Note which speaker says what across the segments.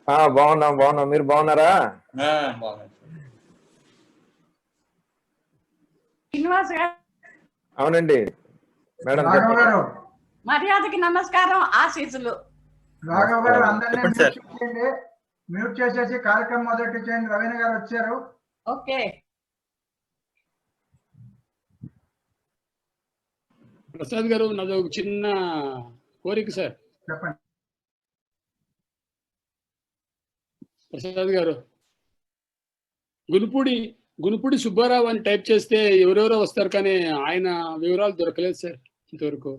Speaker 1: బాగున్నాం బాగున్నాం. మీరు బాగున్నారా?
Speaker 2: శ్రీనివాస్ గారు
Speaker 1: అవునండి మేడం.
Speaker 2: మర్యాదకి నమస్కారం, ఆశీస్సులు.
Speaker 3: రాఘవ్ గారు అందరినీ మ్యూట్ చేసేసి కార్యక్రమం మొదటి చేయండి. రవీణ గారు వచ్చారు.
Speaker 2: ఓకే.
Speaker 4: ప్రసాద్ గారు, నాది ఒక చిన్న కోరిక సార్.
Speaker 3: చెప్పండి.
Speaker 4: ప్రసాద్ గారు, గునుపూడి సుబ్బారావు అని టైప్ చేస్తే ఎవరెవరో వస్తారు, కానీ ఆయన వివరాలు దొరకలేదు సార్ ఇంతవరకు.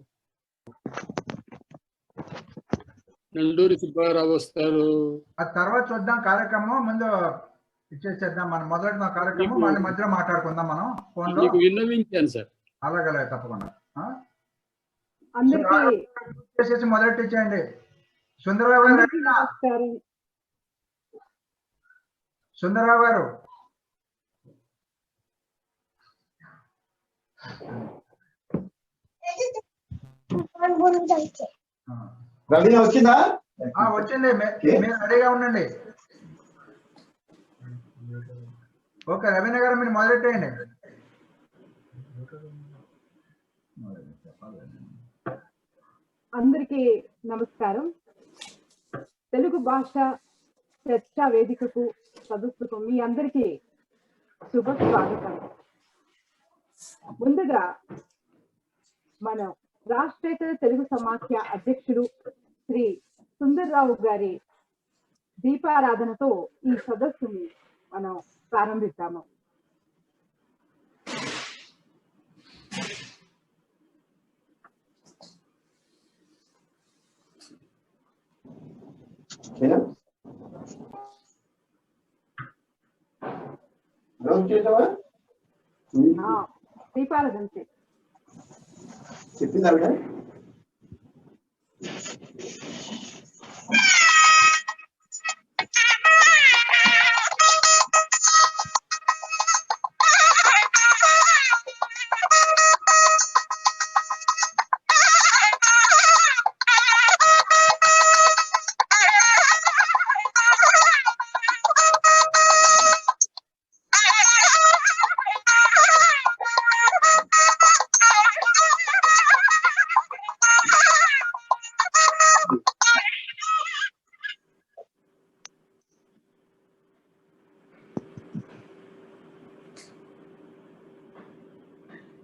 Speaker 4: నండూరి సుబ్బారావు వస్తారు.
Speaker 3: ఆ తర్వాత చూద్దాం కార్యక్రమం. ముందు ఇచ్చేసేద్దాం. మనం మొదటి కార్యక్రమం మన మధ్యలో మాట్లాడుకుందాం మనం ఫోన్ లో.
Speaker 4: విన్నవించాను సార్.
Speaker 3: అలాగే తప్పకుండా చేసేసి మొదటి ఇచ్చేయండి. సుందరరావు గారు, సుందరరావు గారు
Speaker 5: వచ్చిందా?
Speaker 3: వచ్చింది. మీరు రెడీగా ఉండండి. ఓకే రవీణ గారు, మీరు మొదలెట్టేయండి.
Speaker 6: అందరికీ నమస్కారం. తెలుగు భాష చర్చా వేదికకు సదస్సుకు మీ అందరికీ శుభ స్వాగతం. ముందుగా మనం రాష్ట్రేతర తెలుగు సమాఖ్య అధ్యక్షులు శ్రీ సుందర్రావు గారి దీపారాధనతో ఈ సదస్సుని మనం ప్రారంభిస్తాము. దీపారాధన
Speaker 5: చెప్పిందా?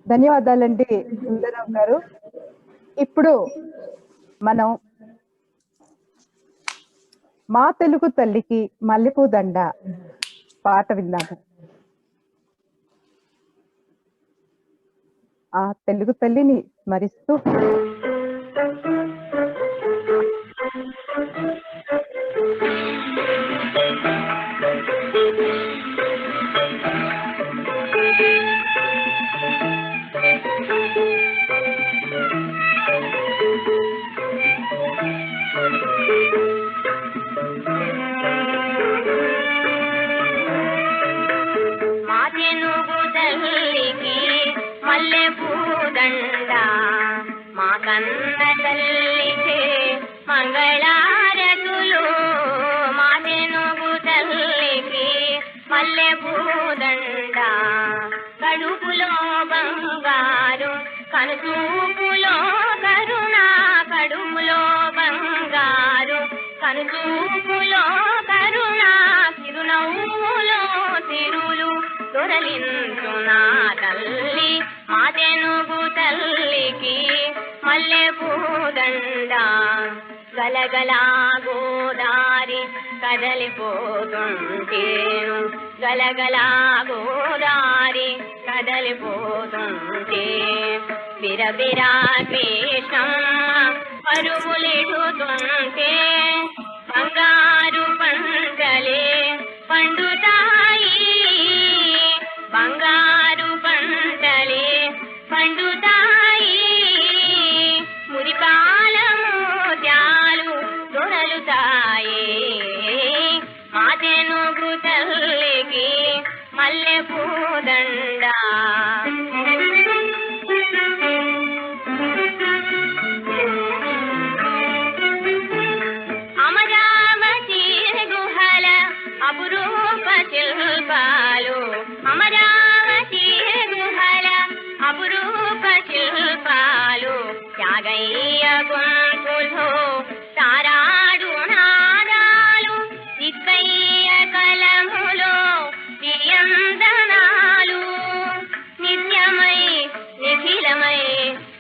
Speaker 6: ధన్యవాదాలండి సుందరరావు గారు. ఇప్పుడు మనం మా తెలుగు తల్లికి మల్లెపూ దండ పాట విన్నాము. ఆ తెలుగు తల్లిని స్మరిస్తూ
Speaker 7: మంగళారతులు మా తెనుగు తల్లికి మల్లెపూదండ, కడుపులో బంగారు కనుచూపులో కరుణ, కడుపులో బంగారు కనుచూపులో కరుణ, చిరునవ్వులో తిరులు దొరలించు నా తల్లి మా తెనుగు తల్లికి మల్లెపూదండ. గలగలా గోదారి కదలిపోతుంటేను, గలగలా గోదారి కదలిపోతుంటే, బిరబిరా కృష్ణమ్మ పరుగులెడుతుంటే, బంగారు పంటలే పండుతాయి, బంగారు పంటలే పండుతాయి, మురిపాలము త్యాలు దొరలుతాయి మా తెనుగు తల్లికి మల్లెపూదండ. అమరావతి వంపులో తారాడు నాదాలు సిక్కయ్య కలములో ప్రియందనాలు నిత్యమై నిఖిలమై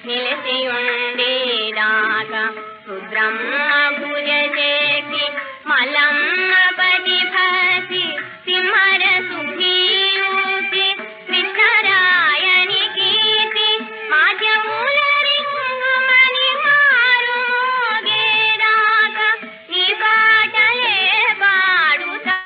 Speaker 7: నిలిచి ఉండేదాకా రుద్రమ్మ భుజ చేసి మలమ్మ పది భసి సింహర సుఖీయూసి కృష్ణరాయని కీర్తి మాధ్యముల రింగుమని మారు మోగేదాకా నీ పాటలే పాడుతా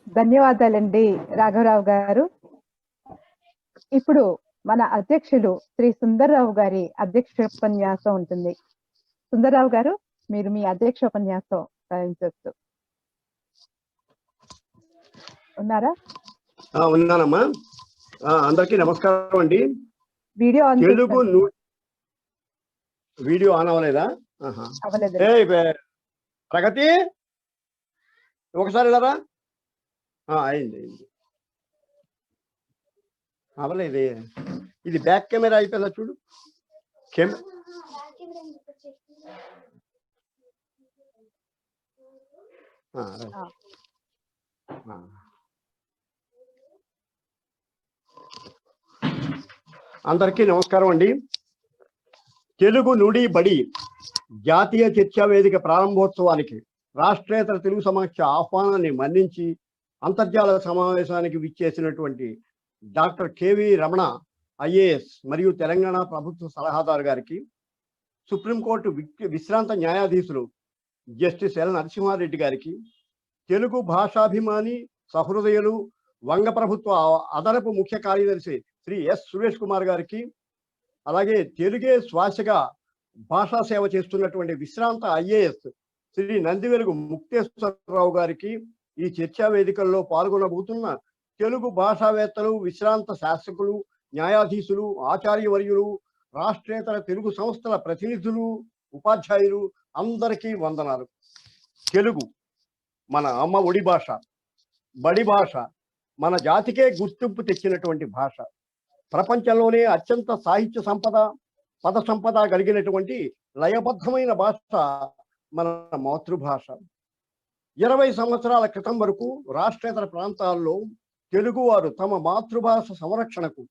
Speaker 6: ధన్యవాదాలండి రాఘవరావు గారు. ఇప్పుడు మన అధ్యక్షులు శ్రీ సుందర్రావు గారి అధ్యక్షోపన్యాసం ఉంటుంది. సుందర్రావు గారు, మీరు మీ అధ్యక్షోపన్యాసం ప్రారంభించవచ్చు. ఉన్నారా?
Speaker 8: ఉన్నానమ్మా. అందరికీ నమస్కారం అండి.
Speaker 6: Video on
Speaker 8: Telugu video on అవ్వలేదా?
Speaker 6: అవ్వలేదు.
Speaker 8: ప్రగతి ఒకసారి ఇలారా. అయింది. అవ్వలేదు. ఇది బ్యాక్ కెమెరా అయిపోయిందా చూడు. అందరికీ నమస్కారం అండి. తెలుగు నుడి బడి జాతీయ చర్చా వేదిక ప్రారంభోత్సవానికి రాష్ట్రేతర తెలుగు సమాఖ్య ఆహ్వానాన్ని మన్నించి అంతర్జాల సమావేశానికి విచ్చేసినటువంటి డాక్టర్ కెవి రమణ ఐఏఎస్ మరియు తెలంగాణ ప్రభుత్వ సలహాదారు గారికి, సుప్రీంకోర్టు విశ్రాంత న్యాయాధీశులు జస్టిస్ ఎల్ నరసింహారెడ్డి గారికి, తెలుగు భాషాభిమాని సహృదయులు వంగ ప్రభుత్వ అదనపు ముఖ్య కార్యదర్శి శ్రీ ఎస్ సురేష్ కుమార్ గారికి, అలాగే తెలుగే శ్వాసగా భాషా సేవ చేస్తున్నటువంటి విశ్రాంత ఐఏఎస్ శ్రీ నందివెలుగు ముక్తేశ్వరరావు గారికి, ఈ చర్చా వేదికల్లో పాల్గొనబోతున్న తెలుగు భాషావేత్తలు, విశ్రాంత శాసకులు, న్యాయాధీశులు, ఆచార్యవర్యులు, రాష్ట్రేతర తెలుగు సంస్థల ప్రతినిధులు, ఉపాధ్యాయులు అందరికీ వందనాలు. తెలుగు మన అమ్మ ఒడి భాష, బడి భాష, మన జాతికే గుర్తింపు తెచ్చినటువంటి భాష, ప్రపంచంలోనే అత్యంత సాహిత్య సంపద, పద సంపద కలిగినటువంటి లయబద్ధమైన భాష మన మాతృభాష. 20 సంవత్సరాల క్రితం వరకు రాష్ట్రేతర ప్రాంతాల్లో తెలుగువారు తమ మాతృభాష సంరక్షణకు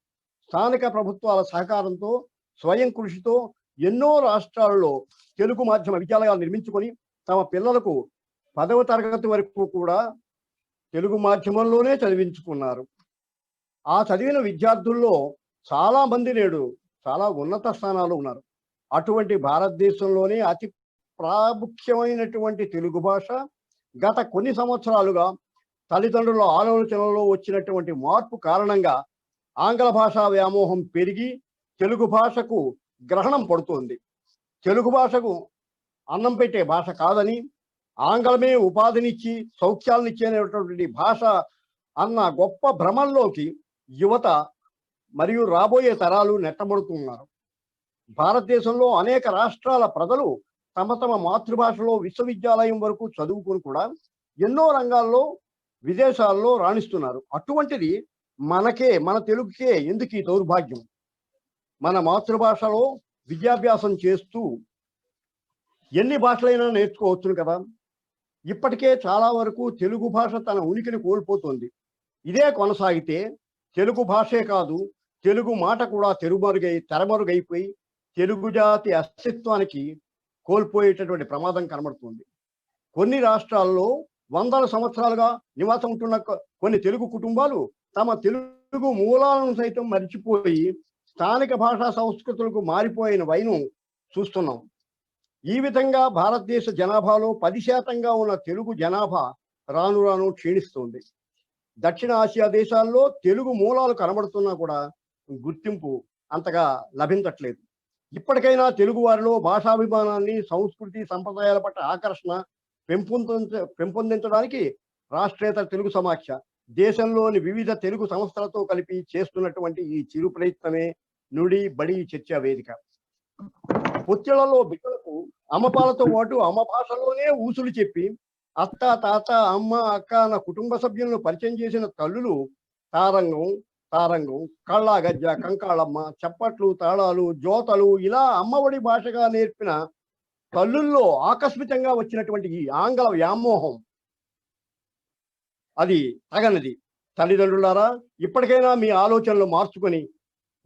Speaker 8: స్థానిక ప్రభుత్వాల సహకారంతో, స్వయం కృషితో ఎన్నో రాష్ట్రాల్లో తెలుగు మాధ్యమ విద్యాలయాలు నిర్మించుకొని తమ పిల్లలకు 10వ తరగతి వరకు కూడా తెలుగు మాధ్యమంలోనే చదివించుకున్నారు. ఆ చదివిన విద్యార్థుల్లో చాలా మంది నేడు చాలా ఉన్నత స్థానాలు ఉన్నారు. అటువంటి భారతదేశంలోనే అతి ప్రాముఖ్యమైనటువంటి తెలుగు భాష గత కొన్ని సంవత్సరాలుగా తల్లిదండ్రుల ఆలోచనలో వచ్చినటువంటి మార్పు కారణంగా ఆంగ్ల భాషా వ్యామోహం పెరిగి తెలుగు భాషకు గ్రహణం పడుతోంది. తెలుగు భాషకు అన్నం పెట్టే భాష కాదని, ఆంగ్లమే ఉపాధినిచ్చి సౌఖ్యాలనిచ్చేటువంటి భాష అన్న గొప్ప భ్రమంలోకి యువత మరియు రాబోయే తరాలు నెట్టబడుతున్నారు. భారతదేశంలో అనేక రాష్ట్రాల ప్రజలు తమ తమ మాతృభాషలో విశ్వవిద్యాలయం వరకు చదువుకుని కూడా ఎన్నో రంగాల్లో విదేశాల్లో రాణిస్తున్నారు. అటువంటిది మన తెలుగుకే ఎందుకు ఈ దౌర్భాగ్యం? మన మాతృభాషలో విద్యాభ్యాసం చేస్తూ ఎన్ని భాషలైనా నేర్చుకోవచ్చును కదా. ఇప్పటికే చాలా వరకు తెలుగు భాష తన ఉనికిని కోల్పోతుంది. ఇదే కొనసాగితే తెలుగు భాషే కాదు, తెలుగు మాట కూడా తెరమరుగైపోయి తెలుగు జాతి అస్తిత్వానికి కోల్పోయేటటువంటి ప్రమాదం కనబడుతుంది. కొన్ని రాష్ట్రాల్లో వందల సంవత్సరాలుగా నివాసం ఉంటున్న కొన్ని తెలుగు కుటుంబాలు తమ తెలుగు మూలాలను సైతం మరిచిపోయి స్థానిక భాషా సంస్కృతులకు మారిపోయిన వైనం చూస్తున్నాం. ఈ విధంగా భారతదేశ జనాభాలో 10% ఉన్న తెలుగు జనాభా రాను రాను క్షీణిస్తుంది. దక్షిణ ఆసియా దేశాల్లో తెలుగు మూలాలు కనబడుతున్నా కూడా గుర్తింపు అంతగా లభించట్లేదు. ఇప్పటికైనా తెలుగు వారిలో భాషాభిమానాన్ని, సంస్కృతి సంప్రదాయాల పట్ల ఆకర్షణ పెంపొందించడానికి రాష్ట్రేతర తెలుగు సమాఖ్య దేశంలోని వివిధ తెలుగు సంస్థలతో కలిపి చేస్తున్నటువంటి ఈ చిరు ప్రయత్నమే నుడి బడి చర్చా వేదిక. పొత్తిళ్లలో బిడ్డలకు అమ్మపాలతో పాటు అమ్మ భాషలోనే ఊసులు చెప్పి అత్త, తాత, అమ్మ, అక్క అన్న కుటుంబ సభ్యులను పరిచయం చేసిన తల్లులు తారంగం, కళ్ళ గజ్జ, కంకాళమ్మ, చప్పట్లు, తాళాలు, జోతలు ఇలా అమ్మఒడి భాషగా నేర్పిన తల్లుల్లో ఆకస్మికంగా వచ్చినటువంటి ఈ ఆంగ్ల వ్యామోహం అది తగనిది. తల్లిదండ్రులారా, ఇప్పటికైనా మీ ఆలోచనలు మార్చుకొని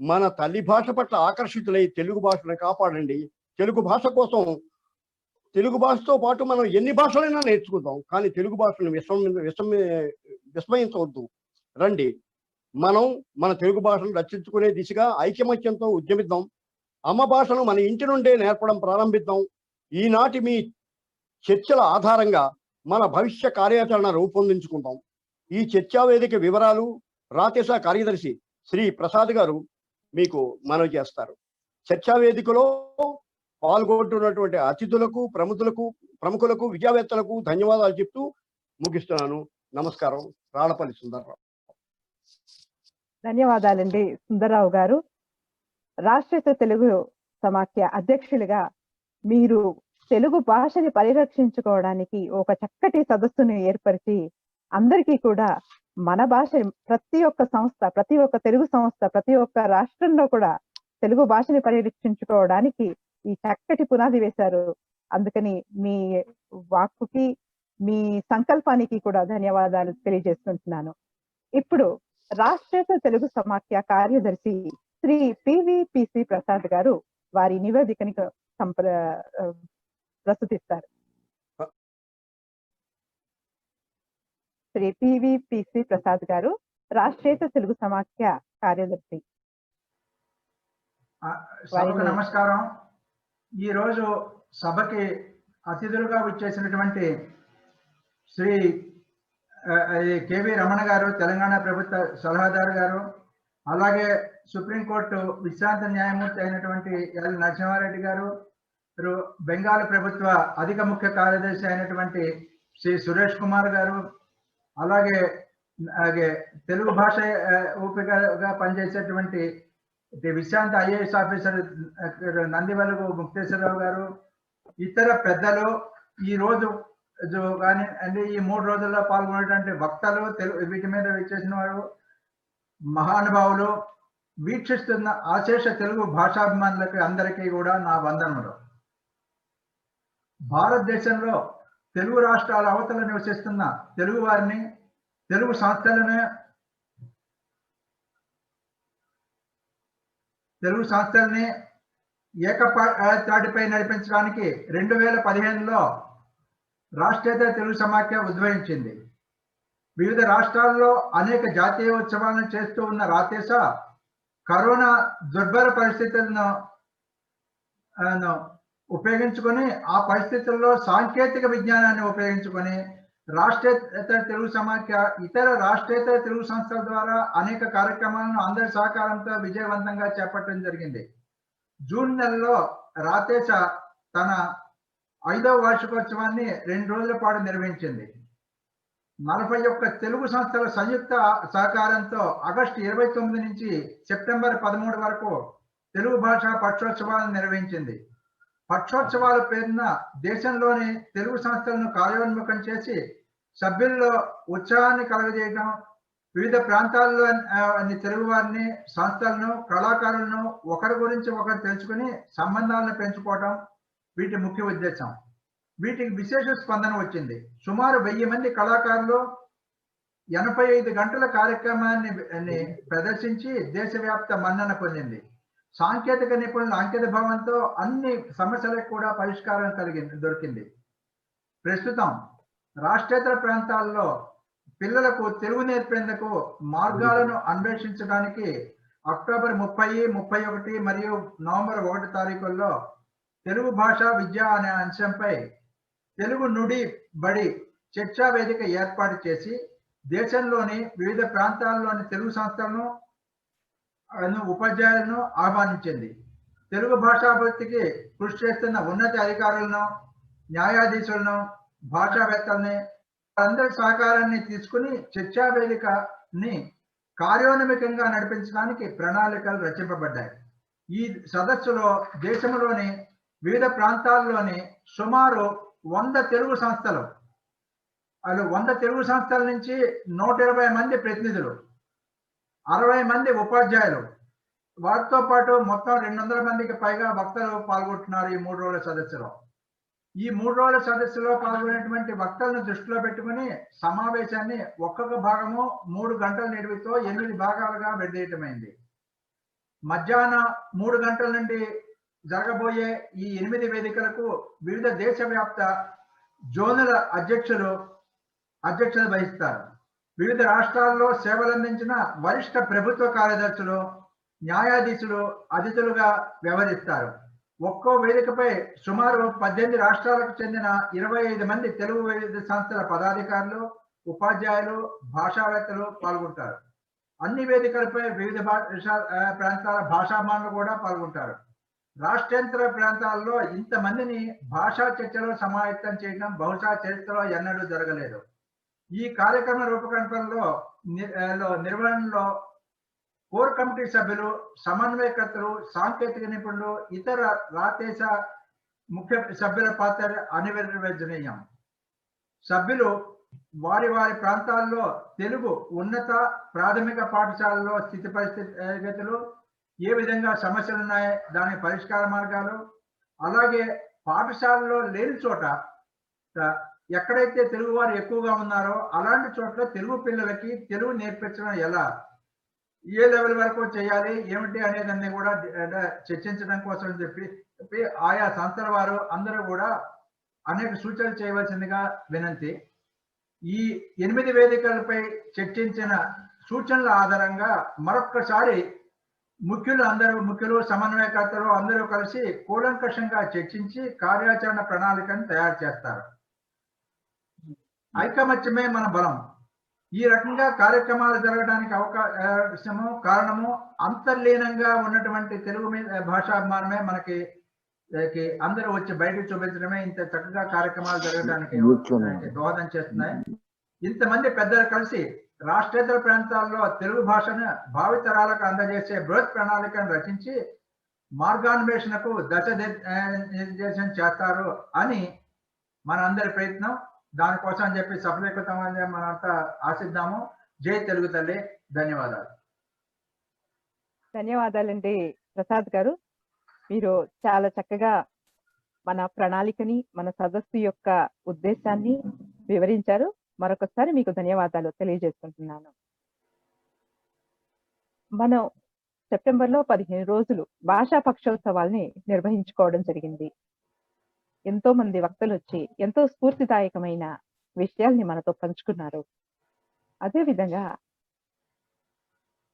Speaker 8: మన తల్లి భాష పట్ల ఆకర్షితులై తెలుగు భాషను కాపాడండి. తెలుగు భాష కోసం, తెలుగు భాషతో పాటు మనం ఎన్ని భాషలైనా నేర్చుకుందాం, కానీ తెలుగు భాషను విస్మయించవద్దు. రండి, మనం మన తెలుగు భాషను రక్షించుకునే దిశగా ఐకమత్యంతో ఉద్యమిద్దాం. అమ్మ భాషను మన ఇంటి నుండే నేర్పడం ప్రారంభిద్దాం. ఈనాటి మీ చర్చల ఆధారంగా మన భవిష్య కార్యాచరణ రూపొందించుకుందాం. ఈ చర్చా వేదిక వివరాలు రాతేస కార్యదర్శి శ్రీ ప్రసాద్ గారు మీకు మనవి చేస్తారు. చర్చా వేదికలో పాల్గొంటున్నటువంటి అతిథులకు, ప్రముఖులకు, విద్యావేత్తలకు ధన్యవాదాలు చెప్తూ ముగిస్తున్నాను. నమస్కారం. రాళ్లపల్లి సుందర్రావు.
Speaker 6: ధన్యవాదాలండి సుందర్రావు గారు. రాష్ట్రీయ తెలుగు సమాఖ్య అధ్యక్షులుగా మీరు తెలుగు భాషని పరిరక్షించుకోవడానికి ఒక చక్కటి సదస్సును ఏర్పరిచి అందరికీ కూడా మన భాష ప్రతి ఒక్క సంస్థ, ప్రతి ఒక్క తెలుగు సంస్థ, ప్రతి ఒక్క రాష్ట్రంలో కూడా తెలుగు భాషని పరిరక్షించుకోవడానికి ఈ చక్కటి పునాది వేశారు. అందుకని మీ వాక్కుకి, మీ సంకల్పానికి కూడా ధన్యవాదాలు తెలియజేసుకుంటున్నాను. ఇప్పుడు రాష్ట్రీయ తెలుగు సమాఖ్య కార్యదర్శి శ్రీ పివిపిసి ప్రసాద్ గారు వారి నివేదికని ప్రస్తుతిస్తారు. శ్రీ పివిపిసి ప్రసాద్ గారు, రాష్ట్రీయ తెలుగు సమాఖ్య కార్యదర్శి.
Speaker 3: సభకు నమస్కారం. ఈ రోజు సభకి అతిథులుగా వచ్చేసినటువంటి శ్రీ కేవి రమణ గారు, తెలంగాణ ప్రభుత్వ సలహాదారు గారు, అలాగే సుప్రీంకోర్టు విశ్రాంత న్యాయమూర్తి అయినటువంటి ఎల్ నరసింహారెడ్డి గారు, బెంగాల్ ప్రభుత్వ అధిక ముఖ్య కార్యదర్శి అయినటువంటి శ్రీ సురేష్ కుమార్ గారు, అలాగే తెలుగు భాష ఊపికగా పనిచేసేటువంటి విశ్రాంత ఐఏఎస్ ఆఫీసర్ నందివెలుగు ముక్తేశ్వరరావు గారు, ఇతర పెద్దలు, ఈ రోజు కానీ అంటే ఈ 3 రోజుల్లో పాల్గొనేటువంటి వక్తలు, వీటి మీద విచ్చేసిన వారు, మహానుభావులు, వీక్షిస్తున్న ఆశేష తెలుగు భాషాభిమానులకి అందరికీ కూడా నా వందనములు. భారతదేశంలో తెలుగు రాష్ట్రాల అవతల నివసిస్తున్న తెలుగు వారిని, తెలుగు సంస్థలని ఏకతాటిపై నడిపించడానికి 2015లో రాష్ట్రీయ తెలుగు సమాఖ్య ఉద్భవించింది. వివిధ రాష్ట్రాల్లో అనేక జాతీయ ఉత్సవాలను చేస్తూ ఉన్న రాతేస కరోనా దుర్భర పరిస్థితులను ఉపయోగించుకొని, ఆ పరిస్థితుల్లో సాంకేతిక విజ్ఞానాన్ని ఉపయోగించుకొని రాష్ట్రీయ తెలుగు సమాఖ్య ఇతర రాష్ట్రీయ తెలుగు సంస్థల ద్వారా అనేక కార్యక్రమాలను అందరి సహకారంతో విజయవంతంగా చేపట్టడం జరిగింది. జూన్ నెలలో రాతేస తన 5వ వార్షికోత్సవాన్ని 2 రోజుల పాటు నిర్వహించింది. 41 తెలుగు సంస్థల సంయుక్త సహకారంతో ఆగస్టు 29 నుంచి సెప్టెంబర్ 13 వరకు తెలుగు భాష పక్షోత్సవాలను నిర్వహించింది. పక్షోత్సవాల పేరున దేశంలోని తెలుగు సంస్థలను కార్యోన్ముఖం చేసి సభ్యుల్లో ఉత్సాహాన్ని కలుగజేయడం, వివిధ ప్రాంతాల్లో తెలుగు వారిని, సంస్థలను, కళాకారులను ఒకరి గురించి ఒకరు తెలుసుకుని సంబంధాలను పెంచుకోవడం వీటి ముఖ్య ఉద్దేశం. వీటికి విశేష స్పందన వచ్చింది. సుమారు 1000 మంది కళాకారులు 85 గంటల కార్యక్రమాన్ని ప్రదర్శించి దేశవ్యాప్త మన్నన పొందింది. సాంకేతిక నిపుణుల అంకిత భావంతో అన్ని సమస్యలకు కూడా పరిష్కారం దొరికింది. ప్రస్తుతం రాష్ట్రేతర ప్రాంతాల్లో పిల్లలకు తెలుగు నేర్పేందుకు మార్గాలను అన్వేషించడానికి అక్టోబర్ 30, 31 మరియు నవంబర్ 1 తారీఖుల్లో తెలుగు భాష విద్య అనే అంశంపై తెలుగు నుడి బడి చర్చా వేదిక ఏర్పాటు చేసి దేశంలోని వివిధ ప్రాంతాల్లోని తెలుగు సంస్థలను, ఉపాధ్యాయులను ఆహ్వానించింది. తెలుగు భాషాభివృద్ధికి కృషి చేస్తున్న ఉన్నత అధికారులను, న్యాయాధీశులను, భాషావేత్తల్ని, అందరి సహకారాన్ని తీసుకుని చర్చా వేదికని కార్యోన్ముఖంగా నడిపించడానికి ప్రణాళికలు రచింపబడ్డాయి. ఈ సదస్సులో దేశంలోని వివిధ ప్రాంతాల్లోని సుమారు 100 తెలుగు సంస్థలు 100 తెలుగు సంస్థల నుంచి 120 మంది ప్రతినిధులు, 60 మంది ఉపాధ్యాయులు, వారితో పాటు మొత్తం 200 మందికి పైగా వక్తలు పాల్గొంటున్నారు ఈ 3 రోజుల సదస్సులో. ఈ 3 రోజుల సదస్సులో పాల్గొనేటువంటి వక్తలను దృష్టిలో పెట్టుకుని సమావేశాన్ని ఒక్కొక్క భాగము 3 గంటల నిడివితో 8 భాగాలుగా విడదీయటమైంది. మధ్యాహ్నం 3 గంటల నుండి జరగబోయే ఈ 8 వేదికలకు వివిధ దేశవ్యాప్త జోనుల అధ్యక్షత వహిస్తారు. వివిధ రాష్ట్రాల్లో సేవలందించిన వరిష్ఠ ప్రభుత్వ కార్యదర్శులు, న్యాయాధీశులు అతిథులుగా వ్యవహరిస్తారు. ఒక్కో వేదికపై సుమారు 18 రాష్ట్రాలకు చెందిన 25 మంది తెలుగు వివిధ సంస్థల పదాధికారులు, ఉపాధ్యాయులు, భాషావేత్తలు పాల్గొంటారు. అన్ని వేదికలపై వివిధ ప్రాంతాల భాషామానులు కూడా పాల్గొంటారు. రాష్ట్రేతర ప్రాంతాల్లో ఇంతమందిని భాషా చర్చలో సమాయత్తం చేయడం బహుశా చరిత్రలో ఎన్నడూ జరగలేదు. ఈ కార్యక్రమ రూపకల్పనలో నిర్వహణలో కోర్ కమిటీ సభ్యులు, సమన్వయకర్తలు, సాంకేతిక నిపుణులు, ఇతర రాతేశ ముఖ్య సభ్యుల పాత్ర అనివార్యనీయం. సభ్యులు వారి ప్రాంతాల్లో తెలుగు ఉన్నత ప్రాథమిక పాఠశాలలో స్థితి పరిస్థితులు, ఏ విధంగా సమస్యలు ఉన్నాయి, దాని పరిష్కార మార్గాలు, అలాగే పాఠశాలలో లేని చోట ఎక్కడైతే తెలుగు వారు ఎక్కువగా ఉన్నారో అలాంటి చోట్ల తెలుగు పిల్లలకి తెలుగు నేర్పించడం ఎలా, ఏ లెవెల్ వరకు చేయాలి, ఏమిటి అనేదాన్ని కూడా చర్చించడం కోసం చెప్పి ఆయా సంస్థల వారు అందరూ కూడా అనేక సూచనలు చేయవలసిందిగా వినంతి. ఈ 8 వేదికలపై చర్చించిన సూచనల ఆధారంగా మరొక్కసారి ముఖ్యులు, సమన్వయకర్తలు అందరూ కలిసి కూలంకషంగా చర్చించి కార్యాచరణ ప్రణాళికను తయారు చేస్తారు. ఐకమత్యమే మన బలం. ఈ రకంగా కార్యక్రమాలు జరగడానికి కారణము అంతర్లీనంగా ఉన్నటువంటి తెలుగు భాషాభిమానమే మనకి అందరూ వచ్చి బయటకు చూపించడమే ఇంత చక్కగా కార్యక్రమాలు జరగడానికి దోహదం చేస్తున్నాయి. ఇంతమంది పెద్దలు కలిసి రాష్ట్రేతర ప్రాంతాల్లో తెలుగు భాషను భావితరాలకు అందజేసే బృహత్ ప్రణాళికను రచించి మార్గాన్వేషణకు నిర్దేశం చేస్తారు అని మనందరి ప్రయత్నం. దానికోసం అని చెప్పి సఫలీకృతమని మనంతా ఆశిద్దాము. జై తెలుగు తల్లి. ధన్యవాదాలు.
Speaker 6: ధన్యవాదాలండి ప్రసాద్ గారు. మీరు చాలా చక్కగా మన ప్రణాళికని, మన సదస్సు యొక్క ఉద్దేశాన్ని వివరించారు. మరొకసారి మీకు ధన్యవాదాలు తెలియజేసుకుంటున్నాను. మనం సెప్టెంబర్లో 15 రోజులు భాషా పక్షోత్సవాల్ని నిర్వహించుకోవడం జరిగింది. ఎంతో మంది వక్తలు వచ్చి ఎంతో స్ఫూర్తిదాయకమైన విషయాల్ని మనతో పంచుకున్నారు. అదేవిధంగా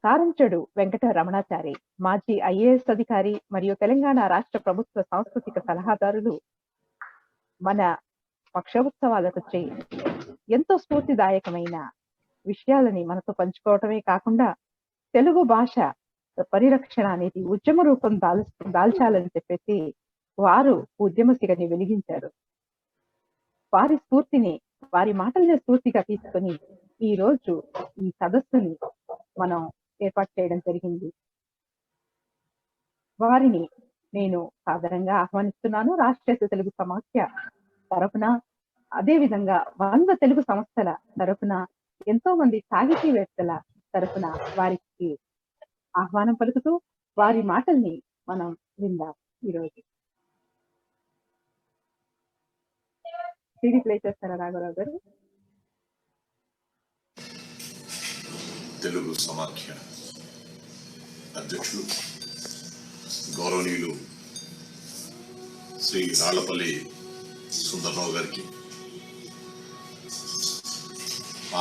Speaker 6: కారంచెడు వెంకట రమణాచారి, మాజీ ఐఏఎస్ అధికారి మరియు తెలంగాణ రాష్ట్ర ప్రభుత్వ సాంస్కృతిక సలహాదారులు మన పక్షోత్సవాలకు వచ్చి ఎంతో స్ఫూర్తిదాయకమైన విషయాలని మనతో పంచుకోవటమే కాకుండా తెలుగు భాష పరిరక్షణ అనేది ఉద్యమ రూపం దాల్చాలని చెప్పేసి వారు ఉద్యమశిఖని వెలిగించారు. వారి స్ఫూర్తిని, వారి మాటల్ని స్ఫూర్తిగా తీసుకొని ఈ రోజు ఈ సదస్సుని మనం ఏర్పాటు చేయడం జరిగింది. వారిని నేను సాదరంగా ఆహ్వానిస్తున్నాను. రాష్ట్రీయ తెలుగు సమాఖ్య తరపున, అదే విధంగా 100 తెలుగు సంస్థల తరపున, ఎంతో మంది సాహితీవేత్తల తరపున వారికి ఆహ్వానం పలుకుతూ వారి మాటల్ని మనం విందాం. ఈరోజు ప్లే చేస్తారా రాఘవరావు గారు?
Speaker 9: తెలుగు సమాఖ్య అధ్యక్షులు గౌరవనీయులు శ్రీ రాళ్లపల్లి సుందరరావు గారికి,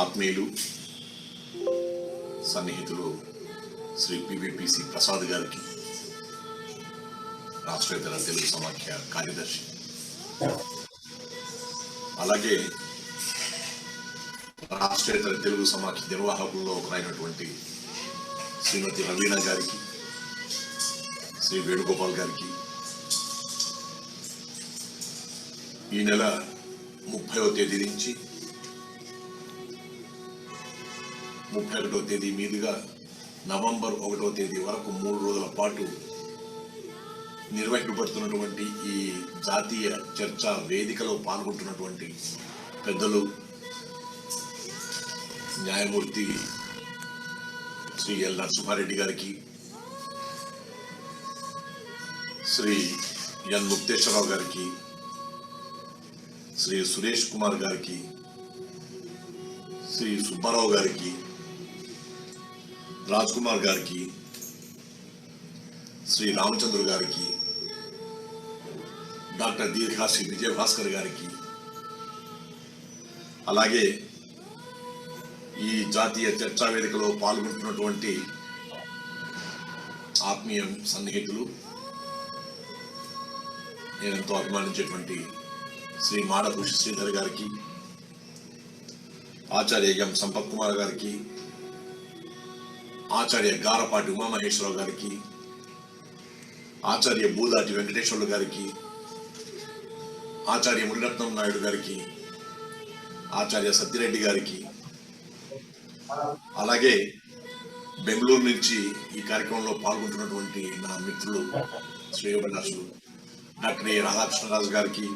Speaker 9: ఆత్మీయులు సన్నిహితులు శ్రీ పివిపిసి ప్రసాద్ గారికి, రాష్ట్రేతర తెలుగు సమాఖ్య కార్యదర్శి, అలాగే రాష్ట్రేతర తెలుగు సమాఖ్య నిర్వాహకుల్లో ఒకరైనటువంటి శ్రీమతి రవీనా గారికి, శ్రీ వేణుగోపాల్ గారికి, ఈ నెల 30వ తేదీ నుంచి 31వ తేదీ మీదుగా నవంబర్ 1వ తేదీ వరకు 3 రోజుల పాటు నిర్వహింపబడుతున్నటువంటి ఈ జాతీయ చర్చా వేదికలో పాల్గొంటున్నటువంటి పెద్దలు న్యాయమూర్తి శ్రీ ఎల్ నరసింహారెడ్డి గారికి, శ్రీ ఎన్ ముక్తేశ్వరరావు గారికి, శ్రీ సురేష్ కుమార్ గారికి, శ్రీ సుబ్బారావు గారికి, రాజ్ కుమార్ గారికి, శ్రీ రామచంద్ర గారికి, డాక్టర్ దీర్ఘాశ్రీ విజయభాస్కర్ గారికి, అలాగే ఈ జాతీయ చర్చా వేదికలో పాల్గొంటున్నటువంటి ఆత్మీయ సన్నిహితులు, నేనెంతో అభిమానించేటువంటి శ్రీ మాడభూషి శ్రీధర్ గారికి, ఆచార్య ఎం సంపత్ కుమార్ గారికి, ఆచార్య గారపాటి ఉమామహేశ్వరరావు గారికి, ఆచార్య బూదాటి వెంకటేశ్వర్లు గారికి, ఆచార్య మునిరత్నం నాయుడు గారికి, ఆచార్య సత్యరెడ్డి గారికి, అలాగే బెంగళూరు నుంచి ఈ కార్యక్రమంలో పాల్గొంటున్నటువంటి నా మిత్రులు శ్రేయోభిలాషులు డాక్టర్ ఏ రాధాకృష్ణరాజు గారికి,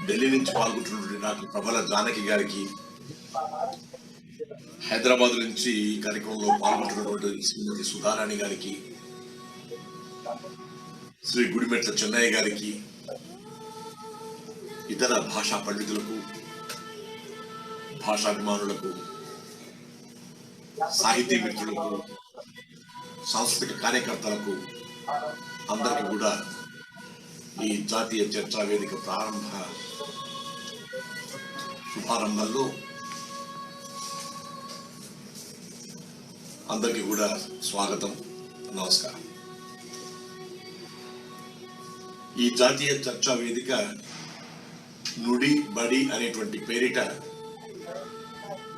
Speaker 9: ఢిల్లీ నుంచి పాల్గొంటున్నటువంటి డాక్టర్ ప్రబల జానకి గారికి, హైదరాబాద్ నుంచి ఈ కార్యక్రమంలో పాల్గొంటున్నటువంటి శ్రీమతి సుధారాణి గారికి, శ్రీ గుడిమెట్ల చెన్నయ్య గారికి, ఇతర భాషా పండితులకు, భాషాభిమానులకు, సాహితీ మిత్రులకు, సాంస్కృతిక కార్యకర్తలకు అందరికీ కూడా ఈ జాతీయ చర్చా వేదిక శుభారంభంలో అందరికీ కూడా స్వాగతం, నమస్కారం. ఈ జాతీయ చర్చా వేదిక నుడి బడి అనేటువంటి పేరిట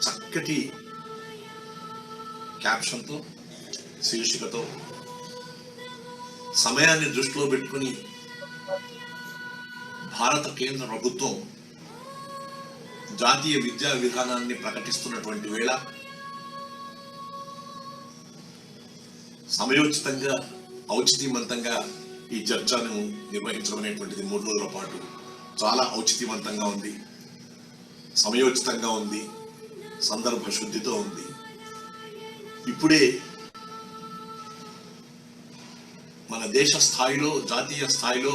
Speaker 9: చక్కటి క్యాప్షన్తో, శీర్షికతో, సమయాన్ని దృష్టిలో పెట్టుకుని భారత కేంద్ర ప్రభుత్వం జాతీయ విద్యా విధానాన్ని ప్రకటిస్తున్నటువంటి వేళ సమయోచితంగా, ఔచిత్యవంతంగా ఈ చర్చను నిర్వహించడం అనేటువంటిది 3 రోజుల పాటు చాలా ఔచిత్యవంతంగా ఉంది, సమయోచితంగా ఉంది, సందర్భ శుద్ధితో ఉంది. ఇప్పుడే మన దేశ స్థాయిలో, జాతీయ స్థాయిలో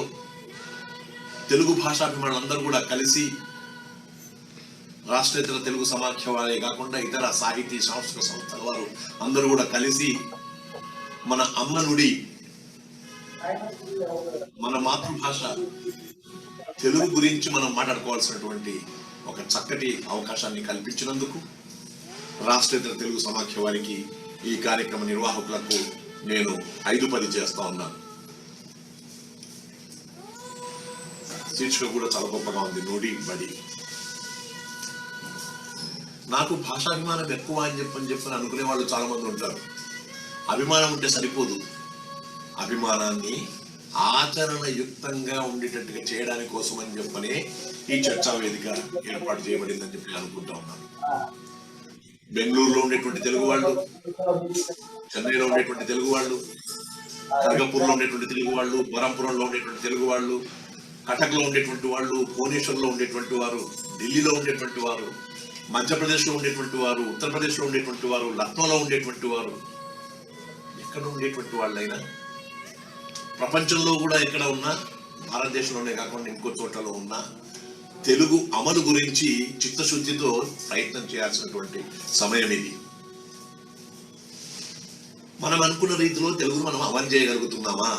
Speaker 9: తెలుగు భాషాభిమానులందరూ కూడా కలిసి, రాష్ట్రేతర తెలుగు సమాఖ్య వారే కాకుండా ఇతర సాహితీ సాంస్కృతిక సంస్థల వారు అందరూ కూడా కలిసి మన అమ్మ నుడి, మన మాతృభాష తెలుగు గురించి మనం మాట్లాడుకోవాల్సినటువంటి ఒక చక్కటి అవకాశాన్ని కల్పించినందుకు రాష్ట్రేతర తెలుగు సమాఖ్య వారికి, ఈ కార్యక్రమ నిర్వాహకులకు నేను 5-10 చేస్తా ఉన్నాను. శీర్షిక కూడా చాలా గొప్పగా ఉంది, నుడి బడి. నాకు భాషాభిమానం ఎక్కువ అని చెప్పని అనుకునే వాళ్ళు చాలా మంది ఉంటారు. అభిమానం ఉంటే సరిపోదు, అభిమానాన్ని ఆచరణయుక్తంగా ఉండేటట్టుగా చేయడానికి కోసం అని చెప్పనే ఈ చర్చా వేదిక ఏర్పాటు చేయబడిందని చెప్పి అనుకుంటా ఉన్నాను. బెంగళూరులో ఉండేటువంటి తెలుగు వాళ్ళు, చెన్నైలో ఉండేటువంటి తెలుగు వాళ్ళు, కనకపూర్లో ఉండేటువంటి తెలుగు వాళ్ళు, బరంపురంలో ఉండేటువంటి తెలుగు వాళ్ళు, కటక్లో ఉండేటువంటి వాళ్ళు, భువనేశ్వర్లో ఉండేటువంటి వారు, ఢిల్లీలో ఉండేటువంటి వారు, మధ్యప్రదేశ్లో ఉండేటువంటి వారు, ఉత్తరప్రదేశ్లో ఉండేటువంటి వారు, లక్నోలో ఉండేటువంటి వారు, ఎక్కడ ఉండేటువంటి వాళ్ళైనా, ప్రపంచంలో కూడా ఎక్కడ ఉన్నా, భారతదేశంలోనే కాకుండా ఇంకో చోట్లలో ఉన్నా తెలుగు అమలు గురించి చిత్తశుద్ధితో ప్రయత్నం చేయాల్సినటువంటి సమయం ఇది. మనం అనుకున్న రీతిలో తెలుగును మనం అమలు చేయగలుగుతున్నామా?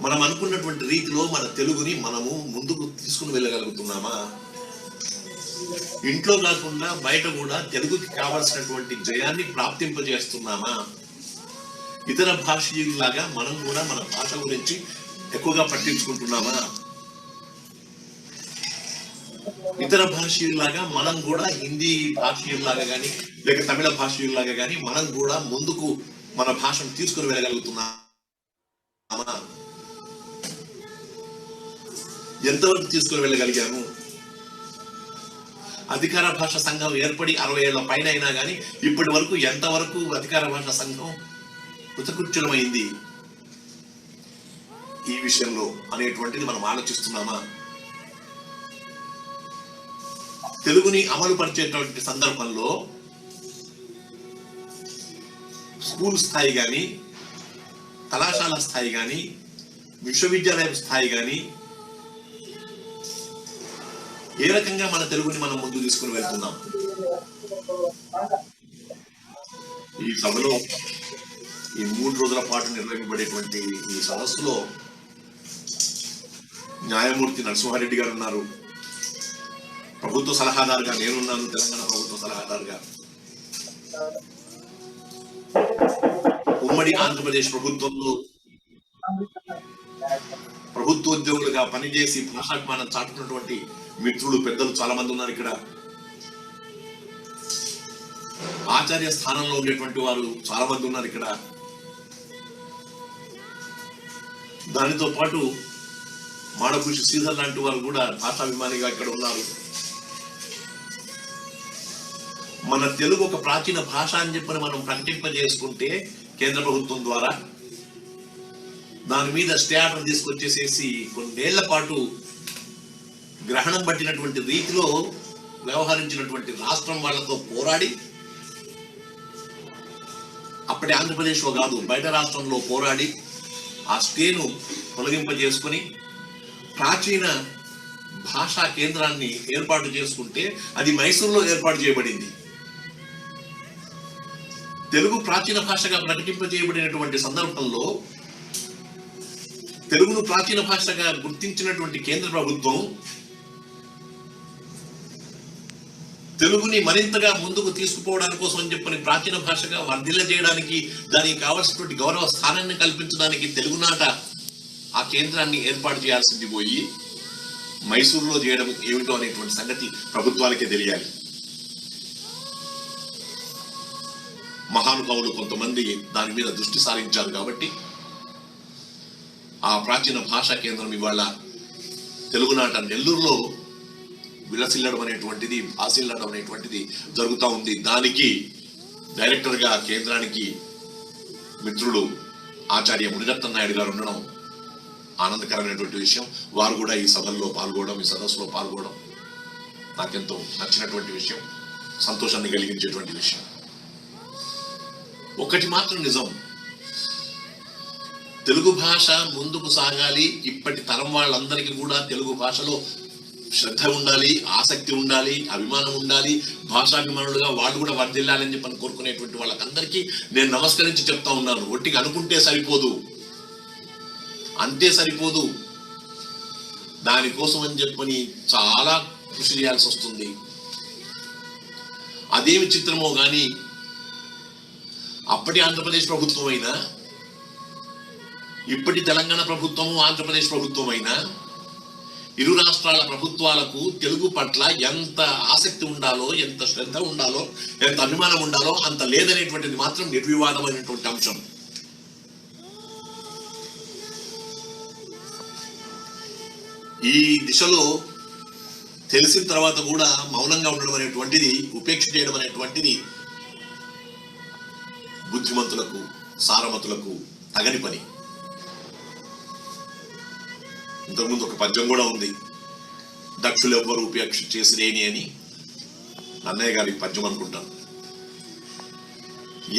Speaker 9: మనం అనుకున్నటువంటి రీతిలో మన తెలుగుని మనము ముందుకు తీసుకుని వెళ్ళగలుగుతున్నామా? ఇంట్లో కాకుండా బయట కూడా తెలుగుకి కావాల్సినటువంటి జయాన్ని ప్రాప్తింపజేస్తున్నామా? ఇతర భాషీయులాగా మనం కూడా మన భాష గురించి ఎక్కువగా పట్టించుకుంటున్నామా? ఇతర భాషీయులాగా మనం కూడా హిందీ భాషీయులాగా కానీ లేక తమిళ భాషీయులాగా కానీ మనం కూడా ముందుకు మన భాషను తీసుకుని వెళ్ళగలుగుతున్నామా? ఎంతవరకు తీసుకుని వెళ్ళగలిగాము? అధికార భాష సంఘం ఏర్పడి 60 ఏళ్ల పైన అయినా కానీ ఇప్పటి వరకు ఎంతవరకు అధికార భాష సంఘం కృతకృత్యులమైంది ఈ విషయంలో అనేటువంటిది మనం ఆలోచిస్తున్నామా? తెలుగుని అమలు పరిచేటువంటి సందర్భంలో స్కూల్ స్థాయి కానీ, కళాశాల స్థాయి కానీ, విశ్వవిద్యాలయం స్థాయి కానీ ఏ రకంగా మన తెలుగుని మనం ముందు తీసుకుని వెళ్తున్నాం? ఈ సభలో ఈ 3 రోజుల పాటు నిర్వహింపబడేటువంటి ఈ సదస్సులో న్యాయమూర్తి నరసింహారెడ్డి గారు ఉన్నారు, ప్రభుత్వ సలహాదారుగా నేనున్నాను, తెలంగాణ ప్రభుత్వ సలహాదారుగా. ఉమ్మడి ఆంధ్రప్రదేశ్ ప్రభుత్వంలో ప్రభుత్వ ఉద్యోగులుగా పనిచేసి భాషాభిమానం చాటుకున్నటువంటి మిత్రులు, పెద్దలు చాలా మంది ఉన్నారు ఇక్కడ. ఆచార్య స్థానంలో ఉండేటువంటి వారు చాలా మంది ఉన్నారు ఇక్కడ. దానితో పాటు మాడకృషి శ్రీధర్ లాంటి వారు కూడా భాషాభిమానిగా ఇక్కడ ఉన్నారు. మన తెలుగు ఒక ప్రాచీన భాష అని చెప్పని మనం ప్రకటింపజేసుకుంటే కేంద్ర ప్రభుత్వం ద్వారా దాని మీద స్టే ఆర్డర్ తీసుకొచ్చేసేసి కొన్నేళ్ల పాటు గ్రహణం పట్టినటువంటి రీతిలో వ్యవహరించినటువంటి రాష్ట్రం వాళ్ళతో పోరాడి, అప్పటి ఆంధ్రప్రదేశ్లో కాదు బయట రాష్ట్రంలో పోరాడి ఆ స్టేను తొలగింపజేసుకుని ప్రాచీన భాషా కేంద్రాన్ని ఏర్పాటు చేసుకుంటే అది మైసూరులో ఏర్పాటు చేయబడింది. తెలుగు ప్రాచీన భాషగా ప్రకటింపజేయబడినటువంటి సందర్భంలో తెలుగును ప్రాచీన భాషగా గుర్తించినటువంటి కేంద్ర ప్రభుత్వం తెలుగుని మరింతగా ముందుకు తీసుకుపోవడానికి కోసం అని చెప్పని ప్రాచీన భాషగా వర్ధిల్ల చేయడానికి, దానికి కావాల్సినటువంటి గౌరవ స్థానాన్ని కల్పించడానికి తెలుగునాట ఆ కేంద్రాన్ని ఏర్పాటు చేయాల్సింది పోయి మైసూరులో చేయడం ఏమిటో అనేటువంటి సంగతి ప్రభుత్వాలకే తెలియాలి. మహానుభావులు కొంతమంది దాని మీద దృష్టి సారించారు కాబట్టి ఆ ప్రాచీన భాషా కేంద్రం ఇవాళ తెలుగునాట నెల్లూరులో విలసిల్లడం అనేటువంటిది, ఆశిల్లడం అనేటువంటిది జరుగుతూ ఉంది. దానికి డైరెక్టర్ గా కేంద్రానికి మిత్రుడు ఆచార్య మునిరత్న నాయుడు గారు ఉండడం ఆనందకరమైనటువంటి విషయం. వారు కూడా ఈ సభల్లో పాల్గొనడం, ఈ సదస్సులో పాల్గొనడం నాకెంతో నచ్చినటువంటి విషయం, సంతోషాన్ని కలిగించేటువంటి విషయం. ఒకటి మాత్రం నిజం, తెలుగు భాష ముందుకు సాగాలి. ఇప్పటి తరం వాళ్ళందరికీ కూడా తెలుగు భాషలో శ్రద్ధ ఉండాలి, ఆసక్తి ఉండాలి, అభిమానం ఉండాలి. భాషాభిమానులుగా వాళ్ళు కూడా వర్ధిల్లాలని చెప్పని కోరుకునేటువంటి వాళ్ళకందరికీ నేను నమస్కరించి చెప్తా ఉన్నాను. ఒట్టిగా అనుకుంటే సరిపోదు, అంతే సరిపోదు. దానికోసం అని చెప్పని చాలా కృషి చేయాల్సి వస్తుంది. అదేమి చిత్రమో గాని అప్పటి ఆంధ్రప్రదేశ్ ప్రభుత్వం అయినా, ఇప్పటి తెలంగాణ ప్రభుత్వము ఆంధ్రప్రదేశ్ ప్రభుత్వం అయినా, ఇరు రాష్ట్రాల ప్రభుత్వాలకు తెలుగు పట్ల ఎంత ఆసక్తి ఉండాలో, ఎంత శ్రద్ధ ఉండాలో, ఎంత అభిమానం ఉండాలో అంత లేదనేటువంటిది మాత్రం నిర్వివాదమైనటువంటి అంశం. ఈ దిశలో తెలిసిన తర్వాత కూడా మౌనంగా ఉండడం అనేటువంటిది, ఉపేక్ష చేయడం అనేటువంటిది బుద్ధిమంతులకు, సారమతులకు తగని పని. ఇంతకుముందు ఒక పద్యం కూడా ఉంది, దక్షులు ఎవ్వరు ఉపేక్ష చేసిరేని అని. అన్నయ్య గారి పద్యం అనుకుంటాను.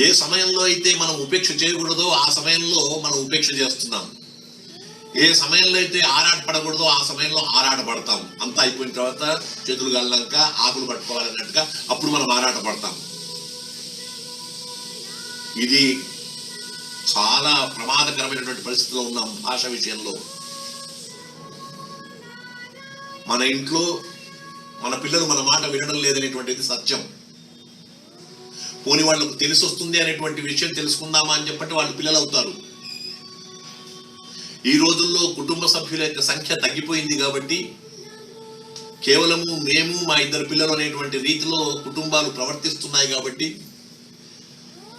Speaker 9: ఏ సమయంలో అయితే మనం ఉపేక్ష చేయకూడదో ఆ సమయంలో మనం ఉపేక్ష చేస్తున్నాం. ఏ సమయంలో అయితే ఆరాటపడకూడదో ఆ సమయంలో ఆరాటపడతాం. అంతా అయిపోయిన తర్వాత చేతులు గల్లాక ఆకులు పట్టుకోవాలన్నట్టుగా అప్పుడు మనం ఆరాటపడతాం. ఇది చాలా ప్రమాదకరమైనటువంటి పరిస్థితిలో ఉన్నాం భాష విషయంలో. మన ఇంట్లో మన పిల్లలు మన మాట వినడం లేదనేటువంటిది సత్యం. పోని వాళ్ళకు తెలిసి వస్తుంది అనేటువంటి విషయం తెలుసుకుందామా అని చెప్పంటే వాళ్ళు పిల్లలు అవుతారు. ఈ రోజుల్లో కుటుంబ సభ్యుల యొక్క సంఖ్య తగ్గిపోయింది కాబట్టి కేవలము మేము మా 2 పిల్లలు అనేటువంటి రీతిలో కుటుంబాలు ప్రవర్తిస్తున్నాయి కాబట్టి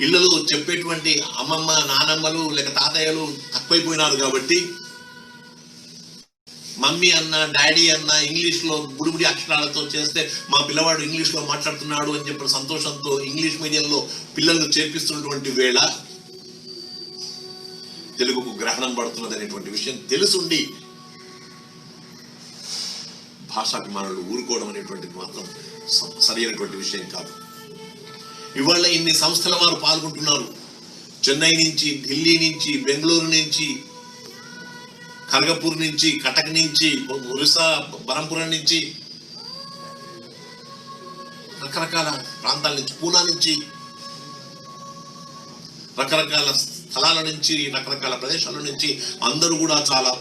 Speaker 9: ఇళ్ళలో చెప్పేటువంటి అమ్మమ్మ, నానమ్మలు లేక తాతయ్యలు తక్కువైపోయినారు కాబట్టి మమ్మీ అన్న డాడీ అన్న ఇంగ్లీష్ లో బుడిబుడి అక్షరాలతో చేస్తే మా పిల్లవాడు ఇంగ్లీష్ లో మాట్లాడుతున్నాడు అని చెప్పిన సంతోషంతో ఇంగ్లీష్ మీడియంలో పిల్లలను చేర్పిస్తున్నటువంటి వేళ తెలుగుకు గ్రహణం పడుతున్నది అనేటువంటి విషయం తెలుసుండి భాషాభిమానులు ఊరుకోవడం అనేటువంటిది మాత్రం సరైనటువంటి విషయం కాదు. ఇవాళ ఇన్ని సంస్థల వారు పాల్గొంటున్నారు. చెన్నై నుంచి, ఢిల్లీ నుంచి, బెంగళూరు నుంచి, ఖర్గపూర్ నుంచి, కటక్ నుంచి, ఒరిస్సా బరంపురం నుంచి, రకరకాల ప్రాంతాల నుంచి, పూనా నుంచి, రకరకాల స్థలాల నుంచి, రకరకాల ప్రదేశాల నుంచి అందరూ కూడా చాలా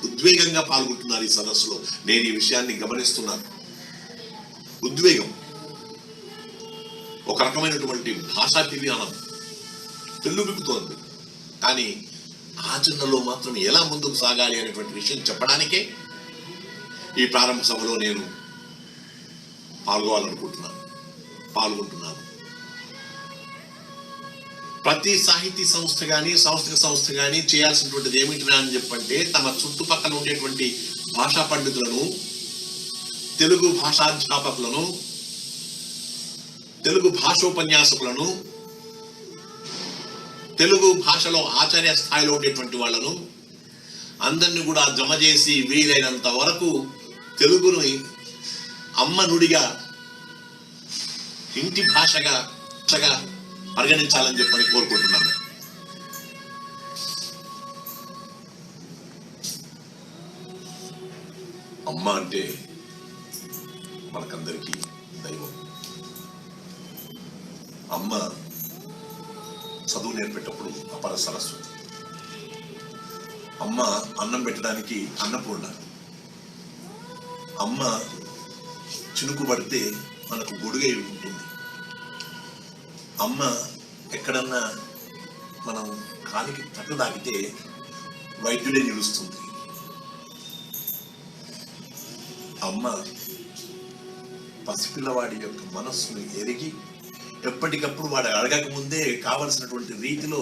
Speaker 9: ఉద్వేగంగా పాల్గొంటున్నారు ఈ సదస్సులో. నేను ఈ విషయాన్ని గమనిస్తున్నాను. ఉద్వేగం, ఒక రకమైనటువంటి భాషా అభిమానం పెళ్ళుబిక్కుతోంది. కానీ ఆచరణలో మాత్రం ఎలా ముందుకు సాగాలి అనేటువంటి విషయం చెప్పడానికే ఈ ప్రారంభ సభలో నేను పాల్గొంటున్నాను. ప్రతి సాహితీ సంస్థ కానీ సాంస్కృతిక సంస్థ కానీ చేయాల్సినటువంటిది ఏమిటిరా అని చెప్పంటే, తమ చుట్టుపక్కల ఉండేటువంటి భాషా పండితులను, తెలుగు భాషాధ్యాపకులను, తెలుగు భాషోపన్యాసకులను, తెలుగు భాషలో ఆచార్య స్థాయిలో ఉండేటువంటి వాళ్ళను అందరినీ కూడా జమ చేసి వీలైనంత వరకు తెలుగును అమ్మ నుడిగా, ఇంటి భాషగా పరిగణించాలని చెప్పని కోరుకుంటున్నాను. అమ్మ అంటే మనకందరికీ దైవం. అమ్మ చదువు నేర్పేటప్పుడు అపర సరస్వతి. అమ్మ అన్నం పెట్టడానికి అన్నపూర్ణ. అమ్మ చినుకు పడితే మనకు గొడుగై ఉంటుంది. అమ్మ ఎక్కడన్నా మనం కాలికి తట్టు తాకితే వైద్యుడే నిలుస్తుంది. అమ్మ పసిపిల్లవాడి యొక్క మనస్సును ఎరిగి ఎప్పటికప్పుడు వాడు అడగక ముందే కావలసినటువంటి రీతిలో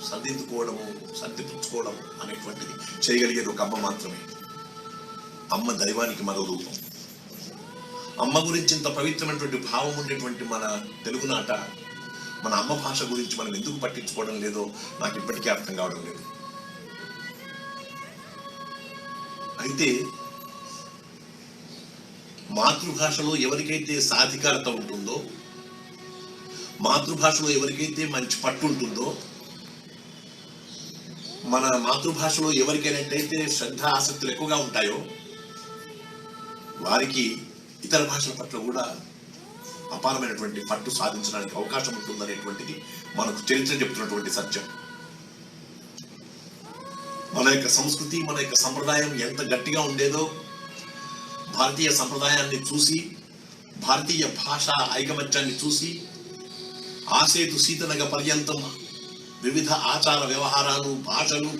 Speaker 9: సర్దిద్దుకోవడము, సర్దిపుచ్చుకోవడం అనేటువంటిది చేయగలిగేది ఒక అమ్మ మాత్రమే. అమ్మ దైవానికి మరో రూపం. అమ్మ గురించి ఇంత పవిత్రమైనటువంటి భావం ఉండేటువంటి మన తెలుగునాట, మన అమ్మ భాష గురించి మనం ఎందుకు పట్టించుకోవడం లేదో నాకు ఇప్పటికీ అర్థం కావడం లేదు. అయితే మాతృభాషలో ఎవరికైతే సాధికారత ఉంటుందో, మాతృభాషలో ఎవరికైతే మంచి పట్టు ఉంటుందో, మన మాతృభాషలో ఎవరికైనట్టయితే శ్రద్ధ ఆసక్తులు ఎక్కువగా ఉంటాయో వారికి ఇతర భాషల పట్ల కూడా అపారమైనటువంటి పట్టు సాధించడానికి అవకాశం ఉంటుందనేటువంటిది మనకు చరిత్ర చెప్తున్నటువంటి సత్యం. మన యొక్క సంస్కృతి, మన యొక్క సంప్రదాయం ఎంత గట్టిగా ఉండేదో భారతీయ సంప్రదాయాన్ని చూసి, భారతీయ భాష ఐకమత్యాన్ని చూసి, ఆసేతు సీతనగ పర్యంతం వివిధ ఆచార వ్యవహారాలు, భాషలు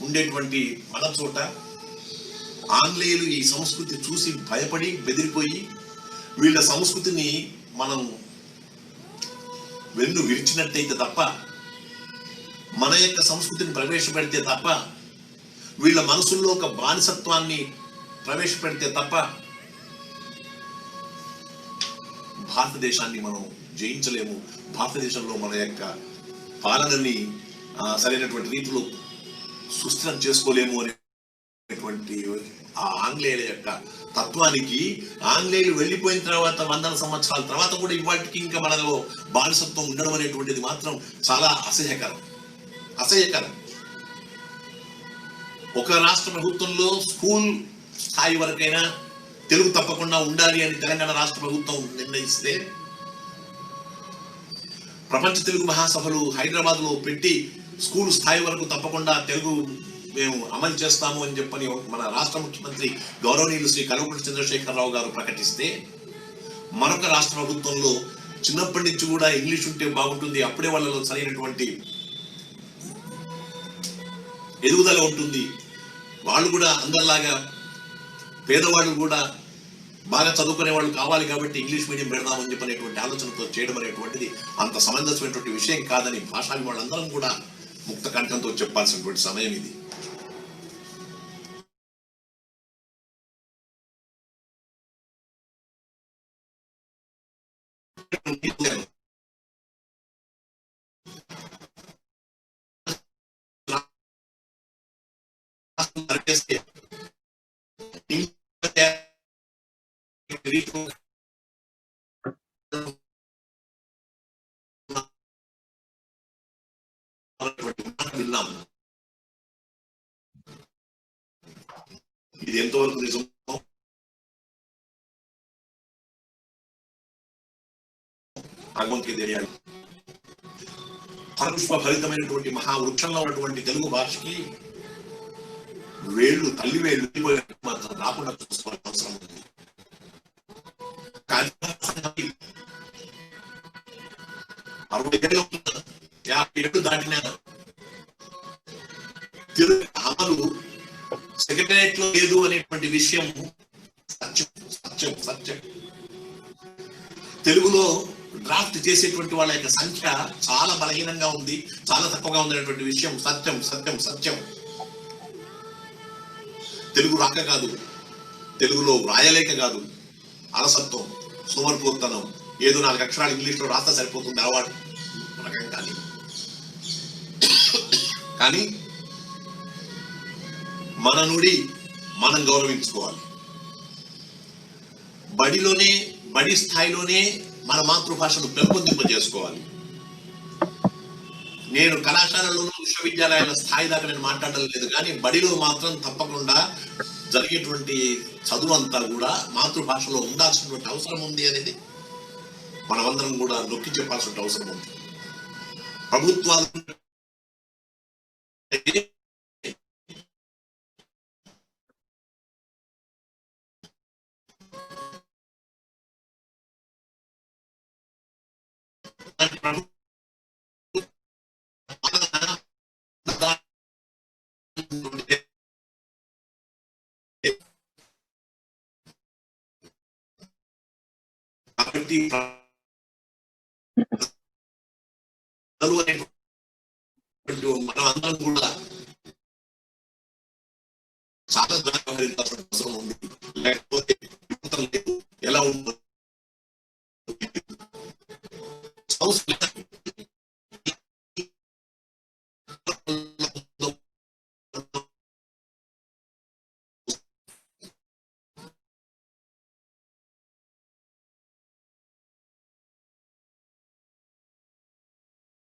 Speaker 9: ఉండేటువంటి మన చోట ఆంగ్లేయులు ఈ సంస్కృతి చూసి భయపడి బెదిరిపోయి వీళ్ళ సంస్కృతిని మనం వెన్ను విరిచినట్టయితే తప్ప, మన యొక్క సంస్కృతిని ప్రవేశపెడితే తప్ప, వీళ్ళ మనసుల్లో ఒక బానిసత్వాన్ని ప్రవేశపెడితే తప్ప భారతదేశాన్ని మనం జయించలేము. భారతదేశంలో మన యొక్క పాలనని సరైనటువంటి రీతిలో సుస్థిరం చేసుకోలేము అనేటువంటి ఆ ఆంగ్లేయుల యొక్క తత్వానికి ఆంగ్లేయులు వెళ్ళిపోయిన తర్వాత 100 సంవత్సరాల తర్వాత కూడా ఇవాటికి ఇంకా మనలో బానిసత్వం ఉండడం అనేటువంటిది మాత్రం చాలా అసహ్యకరం. ఒక రాష్ట్ర ప్రభుత్వంలో స్కూల్ స్థాయి వరకైనా తెలుగు తప్పకుండా ఉండాలి అని తెలంగాణ రాష్ట్ర ప్రభుత్వం నిర్ణయిస్తే, ప్రపంచ తెలుగు మహాసభలు హైదరాబాద్ లో పెట్టి స్కూల్ స్థాయి వరకు తప్పకుండా తెలుగు మేము అమలు చేస్తాము అని చెప్పని మన రాష్ట్ర ముఖ్యమంత్రి గౌరవనీయులు శ్రీ కల్వకుంట్ల చంద్రశేఖరరావు గారు ప్రకటిస్తే, మరొక రాష్ట్ర ప్రభుత్వంలో చిన్నప్పటి నుంచి కూడా ఇంగ్లీష్ ఉంటే బాగుంటుంది, అప్పుడే వాళ్ళలో సరైనటువంటి ఎదుగుదల ఉంటుంది, వాళ్ళు కూడా అందరిలాగా పేదవాళ్ళు కూడా బాగా చదువుకునే వాళ్ళు కావాలి కాబట్టి ఇంగ్లీష్ మీడియం పెడదామని చెప్పనేటువంటి ఆలోచనతో చేయడం అనేటువంటిది అంత సమంజసమైనటువంటి విషయం కాదని భాషాభిమానులందరం కూడా ముక్త కంఠంతో చెప్పాల్సినటువంటి సమయం ఇది. నరికేస్తే విన్నాము. ఇది ఎంతవరకు నిజం భగవంతుడికి తెలియాలి. ఫలపుష్ప ఫలితమైనటువంటి మహావృక్షంలో ఉన్నటువంటి తెలుగు భాషకి వేళ్ళు తల్లి వేళ్ళు మాత్రం రాకుండా చూసుకోవాల్సిన అవసరం ఉంది. కానీ 60 ఏళ్ళు 50 ఏళ్ళు దాటిన తెలుగు అమలు సెక్రటరియట్ లో లేదు అనేటువంటి విషయం సత్యం సత్యం సత్యం. తెలుగులో డ్రాఫ్ట్ చేసేటువంటి వాళ్ళ యొక్క సంఖ్య చాలా బలహీనంగా ఉంది, చాలా తక్కువగా ఉందనేటువంటి విషయం సత్యం సత్యం సత్యం. తెలుగు రాక కాదు, తెలుగులో వ్రాయలేక కాదు, అలసత్వం, సోమరిపోతనం, ఏదో 4 అక్షరాలు ఇంగ్లీష్ లో రాస్తా సరిపోతుంది అలవాటు రకం. కానీ మన నుడి మనం గౌరవించుకోవాలి. బడి స్థాయిలోనే మన మాతృభాషను పెంపొందింపజేసుకోవాలి. నేను కళాశాలలోనూ విశ్వవిద్యాలయాల స్థాయి దాకా నేను మాట్లాడడం లేదు, కానీ బడిలో మాత్రం తప్పకుండా జరిగేటువంటి చదువు అంతా కూడా మాతృభాషలో ఉండాల్సినటువంటి అవసరం ఉంది అనేది మనమందరం కూడా నొక్కి చెప్పాల్సిన అవసరం ఉంది. ప్రభుత్వాలు మనం అందరం కూడా చాలా వ్యవహరించాల్సిన అవసరం ఉంది. లేకపోతే ఎలా ఉంటుంది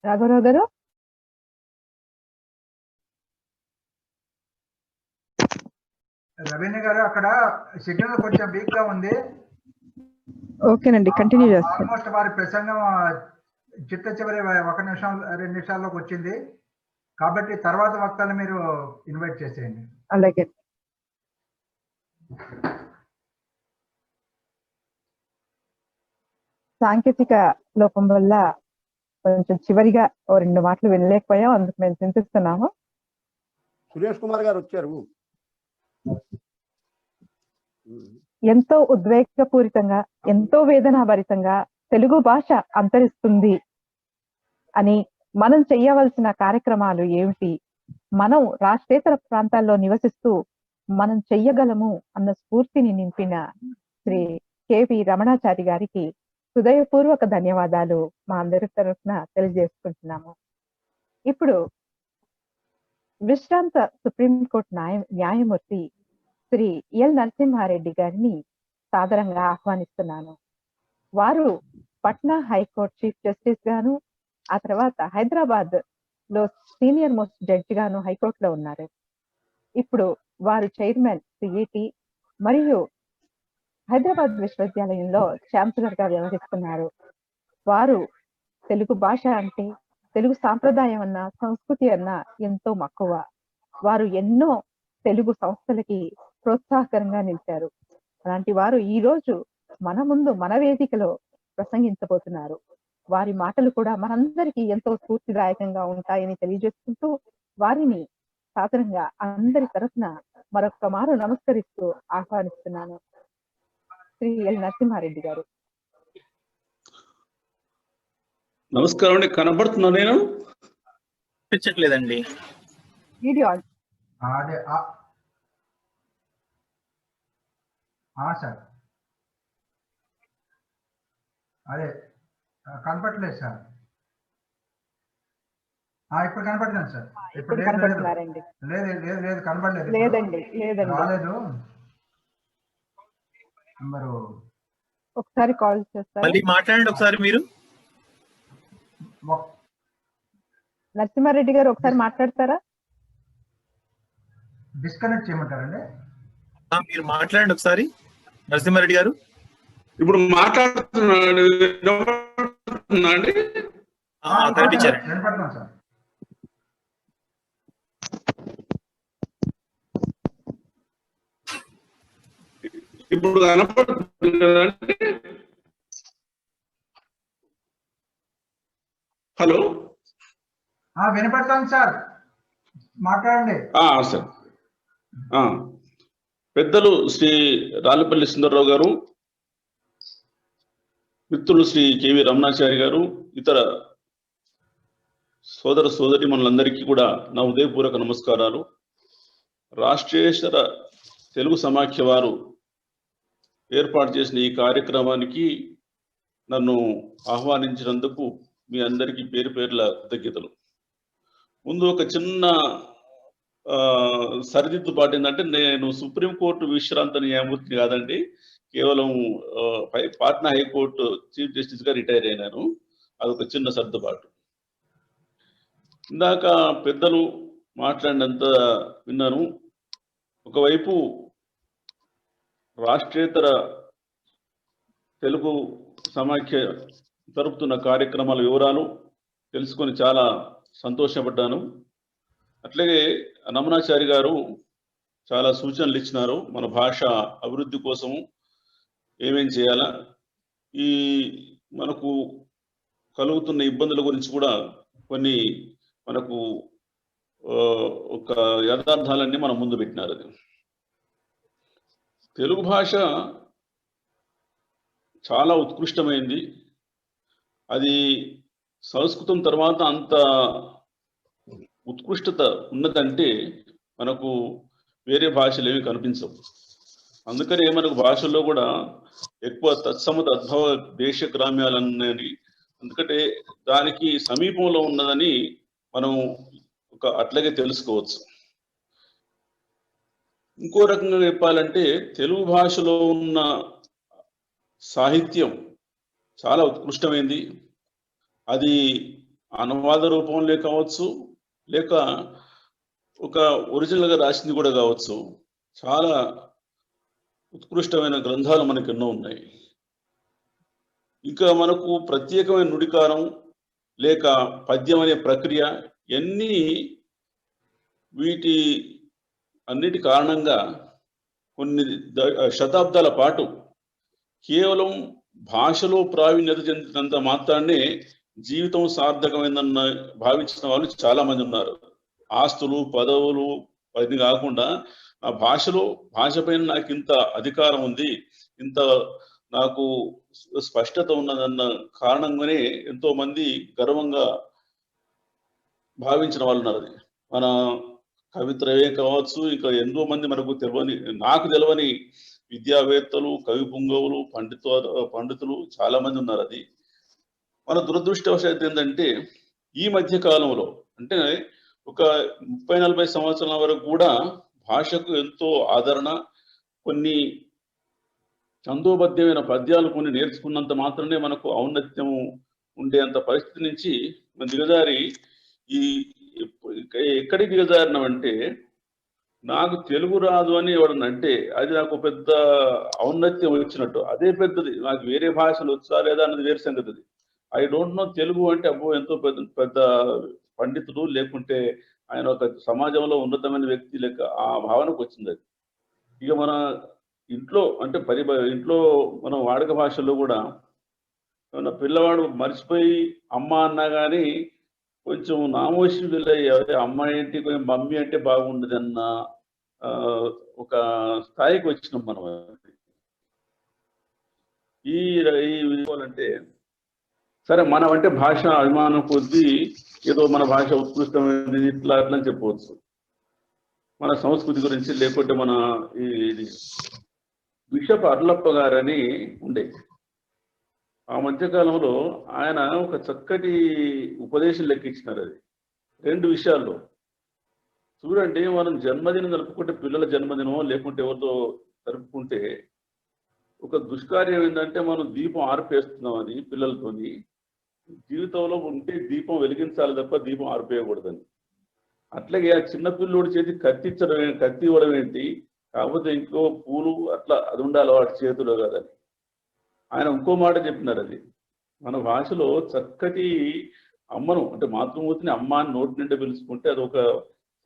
Speaker 6: రాఘవరావు గారు,
Speaker 3: రవీణ గారు, అక్కడ సిగ్నల్ కొంచెం వీక్ గా ఉంది.
Speaker 6: ఓకేనండి, కంటిన్యూ చేస్తాను.
Speaker 3: ఆల్మోస్ట్ వారి ప్రసంగం చిట్ట చివరి 1 నిమిషం 2 నిమిషాల్లోకి వచ్చింది కాబట్టి తర్వాత వక్తలు మీరు ఇన్వైట్ చేసేయండి.
Speaker 6: అలాగే. సాంకేతిక లోపం వల్ల కొంచెం చివరిగా 2 మాటలు వినలేకపోయాం, అందుకు మేము చింతిస్తున్నాము.
Speaker 8: సురేష్ కుమార్ గారు వచ్చారు.
Speaker 6: ఎంతో ఉద్వేగపూరితంగా, ఎంతో వేదనాభరితంగా తెలుగు భాష అంతరిస్తుంది అని మనం చెయ్యవలసిన కార్యక్రమాలు ఏమిటి, మనం రాష్ట్రేతర ప్రాంతాల్లో నివసిస్తూ మనం చెయ్యగలము అన్న స్ఫూర్తిని నింపిన శ్రీ కెవి రమణాచారి గారికి హృదయపూర్వక ధన్యవాదాలు మా అందరి తరఫున తెలియజేసుకుంటున్నాము. ఇప్పుడు విశ్రాంత సుప్రీంకోర్టు న్యాయమూర్తి శ్రీ ఎల్ నరసింహారెడ్డి గారిని సాదరంగా ఆహ్వానిస్తున్నాను. వారు పట్నా హైకోర్టు చీఫ్ జస్టిస్ గాను, ఆ తర్వాత హైదరాబాద్ లో సీనియర్ మోస్ట్ జడ్జి గాను హైకోర్టులో ఉన్నారు. ఇప్పుడు వారు చైర్మన్ సిఈటి మరియు హైదరాబాద్ విశ్వవిద్యాలయంలో ఛాన్సలర్ గా వ్యవహరిస్తున్నారు. వారు తెలుగు భాష అంటే, తెలుగు సాంప్రదాయం అన్న, సంస్కృతి అన్న ఎంతో మక్కువ. వారు ఎన్నో తెలుగు సంస్థలకి ప్రోత్సాహకరంగా నిలిచారు. అలాంటి వారు ఈ రోజు మన ముందు మన వేదికలో ప్రసంగించబోతున్నారు. వారి మాటలు కూడా మనందరికీ ఎంతో స్ఫూర్తిదాయకంగా ఉంటాయని తెలియజేసుకుంటూ వారిని సాధారణంగా అందరి తరఫున మరొక మారు నమస్కరిస్తూ ఆహ్వానిస్తున్నాను. శ్రీ ఎల్ నరసింహారెడ్డి గారు.
Speaker 10: నమస్కారం అండి. కనబడుతున్నా నేను?
Speaker 11: కనిపించట్లేదండి.
Speaker 6: వీడియో
Speaker 3: అదే సార్, అదే కనపట్లేదు సార్. ఇప్పుడు కనపడుతుంది సార్.
Speaker 6: ఇప్పుడు కనపడుతున్నారండి.
Speaker 3: లేదు కనపడలేదు.
Speaker 6: లేదండి
Speaker 3: రాలేదు. నెంబరు
Speaker 6: ఒకసారి కాల్ చేస్తారు.
Speaker 11: మళ్ళీ మాట్లాడండి ఒకసారి మీరు.
Speaker 6: నరసింహారెడ్డి గారు ఒకసారి మాట్లాడతారా?
Speaker 3: డిస్కనెక్ట్ చేయమంటారండి?
Speaker 11: మీరు మాట్లాడండి ఒకసారి నరసింహారెడ్డి గారు.
Speaker 10: ఇప్పుడు మాట్లాడుతున్నాడు అండి.
Speaker 11: కనిపించారు.
Speaker 3: వినపడుతున్నాం సార్.
Speaker 10: ఇప్పుడు కనపడుతుంది కదండి. హలో,
Speaker 3: వినపడతాను సార్, మాట్లాడండి.
Speaker 10: సార్, పెద్దలు శ్రీ రాళ్ళపల్లి సుందరరావు గారు, మిత్రులు శ్రీ కేవి రమణాచారి గారు, ఇతర సోదర సోదరి మనందరికీ కూడా నా ఉదయపూర్వక నమస్కారాలు. రాష్ట్రేతర తెలుగు సమాఖ్య వారు ఏర్పాటు చేసిన ఈ కార్యక్రమానికి నన్ను ఆహ్వానించినందుకు మీ అందరికీ పేరు పేర్ల కృతజ్ఞతలు. ముందు ఒక చిన్న సరిదిద్దుబాటు ఏంటంటే, నేను సుప్రీంకోర్టు విశ్రాంత న్యాయమూర్తిని కాదండి, కేవలం పాట్నా హైకోర్టు చీఫ్ జస్టిస్ గా రిటైర్ అయినాను. అదొక చిన్న సర్దుబాటు. ఇందాక పెద్దలు మాట్లాడినంత విన్నాను. ఒకవైపు రాష్ట్రేతర తెలుగు సమాఖ్య జరుపుతున్న కార్యక్రమాల వివరాలు తెలుసుకొని చాలా సంతోషపడ్డాను. అట్లాగే రమణాచారి గారు చాలా సూచనలు ఇచ్చినారు. మన భాష అభివృద్ధి కోసము ఏమేం చేయాలా, ఈ మనకు కలుగుతున్న ఇబ్బందుల గురించి కూడా కొన్ని మనకు ఒక యథార్థాలన్నీ మనం ముందు పెట్టినారు. అది తెలుగు భాష చాలా ఉత్కృష్టమైంది. అది సంస్కృతం తర్వాత అంత ఉత్కృష్టత ఉన్నదంటే మనకు వేరే భాషలు ఏమి కనిపించవు. అందుకనే మనకు భాషల్లో కూడా ఎక్కువ తత్సమ తద్భవ దేశ గ్రామ్యాలన్నది, ఎందుకంటే దానికి సమీపంలో ఉన్నదని మనం అట్లాగే తెలుసుకోవచ్చు. ఇంకో రకంగా చెప్పాలంటే తెలుగు భాషలో ఉన్న సాహిత్యం చాలా ఉత్కృష్టమైంది. అది అనువాద రూపంలో కావచ్చు, లేక ఒక ఒరిజినల్గా రాసింది కూడా కావచ్చు. చాలా ఉత్కృష్టమైన గ్రంథాలు మనకు ఎన్నో ఉన్నాయి. ఇంకా మనకు ప్రత్యేకమైన నుడికారం లేక పద్యం అనే ప్రక్రియ ఎన్ని వీటి అన్నిటి కారణంగా కొన్ని శతాబ్దాల పాటు కేవలం భాషలో ప్రావీణ్యత చెందినంత మాత్రాన్నే జీవితం సార్థకమైందన్న భావించిన వాళ్ళు చాలా మంది ఉన్నారు. ఆస్తులు పదవులు అది కాకుండా ఆ భాష పైన నాకు ఇంత అధికారం ఉంది, ఇంత నాకు స్పష్టత ఉన్నదన్న కారణంగానే ఎంతో మంది గర్వంగా భావించిన వాళ్ళు ఉన్నారు. అది మన కవిత్రవే కావచ్చు, ఇంకా ఎంతో మంది మనకు నాకు తెలియని విద్యావేత్తలు, కవి పుంగవులు, పండితులు చాలా మంది ఉన్నారు. అది మన దురదృష్టవశాత్తు ఏంటంటే ఈ మధ్య కాలంలో, అంటే ఒక 30-40 సంవత్సరాల వరకు కూడా భాషకు ఎంతో ఆదరణ, కొన్ని ఛందోబద్ధమైన పద్యాలు కొన్ని నేర్చుకున్నంత మాత్రమే మనకు ఔన్నత్యం ఉండేంత పరిస్థితి నుంచి దిగజారి ఎక్కడికి దిగజారినామంటే, నాకు తెలుగు రాదు అని ఎవడనంటే అది నాకు పెద్ద ఔన్నత్యం వచ్చినట్టు, అదే పెద్దది. నాకు వేరే భాషలు వచ్చా లేదా అన్నది వేరే సంగతి. ఐ డోంట్ నో తెలుగు అంటే అబ్బో ఎంతో పెద్ద పండితుడు, లేకుంటే ఆయన ఒక సమాజంలో ఉన్నతమైన వ్యక్తి లెక్క ఆ భావనకు వచ్చింది. అది ఇక మన ఇంట్లో అంటే ఇంట్లో మనం వాడక భాషల్లో కూడా ఏమన్నా పిల్లవాడు మర్చిపోయి అమ్మ అన్నా కానీ కొంచెం నామోషి అమ్మ ఏంటి, కొంచెం మమ్మీ అంటే బాగుండదు అన్న ఒక స్థాయికి వచ్చినాం మనం. ఈ అంటే సరే, మనం అంటే భాష అభిమానం కొద్దీ ఏదో మన భాష ఉత్కృష్టమైనది ఇట్లా అట్లా అని చెప్పవచ్చు. మన సంస్కృతి గురించి, లేకుంటే మన ఇది బిషప్ అర్లప్ప గారని ఉండే, ఆ మధ్యకాలంలో ఆయన ఒక చక్కటి ఉపదేశం లెక్కించినారు. అది రెండు విషయాల్లో చూడండి, మనం జన్మదినం జరుపుకుంటే పిల్లల జన్మదినమో లేకుంటే ఎవరితో జరుపుకుంటే ఒక దుష్కార్యం ఏంటంటే మనం దీపం ఆర్పేస్తున్నాం అని పిల్లలతోని. జీవితంలో ఉంటే దీపం వెలిగించాలి తప్ప దీపం ఆర్పేయకూడదని. అట్లాగే ఆ చిన్న పిల్లోడి చేతి కత్తి ఇవ్వడం ఏంటి, కాకపోతే ఇంకో పూలు అట్లా అది ఉండాలి వాటి చేతిలో కదని. ఆయన ఇంకో మాట చెప్పినారు, అది మన భాషలో చక్కటి అమ్మను అంటే మాతృమూర్తిని అమ్మ అని నోటి నిండా పిలుచుకుంటే అది ఒక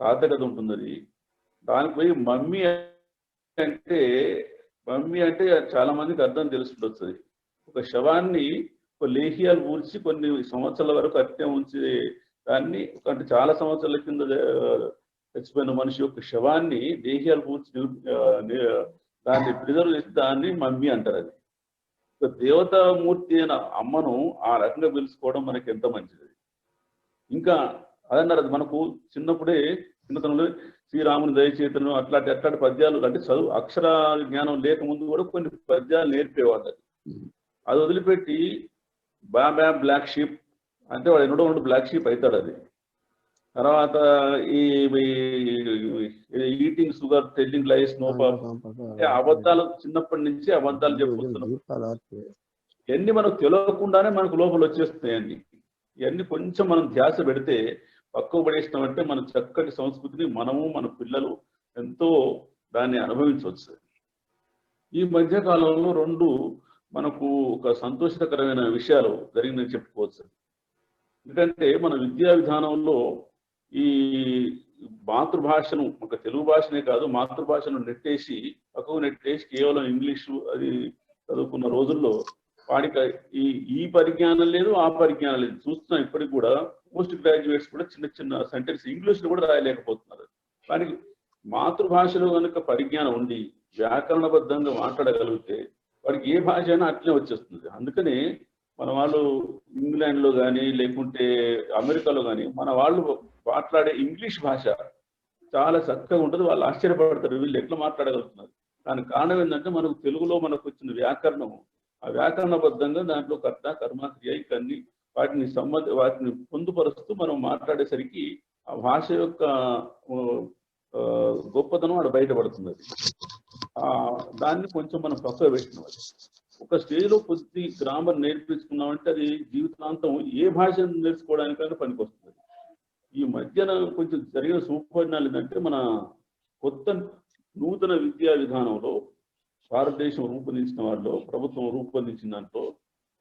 Speaker 10: సార్థకత ఉంటుంది. అది దానికి పోయి మమ్మీ అంటే చాలా మందికి అర్థం తెలుసుకుంటుంది. ఒక శవాన్ని ఒక లేహ్యాలు ఊడ్చి కొన్ని సంవత్సరాల వరకు అట్టే ఉంచి దాన్ని అంటే చాలా సంవత్సరాల కింద చచ్చిపోయిన మనిషి యొక్క శవాన్ని లేహ్యాలు ఊడ్చి దాన్ని ప్రిజర్వ్ చేసి దాన్ని మమ్మీ అంటారు. అది ఒక దేవతామూర్తి అయిన అమ్మను ఆ రకంగా పిలుచుకోవడం మనకి ఎంత మంచిది. ఇంకా అదన్నారు, అది మనకు చిన్నతనంలో శ్రీరాముని దయచేతను అట్లాంటి పద్యాలు అంటే చదువు అక్షర జ్ఞానం లేకముందు కూడా కొన్ని పద్యాలు నేర్పేవాళ్ళు. అది వదిలిపెట్టి బ్యా బ్లాక్ షీప్ అంటే వాడు ఎన్నడో బ్లాక్ షీప్ అవుతాడు. అది తర్వాత ఈ eating sugar telling lies no అబద్ధాలు చిన్నప్పటి నుంచి అబద్ధాలు చెప్పుకుంటున్నాం. ఇవన్నీ మనకు తెలియకుండానే మనకు లోపల వచ్చేస్తున్నాయండి. ఇవన్నీ కొంచెం మనం ధ్యాస పెడితే పక్కకు పడేసినామంటే మన చక్కటి సంస్కృతిని మనము మన పిల్లలు ఎంతో దాన్ని అనుభవించవచ్చు. ఈ మధ్య కాలంలో రెండు మనకు ఒక సంతోషకరమైన విషయాలు జరిగిందని చెప్పుకోవచ్చు. ఎందుకంటే మన విద్యా విధానంలో ఈ మాతృభాషను ఒక తెలుగు భాషనే కాదు మాతృభాషను పక్కకు నెట్టేసి కేవలం ఇంగ్లీషు అది చదువుకున్న రోజుల్లో వాడికి ఈ పరిజ్ఞానం లేదు, ఆ పరిజ్ఞానం లేదు. చూస్తున్నాం ఇప్పటికి కూడా పోస్ట్ గ్రాడ్యుయేట్స్ కూడా చిన్న సెంటెన్స్ ఇంగ్లీష్లో కూడా రాయలేకపోతున్నారు. వానికి మాతృభాషలో కనుక పరిజ్ఞానం ఉండి వ్యాకరణబద్ధంగా మాట్లాడగలిగితే వాడికి ఏ భాష అయినా అట్లే వచ్చేస్తుంది. అందుకనే మన వాళ్ళు ఇంగ్లాండ్లో కానీ లేకుంటే అమెరికాలో కానీ మన వాళ్ళు మాట్లాడే ఇంగ్లీష్ భాష చాలా చక్కగా ఉంటుంది. వాళ్ళు ఆశ్చర్యపడతారు, వీళ్ళు ఎట్లా మాట్లాడగలుగుతున్నారు. దానికి కారణం ఏంటంటే మనకు తెలుగులో మనకు వచ్చిన వ్యాకరణము, ఆ వ్యాకరణబద్ధంగా దాంట్లో కర్త కర్మ క్రియ ఇవన్నీ వాటిని పొందుపరుస్తూ మనం మాట్లాడేసరికి ఆ భాష యొక్క గొప్పతనం అక్కడ బయటపడుతుంది. దాన్ని కొంచెం మనం పక్కన పెట్టినాం. ఒక స్టేజ్లో కొద్ది గ్రామర్ నేర్పించుకున్నామంటే అది జీవితాంతం ఏ భాష నేర్చుకోవడానికైనా పనికొస్తుంది. ఈ మధ్యన కొంచెం జరిగిన సూపరిణాలు ఏంటంటే మన నూతన విద్యా విధానంలో భారతదేశం రూపొందించిన వారిలో ప్రభుత్వం రూపొందించిన దాంట్లో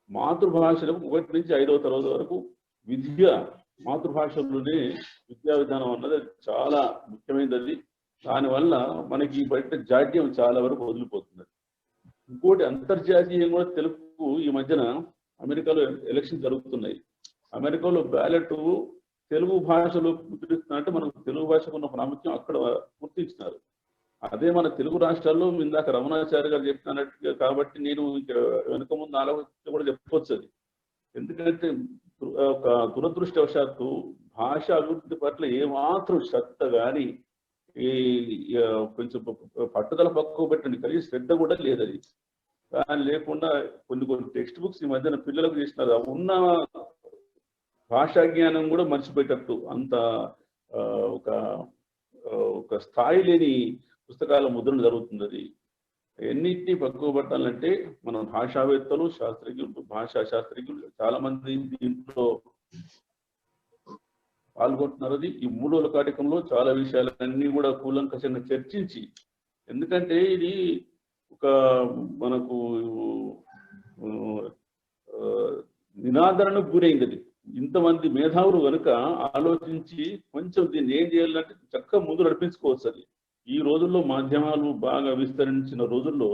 Speaker 10: మాతృభాషలకు 1 నుంచి 5వ తరగతి వరకు విద్య మాతృభాషలోనే విద్యా విధానం అన్నది చాలా ముఖ్యమైనది. దానివల్ల మనకి బయట జాడ్యం చాలా వరకు వదిలిపోతుంది. ఇంకోటి అంతర్జాతీయం కూడా తెలుగు ఈ మధ్యన అమెరికాలో ఎలక్షన్ జరుగుతున్నాయి. అమెరికాలో బ్యాలెట్ తెలుగు భాషలో ముద్రిస్తున్నట్టు మనకు తెలుగు భాషకు ఉన్న ప్రాముఖ్యం అక్కడ గుర్తించినారు. అదే మన తెలుగు రాష్ట్రాల్లో ఇందాక రమణాచార్య గారు చెప్తున్నట్టుగా కాబట్టి నేను వెనుక ముందు ఆలోచన కూడా చెప్పవచ్చు. అది ఎందుకంటే ఒక దురదృష్టవశాత్తు భాష అభివృద్ధి పట్ల ఏమాత్రం శ్రద్ధ కానీ ఈ కొంచెం పట్టుదల పక్కకు పెట్టండి కలిగి శ్రద్ధ కూడా లేదు. అది కానీ లేకుండా కొన్ని టెక్స్ట్ బుక్స్ ఈ మధ్యన పిల్లలకు చేసినారు. ఉన్న భాషా జ్ఞానం కూడా మర్చిపోయేటట్టు అంత ఒక స్థాయి లేని పుస్తకాల ముద్రణ జరుగుతుంది. అది ఎన్నిటినీ పక్కకు పెట్టాలంటే మన భాషావేత్తలు శాస్త్రజ్ఞులు భాషా శాస్త్రజ్ఞులు చాలా మంది దీంట్లో పాల్గొంటున్నారు. అది ఈ 3 రోజుల కార్యక్రమంలో చాలా విషయాలన్నీ కూడా కూలంకషంగా చర్చించి, ఎందుకంటే ఇది ఒక మనకు నినాదరణకు గురైంది. అది ఇంతమంది మేధావులు కనుక ఆలోచించి కొంచెం దీన్ని ఏం చేయాలంటే చక్కగా ముందు నడిపించుకోవచ్చు. అది ఈ రోజుల్లో మాధ్యమాలు బాగా విస్తరించిన రోజుల్లో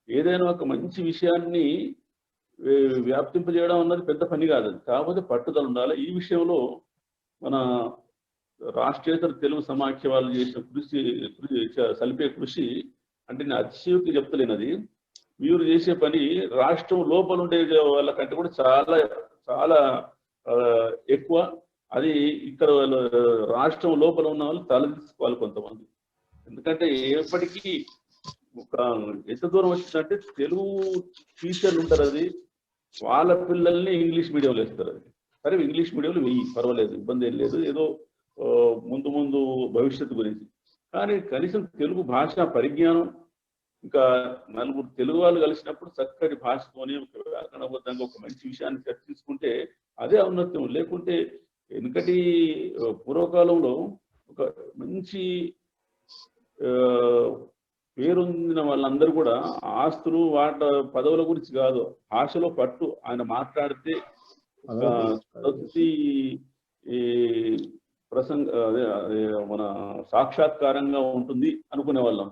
Speaker 10: ఏదైనా ఒక మంచి విషయాన్ని వ్యాప్తింపజేయడం అన్నది పెద్ద పని కాదు. కాకపోతే పట్టుదల ఉండాలి. ఈ విషయంలో మన రాష్ట్రేతర తెలుగు సమాఖ్య వాళ్ళు చేసిన సలిపే కృషి అంటే నేను అతిశయోక్తి చెప్తలేనది. మీరు చేసే పని రాష్ట్రం లోపల ఉండే వాళ్ళకంటే కూడా చాలా చాలా ఎక్కువ. అది ఇక్కడ రాష్ట్రం లోపల ఉన్న వాళ్ళు తలదించుకోవాలి కొంతమంది. ఎందుకంటే ఎప్పటికీ ఒక ఎంత దూరం వచ్చిందంటే తెలుగు టీచర్లు ఉంటారు, అది వాళ్ళ పిల్లల్ని ఇంగ్లీష్ మీడియంలో వేస్తారు. అది సరే ఇంగ్లీష్ మీడియంలో వెయ్యి పర్వాలేదు, ఇబ్బంది ఏం లేదు. ఏదో ముందు ముందు భవిష్యత్తు గురించి. కానీ కనీసం తెలుగు భాష పరిజ్ఞానం, ఇంకా నలుగురు తెలుగు వాళ్ళు కలిసినప్పుడు చక్కటి భాషతోనే ఒక వ్యాకరణబద్ధంగా ఒక మంచి విషయాన్ని చర్చించుకుంటే అదే ఔన్నత్యం. లేకుంటే వెనుకటి పూర్వకాలంలో ఒక మంచి పేరొందిన వాళ్ళందరూ కూడా ఆస్తులు పదవుల గురించి కాదు, భాషలో పట్టు. ఆయన మాట్లాడితే సరస్వతి మన సాక్షాత్కారంగా ఉంటుంది అనుకునే వాళ్ళం.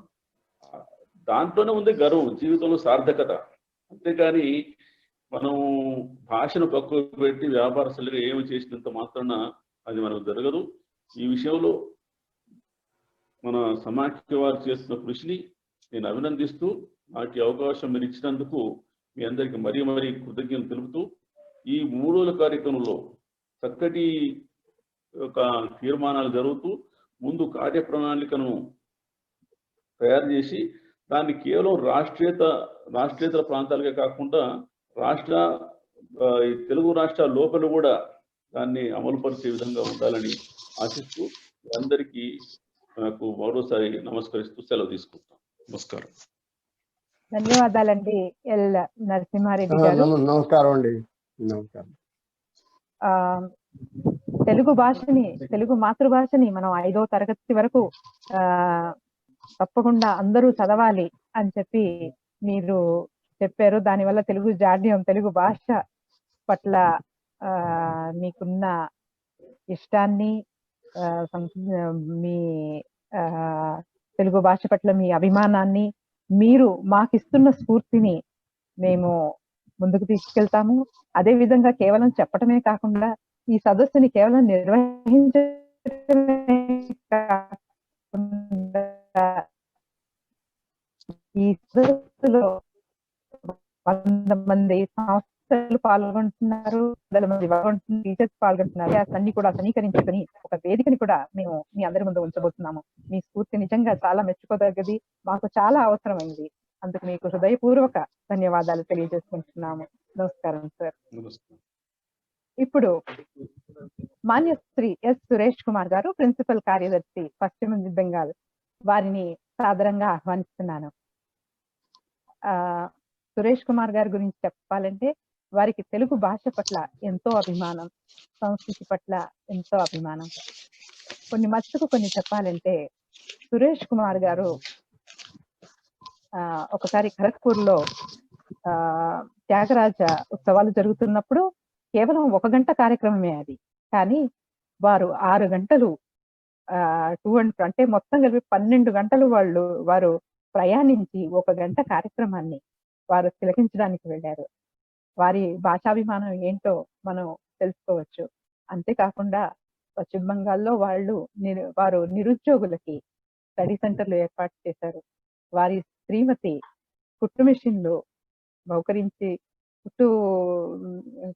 Speaker 10: దాంట్లోనే ఉంది గర్వం, జీవితంలో సార్థకత. అంతేకాని మనం భాషను పక్కకు పెట్టి వ్యాపారస్తులుగా ఏమి చేసినంత మాత్రాన అది మనకు జరగదు. ఈ విషయంలో మన సమాఖ్య వారు చేస్తున్న కృషిని నేను అభినందిస్తూ, నాకు ఈ అవకాశం మీరు ఇచ్చినందుకు మీ అందరికీ మరీ మరీ కృతజ్ఞతలు తెలుపుతూ, ఈ 3 రోజుల కార్యక్రమంలో చక్కటి ఒక తీర్మానాలు జరుగుతూ ముందు కార్యప్రణాళికను తయారు చేసి దాన్ని కేవలం రాష్ట్రేతర ప్రాంతాలకే కాకుండా ఈ తెలుగు రాష్ట్రాల లోపల కూడా దాన్ని అమలుపరిచే విధంగా ఉండాలని ఆశిస్తూ అందరికీ నాకు మరోసారి నమస్కరిస్తూ సెలవు తీసుకుంటాను. నమస్కారం.
Speaker 6: ధన్యవాదాలండి ఎల్ నరసింహారెడ్డి గారు.
Speaker 8: నమస్కారం అండి. నమస్కారం.
Speaker 6: తెలుగు భాషని, తెలుగు మాతృభాషని మనం 5వ తరగతి వరకు తప్పకుండా అందరూ చదవాలి అని చెప్పి మీరు చెప్పారు. దానివల్ల తెలుగు జాడ్యం, తెలుగు భాష పట్ల మీకున్న ఇష్టాన్ని, మీ తెలుగు భాష పట్ల మీ అభిమానాన్ని, మీరు మాకిస్తున్న స్ఫూర్తిని మేము ముందుకు తీసుకెళ్తాము. అదే విధంగా కేవలం చెప్పటమే కాకుండా ఈ సదస్సుని కేవలం నిర్వహించడమే కాకుండా ఈ సదస్సులో 100 మంది సంస్థలు పాల్గొంటున్నారు, 100 మంది టీచర్స్ పాల్గొంటున్నారు. అన్ని కూడా సమీకరించుకొని ఒక వేదికని కూడా మేము మీ అందరి ముందు ఉంచబోతున్నాము. మీ స్ఫూర్తి నిజంగా చాలా మెచ్చుకోదగ్గది, మాకు చాలా అవసరమైంది. అందుకు మీకు హృదయపూర్వక ధన్యవాదాలు తెలియజేసుకుంటున్నాము. నమస్కారం సార్. ఇప్పుడు మాన్య శ్రీ ఎస్ సురేష్ కుమార్ గారు, ప్రిన్సిపల్ కార్యదర్శి పశ్చిమ బెంగాల్, వారిని సాదరంగా ఆహ్వానిస్తున్నాను. సురేష్ కుమార్ గారి గురించి చెప్పాలంటే వారికి తెలుగు భాష పట్ల ఎంతో అభిమానం, సంస్కృతి పట్ల ఎంతో అభిమానం. కొన్ని చెప్పాలంటే సురేష్ కుమార్ గారు ఒకసారి ఖరగ్పూర్ లో త్యాగరాజ ఉత్సవాలు జరుగుతున్నప్పుడు కేవలం 1 గంట కార్యక్రమమే అది. కానీ వారు 6 గంటలు అంటే మొత్తం కలిపి 12 గంటలు వారు ప్రయాణించి 1 గంట కార్యక్రమాన్ని వారు తిలకించడానికి వెళ్ళారు. వారి భాషాభిమానం ఏంటో మనం తెలుసుకోవచ్చు. అంతేకాకుండా పశ్చిమ బెంగాల్లో వారు నిరుద్యోగులకి స్టడీ సెంటర్లు ఏర్పాటు చేశారు. వారి శ్రీమతి కుట్టు మిషన్లు బహుకరించి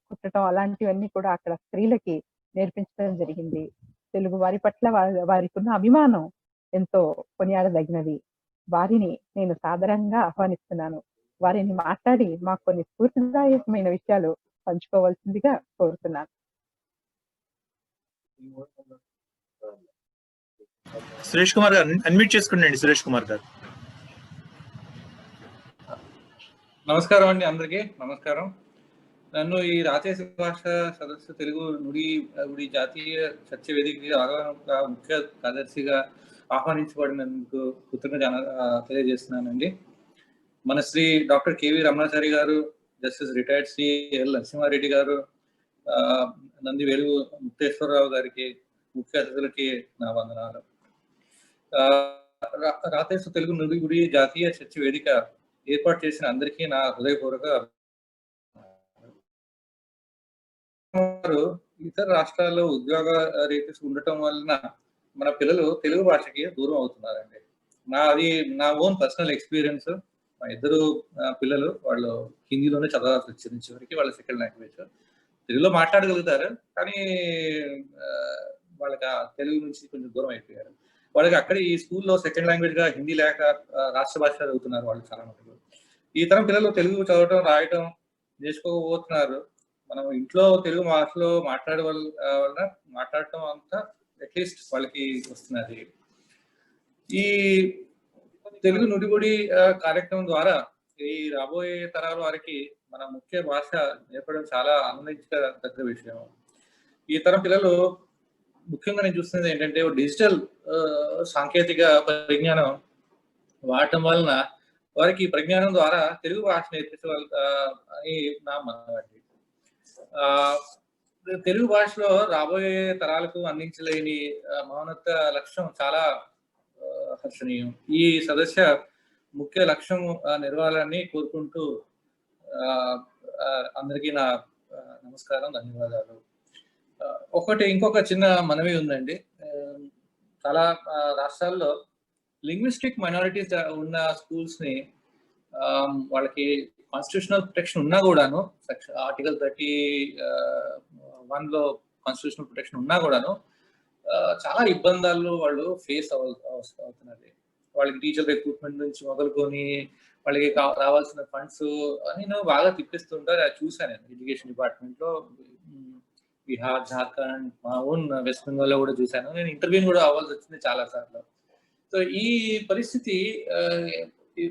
Speaker 6: కుట్టడం అలాంటివన్నీ కూడా అక్కడ స్త్రీలకి నేర్పించడం జరిగింది. తెలుగు వారి పట్ల వారికి ఉన్న అభిమానం ఎంతో కొనియాడదగినది. వారిని నేను సాదరంగా ఆహ్వానిస్తున్నాను. వారిని మాట్లాడి మాకు కొన్ని స్ఫూర్తిదాయకమైన విషయాలు పంచుకోవాల్సిందిగా కోరుతున్నాను.
Speaker 11: సురేష్ కుమార్ గారు అన్మ్యూట్ చేసుకోండి. సురేష్ కుమార్ గారు.
Speaker 12: నమస్కారం అండి, అందరికీ నమస్కారం. నన్ను ఈ రాచేస భాష సదస్సు తెలుగు నుడి జాతీయ చర్చ వేదికగా ముఖ్య కార్యదర్శిగా ఆహ్వానించబడినందుకు కృతజ్ఞత తెలియజేస్తున్నానండి. మన Shri doctor K V Ramanachari garu, justice retired Shri L Narasimha Reddy garu, Nandi వెలుగు ముక్తేశ్వరరావు గారికి, ముఖ్య అతిథులకి నా వందనాలు. రాచేస తెలుగు నుడి జాతీయ చర్చ వేదిక ఏర్పాటు చేసిన అందరికీ నా హృదయపూర్వక. ఇతర రాష్ట్రాల్లో ఉద్యోగ రీతి ఉండటం వలన మన పిల్లలు తెలుగు భాషకి దూరం అవుతున్నారండి. నా ఓన్ పర్సనల్ ఎక్స్పీరియన్స్. మా 2 పిల్లలు వాళ్ళు హిందీలోనే చదవాల్సి వచ్చింది. చివరికి వాళ్ళ సెకండ్ లాంగ్వేజ్ తెలుగులో మాట్లాడగలుగుతారు, కానీ వాళ్ళకి తెలుగు నుంచి కొంచెం దూరం అయిపోయారు. వాళ్ళకి అక్కడ ఈ స్కూల్లో సెకండ్ లాంగ్వేజ్ గా హిందీ లేక రాష్ట్ర భాష చదువుతున్నారు వాళ్ళు చాలా మటుకు. ఈ తరం పిల్లలు తెలుగు చదవటం, రాయటం నేర్చుకోబోతున్నారు. మనం ఇంట్లో తెలుగు భాషలో మాట్లాడటం అంతా అట్లీస్ట్ వాళ్ళకి వస్తున్నది. ఈ తెలుగు నుడిబడి కార్యక్రమం ద్వారా ఈ రాబోయే తరాల వారికి మన ముఖ్య భాష నేర్పడం చాలా ఆనందించదగ్గ విషయం. ఈ తరం పిల్లలు ముఖ్యంగా నేను చూస్తున్నది ఏంటంటే డిజిటల్ సాంకేతిక పరిజ్ఞానం వాడటం వలన వారికి పరిజ్ఞానం ద్వారా తెలుగు భాష నేర్పించగల అని నా మనవండి. తెలుగు భాషలో రాబోయే తరాలకు అందించలేని మహోన్నత లక్ష్యం చాలా హర్షణీయం. ఈ సదస్య ముఖ్య లక్ష్యం నిర్వహాలని కోరుకుంటూ అందరికీ నా నమస్కారం, ధన్యవాదాలు. ఇంకొక చిన్న మనవి ఉందండి. చాలా రాష్ట్రాల్లో లింగ్విస్టిక్ మైనారిటీస్ ఉన్న స్కూల్స్ ని వాళ్ళకి కాన్స్టిట్యూషనల్ ప్రొటెక్షన్ ఉన్నా కూడాను, ఆర్టికల్ 31 లో కాన్స్టిట్యూషనల్ ప్రొటెక్షన్ ఉన్నా కూడాను చాలా ఇబ్బందులు వాళ్ళు ఫేస్ అవుతున్నది. వాళ్ళకి టీచర్ రిక్రూట్మెంట్ నుంచి మొదలుకొని వాళ్ళకి రావాల్సిన ఫండ్స్ నేను బాగా తిప్పిస్తుంటారు. అది చూసాను ఎడ్యుకేషన్ డిపార్ట్మెంట్ లో, బీహార్, జార్ఖండ్, మా ఓన్ వెస్ట్ బెంగాల్ లో కూడా చూశాను. నేను ఇంటర్వ్యూ కూడా అవ్వాల్సి వచ్చింది చాలా సార్లు. సో ఈ పరిస్థితి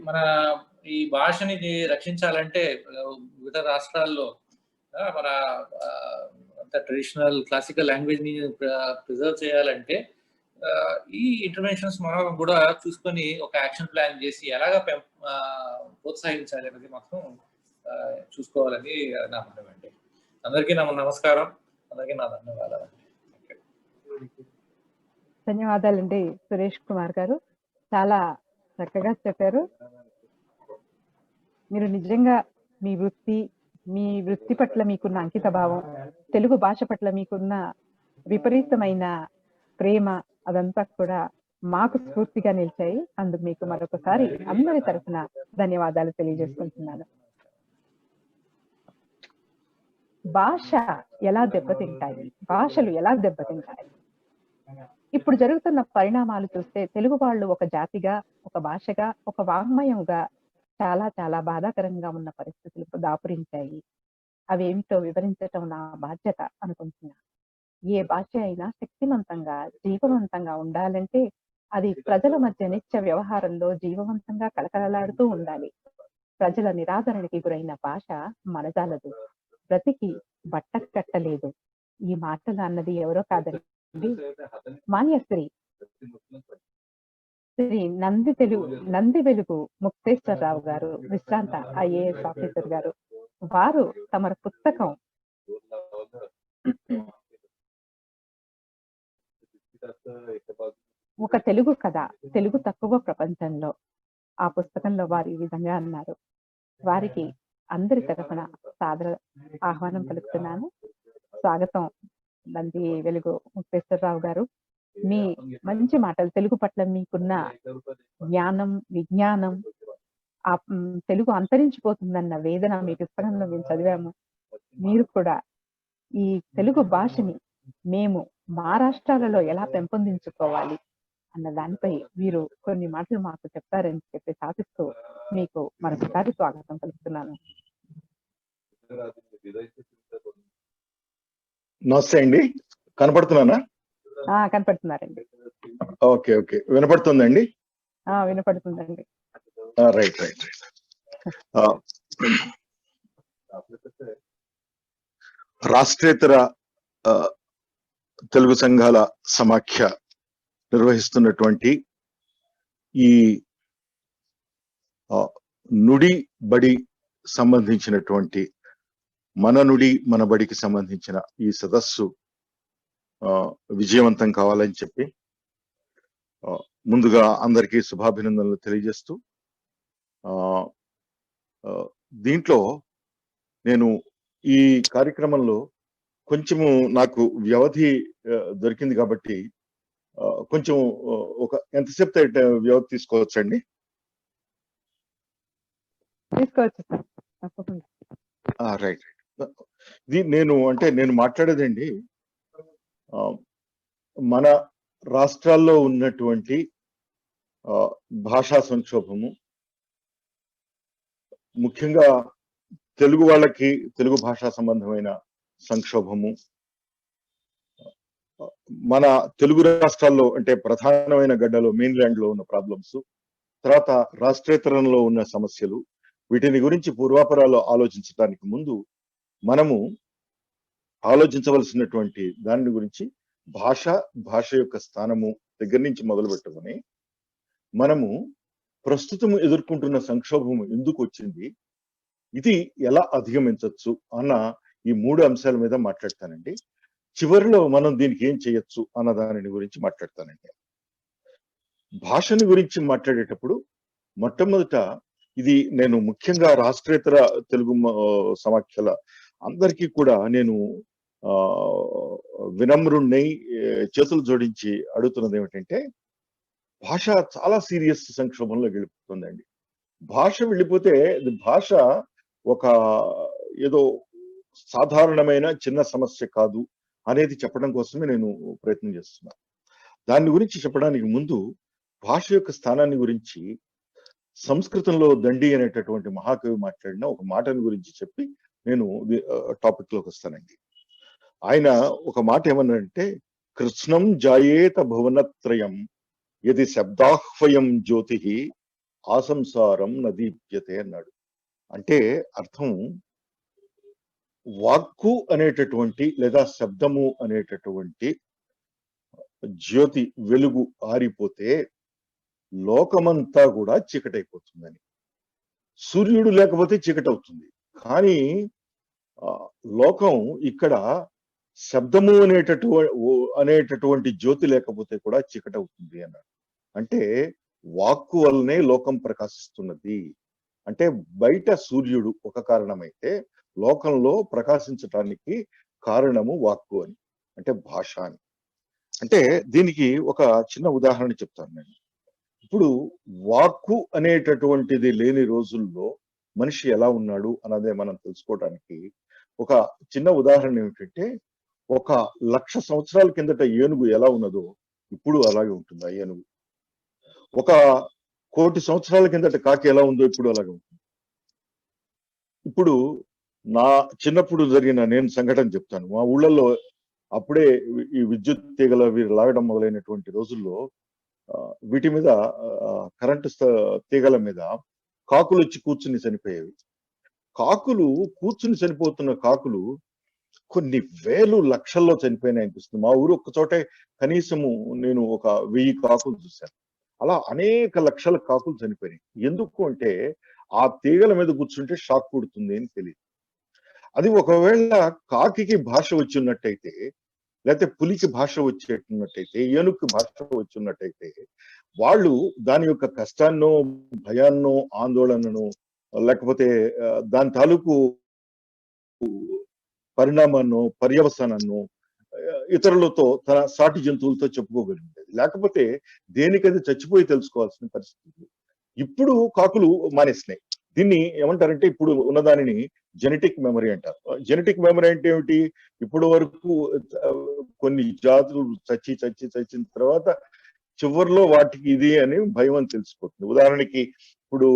Speaker 12: మన ఈ భాషని రక్షించాలంటే వివిధ రాష్ట్రాల్లో మన ట్రెడిషనల్ క్లాసికల్ లాంగ్వేజ్ ని ప్రిజర్వ్ చేయాలంటే ఈ ఇంటర్వెన్షన్స్ మనం కూడా చూసుకొని ఒక యాక్షన్ ప్లాన్ చేసి ఎలాగా ప్రోత్సహించాలి అనేది మాత్రం చూసుకోవాలని నా అభిప్రాయం అండి. అందరికీ నా నమస్కారం, అందరికీ నా ధన్యవాదాలు.
Speaker 6: ధన్యవాదాలండి సురేష్ కుమార్ గారు, చాలా చక్కగా చెప్పారు. మీరు నిజంగా మీ వృత్తి పట్ల మీకున్న అంకిత భావం, తెలుగు భాష పట్ల మీకున్న విపరీతమైన ప్రేమ, అదంతా కూడా మాకు స్ఫూర్తిగా నిలిచాయి. అందుకు మీకు మరొకసారి అందరి తరఫున ధన్యవాదాలు తెలియజేసుకుంటున్నాను. భాషలు ఎలా దెబ్బతింటాయి? ఇప్పుడు జరుగుతున్న పరిణామాలు చూస్తే తెలుగు వాళ్ళు ఒక జాతిగా, ఒక భాషగా, ఒక వాంగ్మయంగా చాలా చాలా బాధాకరంగా ఉన్న పరిస్థితులు దాపురించాయి. అవేమిటో వివరించటం నా బాధ్యత అనుకుంటున్నా. ఏ భాష అయినా శక్తివంతంగా, జీవవంతంగా ఉండాలంటే అది ప్రజల మధ్య నిత్య వ్యవహారంలో జీవవంతంగా కలకలలాడుతూ ఉండాలి. ప్రజల నిరాదరణకి గురైన భాష మనజాలదు, బ్రతికి బట్ట కట్టలేదు. ఈ మాటలు అన్నది ఎవరో కాదండి, మాన్యశ్రీ శ్రీ నంది వెలుగు ముక్తేశ్వరరావు గారు, విశ్రాంత ఐఏఎస్ ఆఫీసర్ గారు. వారు తమ పుస్తకం ఒక తెలుగు కథ, తెలుగు తక్కువ ప్రపంచంలో, ఆ పుస్తకంలో వారు ఈ విధంగా అన్నారు. వారికి అందరి తరఫున సాదర ఆహ్వానం పలుకుతున్నాను. స్వాగతం నంది వెలుగు ముక్తేశ్వరరావు గారు. మీ మంచి మాటలు, తెలుగు పట్ల మీకున్న జ్ఞానం, విజ్ఞానం, ఆ తెలుగు అంతరించిపోతుందన్న వేదన మీ పుస్తకంలో మేము చదివాము. మీరు కూడా ఈ తెలుగు భాషని మేము మా రాష్ట్రాలలో ఎలా పెంపొందించుకోవాలి అన్న దానిపై మీరు కొన్ని మాటలు మాకు చెప్తారని చెప్పి సాధిస్తూ మీకు మరొకసారి స్వాగతం పలుకుతున్నాను.
Speaker 5: నమస్తే అండి, కనపడుతున్నానా?
Speaker 6: కనపడుతున్నారండి.
Speaker 5: ఓకే, వినపడుతుందండి?
Speaker 6: వినపడుతుందండి.
Speaker 5: రైట్. రాష్ట్రేతర తెలుగు సంఘాల సమాఖ్య నిర్వహిస్తున్నటువంటి ఈ నుడి బడి సంబంధించినటువంటి మన నుడి మన బడికి సంబంధించిన ఈ సదస్సు విజయవంతం కావాలని చెప్పి ముందుగా అందరికీ శుభాభినందనలు తెలియజేస్తూ, దీంట్లో నేను ఈ కార్యక్రమంలో కొంచెము నాకు వ్యవధి దొరికింది కాబట్టి కొంచెం ఒక ఎంతసేపు వ్యవధి తీసుకోవచ్చండి? రైట్. నేను మాట్లాడేదండి మన రాష్ట్రాల్లో ఉన్నటువంటి భాషా సంక్షోభము, ముఖ్యంగా తెలుగు వాళ్ళకి తెలుగు భాషా సంబంధమైన సంక్షోభము, మన తెలుగు రాష్ట్రాల్లో అంటే ప్రధానమైన గడ్డలో మెయిన్ ల్యాండ్ లో ఉన్న ప్రాబ్లమ్స్, తర్వాత రాష్ట్రేతరంలో ఉన్న సమస్యలు, వీటిని గురించి పూర్వాపరాలు ఆలోచించడానికి ముందు మనము ఆలోచించవలసినటువంటి దాని గురించి భాష యొక్క స్థానము దగ్గర నుంచి మొదలు పెట్టుకొని మనము ప్రస్తుతం ఎదుర్కొంటున్న సంక్షోభం ఎందుకు వచ్చింది, ఇది ఎలా అధిగమించవచ్చు అన్న ఈ 3 అంశాల మీద మాట్లాడతానండి. చివరిలో మనం దీనికి ఏం చేయొచ్చు అన్న దాని గురించి మాట్లాడతానండి. భాషని గురించి మాట్లాడేటప్పుడు మొట్టమొదట ఇది నేను ముఖ్యంగా రాష్ట్రేతర తెలుగు సమాఖ్యల అందరికీ కూడా నేను వినమ్రుణ్ణి చేతులు జోడించి అడుగుతున్నది ఏమిటంటే, భాష చాలా సీరియస్ సంక్షోభంలో వెళ్ళిపోతుందండి. భాష వెళ్ళిపోతే భాష ఒక ఏదో సాధారణమైన చిన్న సమస్య కాదు అనేది చెప్పడం కోసమే నేను ప్రయత్నం చేస్తున్నాను. దాని గురించి చెప్పడానికి ముందు భాష యొక్క స్థానాన్ని గురించి సంస్కృతంలో దండి అనేటటువంటి మహాకవి మాట్లాడిన ఒక మాటని గురించి చెప్పి నేను టాపిక్ లోకి వస్తానండి. ఆయన ఒక మాట ఏమన్నాడంటే, కృష్ణం జాయేత భువనత్రయం యది శబ్దాహ్వయం జ్యోతి ఆసంసారం నదీప్యతే అన్నాడు. అంటే అర్థం, వాక్కు అనేటటువంటి లేదా శబ్దము అనేటటువంటి జ్యోతి వెలుగు ఆరిపోతే లోకమంతా కూడా చీకటైపోతుందని. సూర్యుడు లేకపోతే చీకటి అవుతుంది, కానీ లోకం ఇక్కడ శబ్దము అనేటటువంటి జ్యోతి లేకపోతే కూడా చీకటి అవుతుంది అన్నాడు. అంటే వాక్కు వల్లనే లోకం ప్రకాశిస్తున్నది. అంటే బయట సూర్యుడు ఒక కారణమైతే లోకంలో ప్రకాశించటానికి కారణము వాక్కు అని, అంటే భాష అని. అంటే దీనికి ఒక చిన్న ఉదాహరణ చెప్తాను నేను. ఇప్పుడు వాక్కు అనేటటువంటిది లేని రోజుల్లో మనిషి ఎలా ఉన్నాడు అన్నదే మనం తెలుసుకోవడానికి ఒక చిన్న ఉదాహరణ ఏమిటంటే, 1,00,000 సంవత్సరాల కిందట ఏనుగు ఎలా ఉన్నదో ఇప్పుడు అలాగే ఉంటుంది ఆ ఏనుగు. 1,00,00,000 సంవత్సరాల కిందట కాకి ఎలా ఉందో ఇప్పుడు అలాగే ఉంటుంది. ఇప్పుడు నా చిన్నప్పుడు జరిగిన నేను సంఘటన చెప్తాను. మా ఊళ్ళల్లో అప్పుడే ఈ విద్యుత్ తీగల వీరు లాగడం మొదలైనటువంటి రోజుల్లో వీటి మీద కరెంటు తీగల మీద కాకులు వచ్చి కూర్చుని చనిపోయేవి. కాకులు కూర్చుని చనిపోతున్న కాకులు కొన్ని వేలు లక్షల్లో చనిపోయినాయి అనిపిస్తుంది. మా ఊరు ఒక్క చోటే కనీసము నేను 1000 కాకులు చూశాను. అలా అనేక లక్షల కాకులు చనిపోయినాయి. ఎందుకు అంటే ఆ తీగల మీద కూర్చుంటే షాక్ కొడుతుంది అని తెలియదు. అది ఒకవేళ కాకికి భాష వచ్చినట్టయితే, లేకపోతే పులికి భాష వచ్చేట్టున్నట్టయితే, ఏనుగుకి భాష వచ్చినట్టయితే, వాళ్ళు దాని యొక్క కష్టాన్నో, భయాన్నో, ఆందోళనను, లేకపోతే దాని తాలూకు పరిణామాన్నో, పర్యవసానాన్నో ఇతరులతో, తన సాటి జంతువులతో చెప్పుకోగలిగింది. లేకపోతే దేనికది చచ్చిపోయి తెలుసుకోవాల్సిన పరిస్థితి. ఇప్పుడు కాకులు మానేసినాయి. దీన్ని ఏమంటారంటే, ఇప్పుడు ఉన్నదానిని జెనెటిక్ మెమరీ అంటారు. జెనెటిక్ మెమరీ అంటే ఏమిటి? ఇప్పుడు వరకు కొన్ని జాతులు చచ్చిన తర్వాత చివరిలో వాటికి ఇది అని భయం అని తెలిసిపోతుంది. ఉదాహరణకి ఇప్పుడు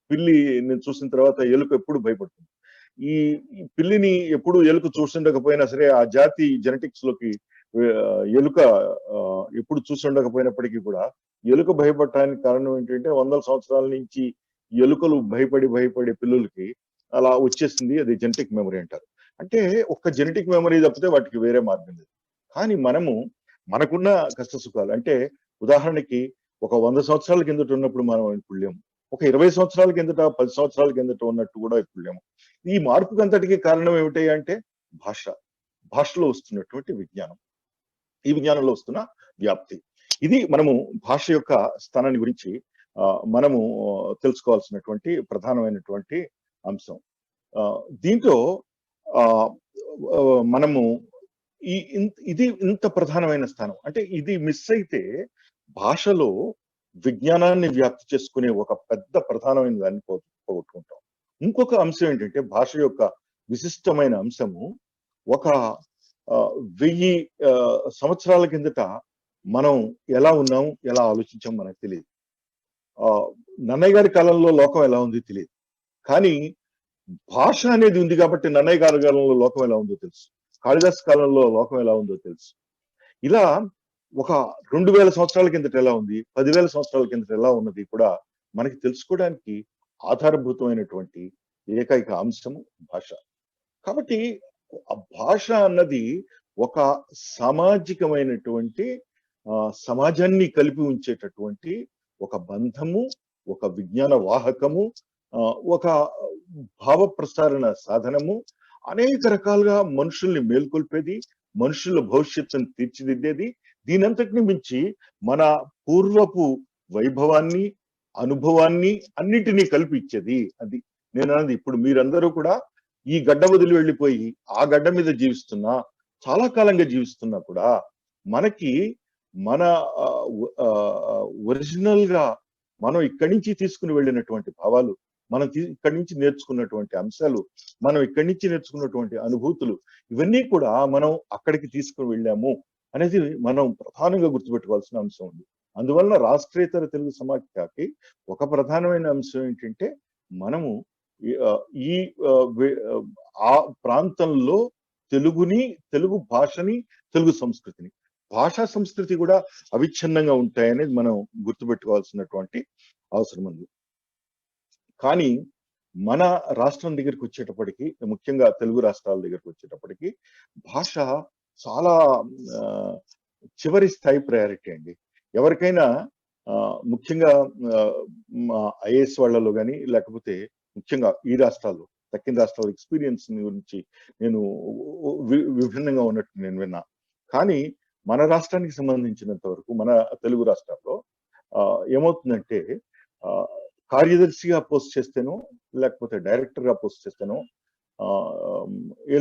Speaker 5: పిల్లి నేను చూసిన తర్వాత ఎలుక ఎప్పుడు భయపడుతుంది. ఈ పిల్లిని ఎప్పుడు ఎలుక చూస్తుండకపోయినా సరే, ఆ జాతి జెనెటిక్స్ లోకి ఎలుక ఎప్పుడు చూస్తుండకపోయినప్పటికీ కూడా ఎలుక భయపడటానికి కారణం ఏంటంటే, 100 సంవత్సరాల నుంచి ఎలుకలు భయపడి పిల్లులకి అలా వచ్చేసింది. అది జెనెటిక్ మెమరీ అంటారు. అంటే ఒక్క జెనెటిక్ మెమరీ తప్పితే వాటికి వేరే మార్గం లేదు. కానీ మనకున్న కష్ట సుఖాలు అంటే, ఉదాహరణకి 100 సంవత్సరాల కిందట ఉన్నప్పుడు మనం ఇప్పుడు లేము. 20 సంవత్సరాల కిందట, 10 సంవత్సరాల కిందట ఉన్నట్టు కూడా ఇప్పుడు లేము. ఈ మార్పుకి అంతటికి కారణం ఏమిటి అంటే భాషలో వస్తున్నటువంటి విజ్ఞానం, ఈ విజ్ఞానంలో వస్తున్న వ్యాప్తి. ఇది మనము భాష యొక్క స్థానాన్ని గురించి మనము తెలుసుకోవాల్సినటువంటి ప్రధానమైనటువంటి అంశం. దీంట్లో మనము ఇది ఇంత ప్రధానమైన స్థానం. అంటే ఇది మిస్ అయితే భాషలో విజ్ఞానాన్ని వ్యాప్తి చేసుకునే ఒక పెద్ద ప్రధానమైన దాన్ని పోగొట్టుకుంటాం. ఇంకొక అంశం ఏంటంటే, భాష యొక్క విశిష్టమైన అంశము 1000 సంవత్సరాల కిందట మనం ఎలా ఉన్నాం, ఎలా ఆలోచించాం మనకు తెలియదు. నన్నయ్య గారి కాలంలో లోకం ఎలా ఉంది తెలియదు. కానీ భాష అనేది ఉంది కాబట్టి నన్నయ్య గారి కాలంలో లోకం ఎలా ఉందో తెలుసు, కాళిదాస్ కాలంలో లోకం ఎలా ఉందో తెలుసు. ఇలా ఒక 2000 సంవత్సరాల కిందట ఎలా ఉంది, 10,000 సంవత్సరాల కిందట ఎలా ఉన్నది కూడా మనకి తెలుసుకోవడానికి ఆధారభూతమైనటువంటి ఏకైక అంశము భాష. కాబట్టి ఆ భాష అన్నది ఒక సామాజికమైనటువంటి సమాజాన్ని కలిపి ఉంచేటటువంటి ఒక బంధము, ఒక విజ్ఞాన వాహకము, ఒక భావ ప్రసారణ సాధనము, అనేక రకాలుగా మనుషుల్ని మేల్కొల్పేది, మనుషుల భవిష్యత్తును తీర్చిదిద్దేది, దీనంతటిని మించి మన పూర్వపు వైభవాన్ని, అనుభవాన్ని అన్నిటినీ కల్పించేది. అది నేను అన్నది. ఇప్పుడు మీరందరూ కూడా ఈ గడ్డ వదిలి వెళ్ళిపోయి ఆ గడ్డ మీద జీవిస్తున్నా, చాలా కాలంగా జీవిస్తున్నా కూడా మనకి మన ఒరిజినల్ గా మనం ఇక్కడి నుంచి తీసుకుని వెళ్ళినటువంటి భావాలు, మనం ఇక్కడి నుంచి నేర్చుకున్నటువంటి అంశాలు, మనం ఇక్కడి నుంచి నేర్చుకున్నటువంటి అనుభూతులు, ఇవన్నీ కూడా మనం అక్కడికి తీసుకుని వెళ్ళాము అనేది మనం ప్రధానంగా గుర్తుపెట్టుకోవాల్సిన అంశం ఉంది. అందువలన రాష్ట్రేతర తెలుగు సమాఖ్యకి ఒక ప్రధానమైన అంశం ఏంటంటే, మనము ఈ ఆ ప్రాంతంలో తెలుగుని, తెలుగు భాషని, తెలుగు సంస్కృతిని, భాషా సంస్కృతి కూడా అవిచ్ఛిన్నంగా ఉంటాయనేది మనం గుర్తుపెట్టుకోవాల్సినటువంటి అవసరం ఉంది. కానీ మన రాష్ట్రం దగ్గరికి వచ్చేటప్పటికి, ముఖ్యంగా తెలుగు రాష్ట్రాల దగ్గరికి వచ్చేటప్పటికి భాష చాలా చివరి స్థాయి ప్రయారిటీ అండి. ఎవరికైనా ముఖ్యంగా ఐఏఎస్ వాళ్ళలో కానీ, లేకపోతే ముఖ్యంగా ఈ రాష్ట్రాల్లో, దక్షిణ రాష్ట్రాల ఎక్స్పీరియన్స్ గురించి నేను విభిన్నంగా ఉన్నట్టు నేను విన్నా. కానీ మన రాష్ట్రానికి సంబంధించినంత వరకు, మన తెలుగు రాష్ట్రాల్లో ఏమవుతుందంటే, కార్యదర్శిగా పోస్ట్ చేస్తేనో, లేకపోతే డైరెక్టర్ గా పోస్ట్ చేస్తేనో,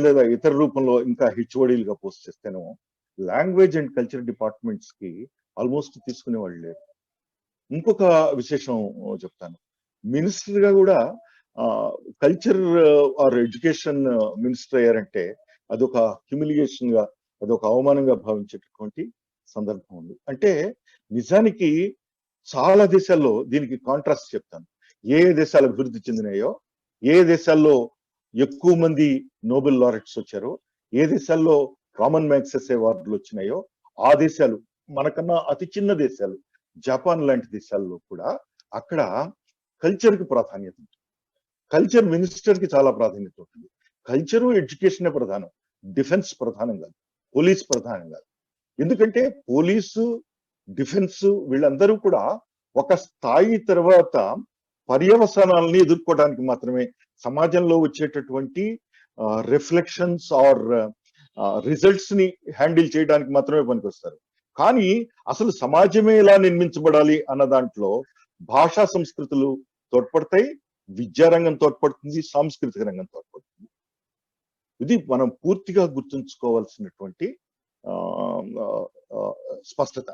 Speaker 5: లేదా ఇతర రూపంలో ఇంకా హెచ్ఓడీలుగా పోస్ట్ చేస్తేనో, లాంగ్వేజ్ అండ్ కల్చర్ డిపార్ట్మెంట్స్ కి ఆల్మోస్ట్ తీసుకునే వాళ్ళు లేరు. ఇంకొక విశేషం చెప్తాను. మినిస్టర్ గా కూడా కల్చర్ ఆర్ ఎడ్యుకేషన్ మినిస్టర్ అయ్యారంటే అదొక హ్యూమిలియేషన్ గా, అదొక అవమానంగా భావించేటటువంటి సందర్భం ఉంది. అంటే నిజానికి చాలా దేశాల్లో దీనికి కాంట్రాస్ట్ చెప్తాను. ఏ దేశాలు అభివృద్ధి చెందినాయో, ఏ దేశాల్లో ఎక్కువ మంది నోబెల్ లారెట్స్ వచ్చారో, ఏ దేశాల్లో కామన్ మ్యాగ్సెస్ అవార్డులు వచ్చినాయో, ఆ దేశాలు, మనకన్నా అతి చిన్న దేశాలు, జపాన్ లాంటి దేశాల్లో కూడా అక్కడ కల్చర్ కి ప్రాధాన్యత ఉంటుంది. కల్చర్ మినిస్టర్ కి చాలా ప్రాధాన్యత ఉంటుంది. కల్చరు, ఎడ్యుకేషన్ ప్రధానం, డిఫెన్స్ ప్రధానం కాదు, పోలీస్ ప్రధానం కాదు. ఎందుకంటే పోలీసు, డిఫెన్స్ వీళ్ళందరూ కూడా ఒక స్థాయి తర్వాత పర్యవసానాలని ఎదుర్కోవడానికి మాత్రమే, సమాజంలో వచ్చేటటువంటి రిఫ్లెక్షన్స్ ఆర్ రిజల్ట్స్ ని హ్యాండిల్ చేయడానికి మాత్రమే పనికొస్తారు. కానీ అసలు సమాజమే ఎలా నిర్మించబడాలి అన్న దాంట్లో భాషా సంస్కృతులు తోడ్పడతాయి, విద్యారంగం తోడ్పడుతుంది, సాంస్కృతిక రంగం తోడ్పడుతుంది. ఇది మనం పూర్తిగా గుర్తుంచుకోవాల్సినటువంటి స్పష్టత.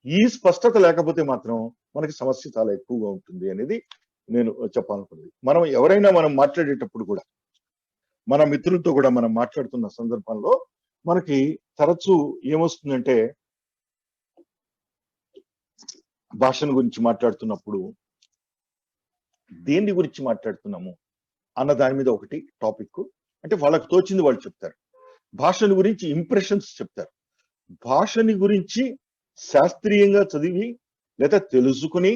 Speaker 5: ఈ స్పష్టత లేకపోతే మాత్రం మనకి సమస్య చాలా ఎక్కువగా ఉంటుంది అనేది నేను చెప్పాలనుకున్నది. మనం మాట్లాడేటప్పుడు కూడా, మన మిత్రులతో కూడా మనం మాట్లాడుతున్న సందర్భంలో మనకి తరచూ ఏమొస్తుందంటే, భాషను గురించి మాట్లాడుతున్నప్పుడు దేని గురించి మాట్లాడుతున్నాము అన్న దాని మీద ఒకటి టాపిక్, అంటే వాళ్ళకు తోచింది వాళ్ళు చెప్తారు. భాషను గురించి ఇంప్రెషన్స్ చెప్తారు. భాషని గురించి శాస్త్రీయంగా చదివి లేదా తెలుసుకుని,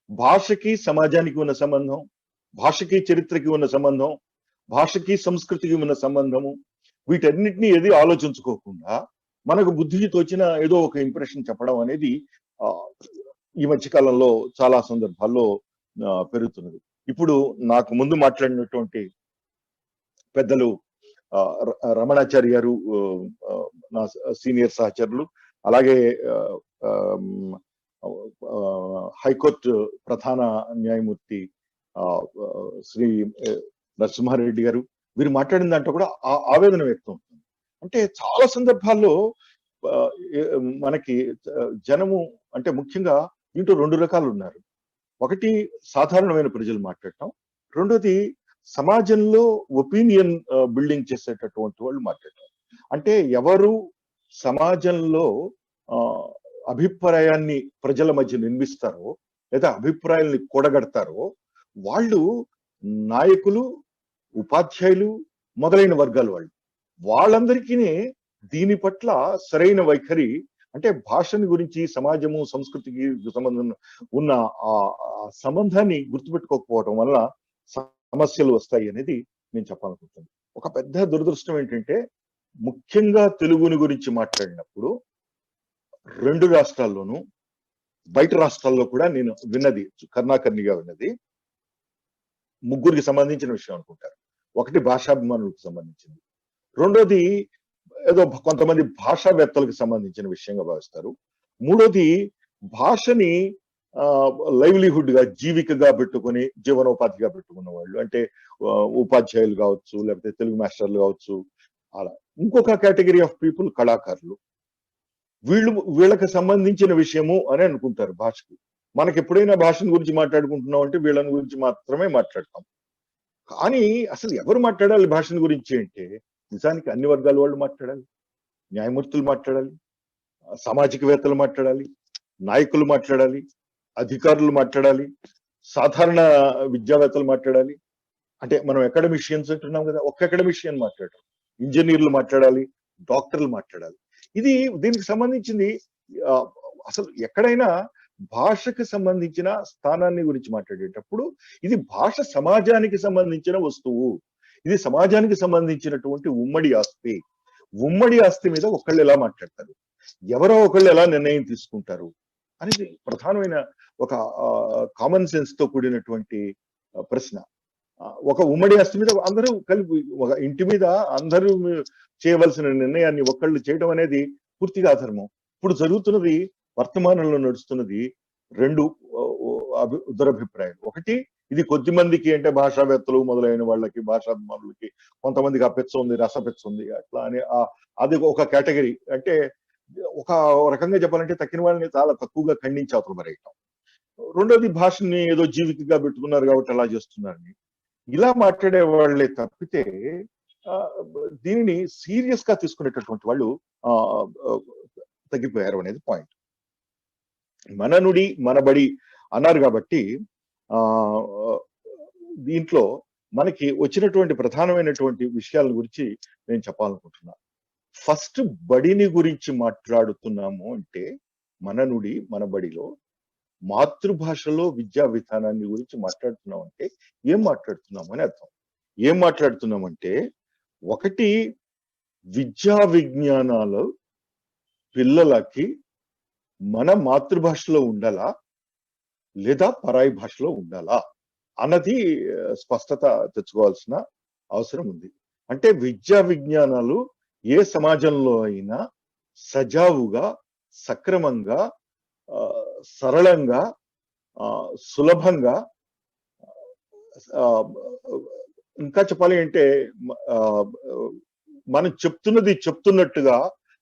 Speaker 5: భాషకి సమాజానికి ఉన్న సంబంధం, భాషకి చరిత్రకి ఉన్న సంబంధం, భాషకి సంస్కృతికి ఉన్న సంబంధము, వీటన్నిటిని ఏది ఆలోచించుకోకుండా మనకు బుద్ధికి తోచిన ఏదో ఒక ఇంప్రెషన్ చెప్పడం అనేది ఈ మధ్యకాలంలో చాలా సందర్భాల్లో పెరుగుతున్నది. ఇప్పుడు నాకు ముందు మాట్లాడినటువంటి పెద్దలు రమణాచారి గారు, నా సీనియర్ సహచరులు, అలాగే హైకోర్టు ప్రధాన న్యాయమూర్తి శ్రీ నరసింహారెడ్డి గారు, వీరు మాట్లాడిన దాంట్లో కూడా ఆవేదన వ్యక్తం అవుతుంది. అంటే చాలా సందర్భాల్లో మనకి జనము, అంటే ముఖ్యంగా దీంట్లో 2 రకాలు ఉన్నారు. ఒకటి సాధారణమైన ప్రజలు మాట్లాడటం, రెండోది సమాజంలో ఒపీనియన్ బిల్డింగ్ చేసేటటువంటి వాళ్ళు మాట్లాడటం. అంటే ఎవరు సమాజంలో అభిప్రాయాన్ని ప్రజల మధ్య నిర్మిస్తారో, లేదా అభిప్రాయాల్ని కూడగడతారో, వాళ్ళు నాయకులు, ఉపాధ్యాయులు మొదలైన వర్గాల వాళ్ళు. వాళ్ళందరికీ దీని పట్ల సరైన వైఖరి అంటే భాషని గురించి సమాజము సంస్కృతికి సంబంధం ఉన్న ఆ సంబంధాన్ని గుర్తుపెట్టుకోకపోవడం వల్ల సమస్యలు వస్తాయి అనేది నేను చెప్పాలనుకుంటున్నాను. ఒక పెద్ద దురదృష్టం ఏంటంటే ముఖ్యంగా తెలుగుని గురించి మాట్లాడినప్పుడు 2 రాష్ట్రాల్లోనూ బయట రాష్ట్రాల్లో కూడా నేను విన్నది కర్ణాకర్ణిగా విన్నది ముగ్గురికి సంబంధించిన విషయం అనుకుంటారు. ఒకటి భాషాభిమానులకు సంబంధించింది, రెండోది ఏదో కొంతమంది భాషావేత్తలకు సంబంధించిన విషయంగా భావిస్తారు, మూడోది భాషని లైవ్లీహుడ్ గా జీవికగా పెట్టుకుని జీవనోపాధిగా పెట్టుకున్న వాళ్ళు, అంటే ఉపాధ్యాయులు కావచ్చు, లేకపోతే తెలుగు మాస్టర్లు కావచ్చు. అలా ఇంకొక కేటగిరీ ఆఫ్ పీపుల్ కళాకారులు. వీళ్ళకి సంబంధించిన విషయము అని అనుకుంటారు భాషకి. మనకి ఎప్పుడైనా భాషను గురించి మాట్లాడుకుంటున్నాం అంటే వీళ్ళని గురించి మాత్రమే మాట్లాడతాం. కానీ అసలు ఎవరు మాట్లాడాలి భాషను గురించి అంటే నిజానికి అన్ని వర్గాల వాళ్ళు మాట్లాడాలి, న్యాయమూర్తులు మాట్లాడాలి, సామాజికవేత్తలు మాట్లాడాలి, నాయకులు మాట్లాడాలి, అధికారులు మాట్లాడాలి, సాధారణ విద్యావేత్తలు మాట్లాడాలి. అంటే మనం అకాడమిషియన్స్ అంటున్నాం కదా, ఒక్క అకాడమిషియన్ మాట్లాడరు, ఇంజనీర్లు మాట్లాడాలి, డాక్టర్లు మాట్లాడాలి. దీనికి సంబంధించింది అసలు ఎక్కడైనా భాషకు సంబంధించిన స్థానాన్ని గురించి మాట్లాడేటప్పుడు ఇది భాష సమాజానికి సంబంధించిన వస్తువు, ఇది సమాజానికి సంబంధించినటువంటి ఉమ్మడి ఆస్తి. ఉమ్మడి ఆస్తి మీద ఒకళ్ళు ఎలా మాట్లాడతారు, ఎవరో ఒకళ్ళు ఎలా నిర్ణయం తీసుకుంటారు అనేది ప్రధానమైన ఒక కామన్ సెన్స్ తో కూడినటువంటి ప్రశ్న. ఒక ఉమ్మడి ఆస్తి మీద అందరూ కలిపి ఒక ఇంటి మీద అందరూ చేయవలసిన నిర్ణయాన్ని ఒకళ్ళు చేయడం అనేది పూర్తిగా అధర్మం. ఇప్పుడు జరుగుతున్నది, వర్తమానంలో నడుస్తున్నది 2 దురభిప్రాయాలు. ఒకటి, ఇది కొద్ది మందికి అంటే భాషావేత్తలు మొదలైన వాళ్ళకి, భాషాభిమానులకి కొంతమందికి అపెచ్చ ఉంది, రసపెచ్చ ఉంది అట్లా అని అది ఒక కేటగిరీ. అంటే ఒక రకంగా చెప్పాలంటే తక్కిన వాళ్ళని చాలా తక్కువగా ఖండించి అవతల మరేయటం. రెండోది, భాషని ఏదో జీవితంగా పెట్టుకున్నారు కాబట్టి అలా చేస్తున్నారని ఇలా మాట్లాడే వాళ్ళే తప్పితే దీనిని సీరియస్ గా తీసుకునేటటువంటి వాళ్ళు తగ్గిపోయారు అనేది పాయింట్. మన నుడి మన బడి అన్నారు కాబట్టి దీంట్లో మనకి వచ్చినటువంటి ప్రధానమైనటువంటి విషయాల గురించి నేను చెప్పాలనుకుంటున్నా. ఫస్ట్ బడిని గురించి మాట్లాడుతున్నాము అంటే మన నుడి మన బడిలో మాతృభాషలో విద్యా విధానాన్ని గురించి మాట్లాడుతున్నాం అంటే ఏం మాట్లాడుతున్నాము అని అర్థం. ఏం మాట్లాడుతున్నామంటే, ఒకటి, విద్యా విజ్ఞానాలు పిల్లలకి మన మాతృభాషలో ఉండాలా లేదా పరాయి భాషలో ఉండాలా అన్నది స్పష్టత తెచ్చుకోవాల్సిన అవసరం ఉంది. అంటే విద్యా విజ్ఞానాలు ఏ సమాజంలో అయినా సజావుగా, సక్రమంగా, సరళంగా, సులభంగా, ఇంకా చెప్పాలి అంటే మనం చెప్తున్నది చెప్తున్నట్టుగా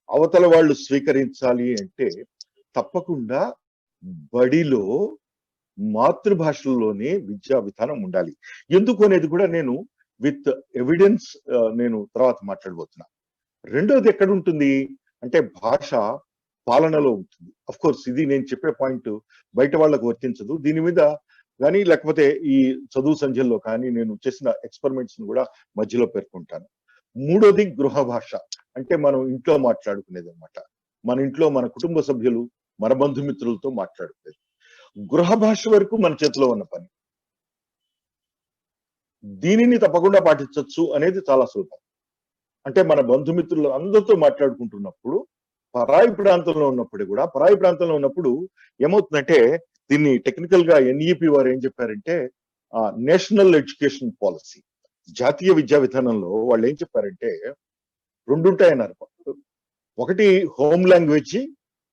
Speaker 5: అవతల వాళ్ళు స్వీకరించాలి అంటే తప్పకుండా బడిలో మాతృభాషలోనే విద్యా విధానం ఉండాలి. ఎందుకు అనేది కూడా నేను విత్ ఎవిడెన్స్ నేను తర్వాత మాట్లాడబోతున్నా. రెండోది ఎక్కడ ఉంటుంది అంటే భాష పాలనలో ఉంటుంది. అఫ్ కోర్స్ ఇది నేను చెప్పే పాయింట్ బయట వాళ్ళకు వర్తించదు. దీని మీద కానీ లేకపోతే ఈ చదువు సంధ్యల్లో కానీ నేను చేసిన ఎక్స్పెరిమెంట్స్ ని కూడా మధ్యలో పేర్కొంటాను. మూడోది గృహ భాష, అంటే మనం ఇంట్లో మాట్లాడుకునేది అనమాట. మన ఇంట్లో మన కుటుంబ సభ్యులు, మన బంధుమిత్రులతో మాట్లాడుకునేది. గృహ భాష వరకు మన చేతిలో ఉన్న పని. దీనిని తప్పకుండా పాటించవచ్చు అనేది చాలా సులభం. అంటే మన బంధుమిత్రులు అందరితో మాట్లాడుకుంటున్నప్పుడు, పరాయి ప్రాంతంలో ఉన్నప్పుడు ఏమవుతుందంటే, దీన్ని టెక్నికల్ గా ఎన్ఈపి వారు ఏం చెప్పారంటే నేషనల్ ఎడ్యుకేషన్ పాలసీ, జాతీయ విద్యా విధానంలో వాళ్ళు ఏం చెప్పారంటే 2 ఉంటాయన్నారు. ఒకటి హోమ్ లాంగ్వేజ్,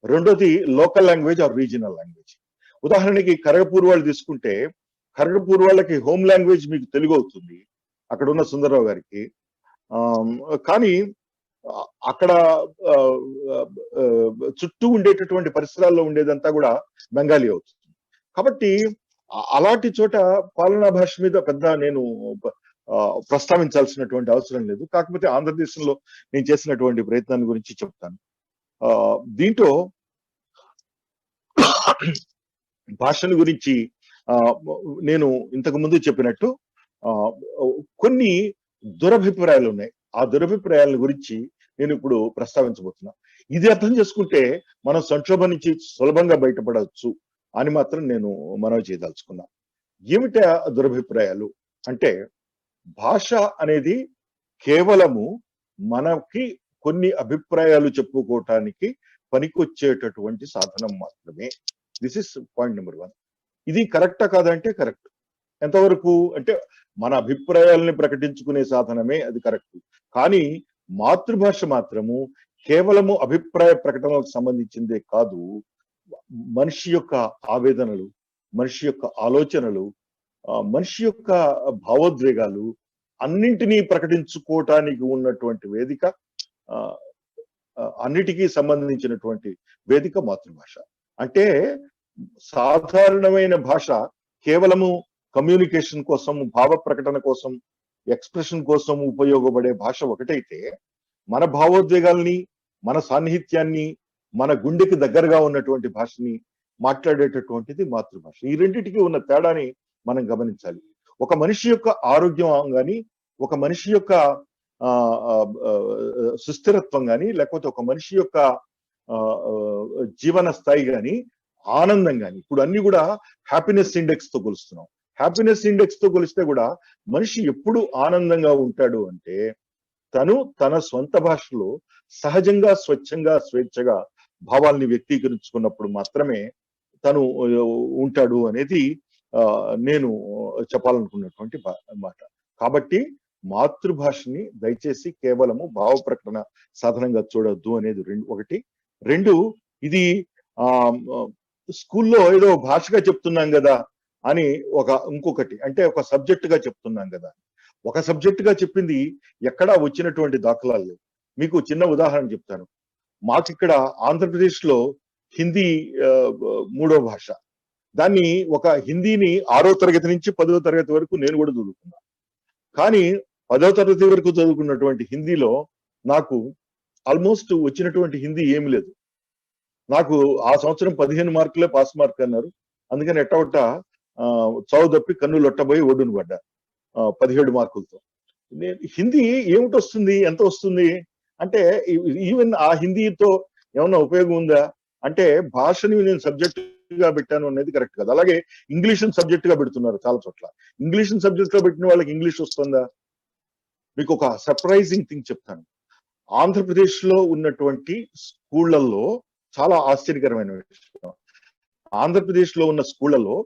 Speaker 5: రెండోది local language or regional language. ఉదాహరణకి ఖరగపూర్ వాళ్ళు తీసుకుంటే, ఖరగపూర్ వాళ్ళకి హోమ్ లాంగ్వేజ్ మీకు తెలుగు అవుతుంది అక్కడ ఉన్న సుందరరావు గారికి, కానీ అక్కడ చుట్టూ ఉండేటటువంటి పరిసరాల్లో ఉండేదంతా కూడా బెంగాలీ అవుతుంది. కాబట్టి అలాంటి చోట పాలనా భాష మీద పెద్ద నేను ప్రస్తావించాల్సినటువంటి అవసరం లేదు. కాకపోతే ఆంధ్రదేశంలో నేను చేసినటువంటి ప్రయత్నాన్ని గురించి చెప్తాను. దీంట్లో భాషల గురించి నేను ఇంతకు ముందు చెప్పినట్టు కొన్ని దురభిప్రాయాలు ఉన్నాయి. ఆ దురభిప్రాయాల గురించి నేను ఇప్పుడు ప్రస్తావించబోతున్నా. ఇది అర్థం చేసుకుంటే మనం సంక్షోభం నుంచి సులభంగా బయటపడవచ్చు అని మాత్రం నేను మనవి చేయదలుచుకున్నా. ఏమిటి ఆ దురభిప్రాయాలు అంటే, భాష అనేది కేవలము మనకి కొన్ని అభిప్రాయాలు చెప్పుకోవటానికి పనికొచ్చేటటువంటి సాధనం మాత్రమే. This is point number 1. ఇది కరెక్టా కాదంటే కరెక్ట్. ఎంతవరకు అంటే మన అభిప్రాయాలని ప్రకటించుకునే సాధనమే అది కరెక్ట్. కానీ మాతృభాష మాత్రము కేవలము అభిప్రాయ ప్రకటనలకు సంబంధించిందే కాదు, మనిషి యొక్క ఆవేదనలు, మనిషి యొక్క ఆలోచనలు, మనిషి యొక్క భావోద్వేగాలు అన్నింటినీ ప్రకటించుకోవటానికి ఉన్నటువంటి వేదిక, అన్నిటికీ సంబంధించినటువంటి వేదిక మాతృభాష. అంటే సాధారణమైన భాష కేవలము కమ్యూనికేషన్ కోసం, భావ ప్రకటన కోసం, ఎక్స్ప్రెషన్ కోసం ఉపయోగపడే భాష ఒకటైతే, మన భావోద్వేగాల్ని, మన సాన్నిహిత్యాన్ని, మన గుండెకి దగ్గరగా ఉన్నటువంటి భాషని మాట్లాడేటటువంటిది మాతృభాష. ఈ రెండింటికి ఉన్న తేడాని మనం గమనించాలి. ఒక మనిషి యొక్క ఆరోగ్యం కానీ, ఒక మనిషి యొక్క సుస్థిరత్వం కానీ, లేకపోతే ఒక మనిషి యొక్క జీవన స్థాయి కానీ, ఆనందం కానీ, ఇప్పుడు అన్ని కూడా హ్యాపీనెస్ ఇండెక్స్ తో కొలుస్తున్నాం. హ్యాపీనెస్ ఇండెక్స్ తో కొలిస్తే కూడా మనిషి ఎప్పుడు ఆనందంగా ఉంటాడు అంటే, తను తన సొంత భాషలో సహజంగా, స్వచ్ఛంగా, స్వేచ్ఛగా భావాల్ని వ్యక్తీకరించుకున్నప్పుడు మాత్రమే తను ఉంటాడు అనేది నేను చెప్పాలనుకున్నటువంటి మాట. కాబట్టి మాతృభాషని దయచేసి కేవలము భావ ప్రకటన సాధనంగా చూడొద్దు అనేది ఒకటి. 2, ఇది స్కూల్లో ఏదో భాషగా చెప్తున్నాం కదా అని ఇంకొకటి, అంటే ఒక సబ్జెక్ట్ గా చెప్తున్నాం కదా. ఒక సబ్జెక్ట్ గా చెప్పింది ఎక్కడా వచ్చినటువంటి దాఖలాలు లేవు. మీకు చిన్న ఉదాహరణ చెప్తాను. మాకిక్కడ ఆంధ్రప్రదేశ్ లో హిందీ 3వ భాష. దాన్ని హిందీని 6వ తరగతి నుంచి 10వ తరగతి వరకు నేను కూడా చదువుకున్నా. కానీ 10వ తరగతి వరకు చదువుకున్నటువంటి హిందీలో నాకు ఆల్మోస్ట్ వచ్చినటువంటి హిందీ ఏమి లేదు. నాకు ఆ సంవత్సరం 15 మార్కులే పాస్ మార్క్ అన్నారు. అందుకని ఎట్టవట్ట చావు తప్పి కన్ను లొట్టబోయి ఒడ్డును పడ్డా 17 మార్కులతో. హిందీ ఏమిటి వస్తుంది, ఎంత వస్తుంది అంటే, ఈవెన్ ఆ హిందీతో ఏమన్నా ఉపయోగం ఉందా అంటే, భాషని నేను సబ్జెక్ట్ గా పెట్టాను అనేది కరెక్ట్ కాదు. అలాగే ఇంగ్లీష్ సబ్జెక్ట్ గా పెడుతున్నారు చాలా చోట్ల. ఇంగ్లీష్ సబ్జెక్ట్ గా పెట్టిన వాళ్ళకి ఇంగ్లీష్ వస్తుందా? మీకు ఒక సర్ప్రైజింగ్ థింగ్ చెప్తాను. ఆంధ్రప్రదేశ్ లో ఉన్నటువంటి స్కూళ్లలో చాలా ఆశ్చర్యకరమైన విషయం. ఆంధ్రప్రదేశ్ లో ఉన్న స్కూళ్లలో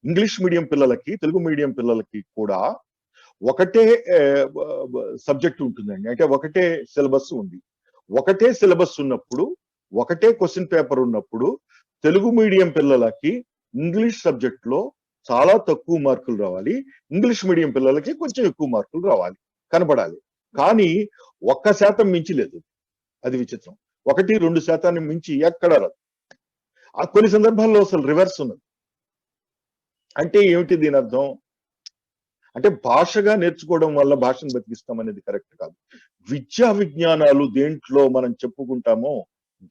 Speaker 5: ఇంగ్లీష్ మీడియం పిల్లలకి, తెలుగు మీడియం పిల్లలకి కూడా ఒకటే సబ్జెక్ట్ ఉంటుందండి. అంటే ఒకటే సిలబస్ ఉంది. ఒకటే సిలబస్ ఉన్నప్పుడు, ఒకటే క్వశ్చన్ పేపర్ ఉన్నప్పుడు తెలుగు మీడియం పిల్లలకి ఇంగ్లీష్ సబ్జెక్ట్ లో చాలా తక్కువ మార్కులు రావాలి, ఇంగ్లీష్ మీడియం పిల్లలకి కొంచెం ఎక్కువ మార్కులు రావాలి, కనపడాలి. కానీ 1% మించి లేదు. అది విచిత్రం. 1-2% మించి ఎక్కడ రాదు. కొన్ని సందర్భాల్లో అసలు రివర్స్ ఉన్నది. అంటే ఏమిటి దీని అర్థం? అంటే భాషగా నేర్చుకోవడం వల్ల భాషను బతికిస్తాం అనేది కరెక్ట్ కాదు. విద్యా విజ్ఞానాలు దేంట్లో మనం చెప్పుకుంటామో,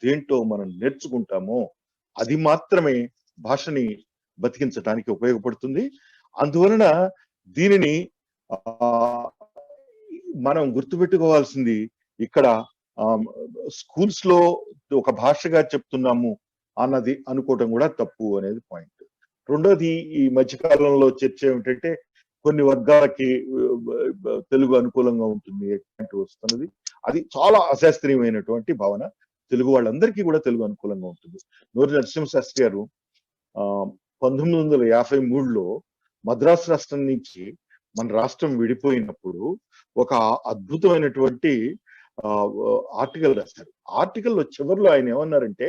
Speaker 5: దేంట్లో మనం నేర్చుకుంటామో అది మాత్రమే భాషని బతికించడానికి ఉపయోగపడుతుంది. అందువలన దీనిని మనం గుర్తుపెట్టుకోవాల్సింది, ఇక్కడ స్కూల్స్ లో ఒక భాషగా చెప్తున్నాము అన్నది అనుకోవటం కూడా తప్పు అనేది పాయింట్. రెండోది, ఈ మధ్యకాలంలో చర్చ ఏమిటంటే, కొన్ని వర్గాలకి తెలుగు అనుకూలంగా ఉంటుంది వస్తున్నది. అది చాలా అశాస్త్రీయమైనటువంటి భావన. తెలుగు వాళ్ళందరికీ కూడా తెలుగు అనుకూలంగా ఉంటుంది. నూరి నరసింహశాస్త్రి గారు 1953లో మద్రాసు రాష్ట్రం నుంచి మన రాష్ట్రం విడిపోయినప్పుడు ఒక అద్భుతమైనటువంటి ఆర్టికల్ రాశారు. ఆర్టికల్లో చివరిలో ఆయన ఏమన్నారంటే,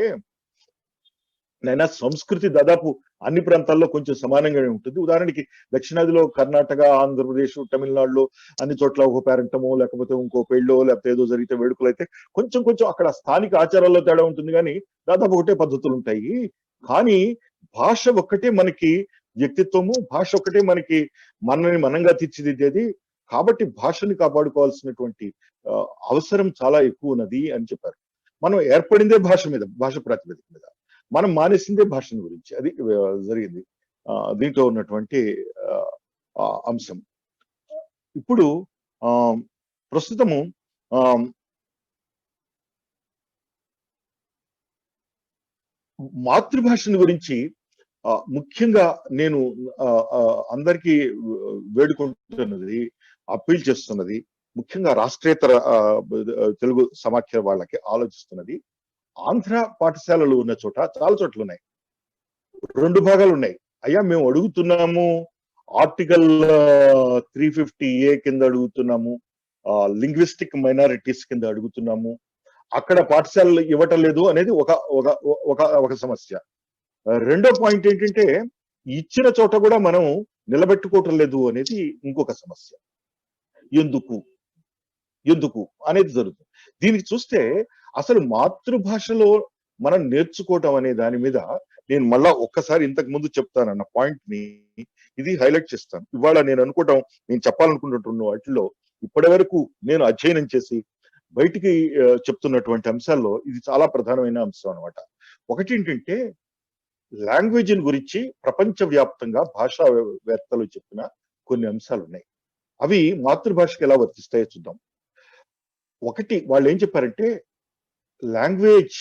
Speaker 5: నైనా సంస్కృతి దాదాపు అన్ని ప్రాంతాల్లో కొంచెం సమానంగానే ఉంటుంది. ఉదాహరణకి దక్షిణాదిలో కర్ణాటక, ఆంధ్రప్రదేశ్, తమిళనాడులో అన్ని చోట్ల ఒక పేరంటమో లేకపోతే ఇంకో పెళ్ళో లేకపోతే ఏదో జరిగితే వేడుకలు అయితే కొంచెం అక్కడ స్థానిక ఆచారాల్లో తేడా ఉంటుంది, కానీ దాదాపు ఒకటే పద్ధతులు ఉంటాయి. కానీ భాష ఒక్కటే మనకి వ్యక్తిత్వము, భాష ఒక్కటే మనకి మనని మనంగా తీర్చిదిద్దేది. కాబట్టి భాషని కాపాడుకోవాల్సినటువంటి అవసరం చాలా ఎక్కువ ఉన్నది అని చెప్పారు. మనం ఏర్పడిందే భాష మీద, భాష ప్రాతిపదిక మీద. మనం మానేసిందే భాషను గురించి. అది జరిగింది దీంట్లో ఉన్నటువంటి అంశం. ఇప్పుడు ప్రస్తుతము మాతృభాషను గురించి ముఖ్యంగా నేను అందరికీ వేడుకుంటున్నది, అప్పీల్ చేస్తున్నది, ముఖ్యంగా రాష్ట్రేతర తెలుగు సమాఖ్య వాళ్ళకి ఆలోచిస్తున్నది. ఆంధ్ర పాఠశాలలు ఉన్న చోట చాలా చోట్ల ఉన్నాయి, 2 భాగాలు ఉన్నాయి. అయ్యా మేము అడుగుతున్నాము, ఆర్టికల్ 350A కింద అడుగుతున్నాము, లింగ్విస్టిక్ మైనారిటీస్ కింద అడుగుతున్నాము, అక్కడ పాఠశాలలు ఇవ్వటం లేదు అనేది ఒక సమస్య. రెండో పాయింట్ ఏంటంటే ఇచ్చిన చోట కూడా మనం నిలబెట్టుకోవటం లేదు అనేది ఇంకొక సమస్య. ఎందుకు అనేది జరుగుతుంది. దీనికి చూస్తే అసలు మాతృభాషలో మనం నేర్చుకోవటం అనే దాని మీద నేను మళ్ళా ఒక్కసారి ఇంతకు ముందు చెప్తానన్న పాయింట్ ని ఇది హైలైట్ చేస్తాను. ఇవాళ నేను అనుకోవటం, నేను చెప్పాలనుకుంటున్న వాటిలో ఇప్పటి వరకు నేను అధ్యయనం చేసి బయటికి చెప్తున్నటువంటి అంశాల్లో ఇది చాలా ప్రధానమైన అంశం అనమాట. ఒకటి ఏంటంటే లాంగ్వేజ్ గురించి ప్రపంచవ్యాప్తంగా భాషావేత్తలు చెప్పిన కొన్ని అంశాలు ఉన్నాయి. అవి మాతృభాషకి ఎలా వర్తిస్తాయో చూద్దాం. ఒకటి, వాళ్ళు ఏం చెప్పారంటే language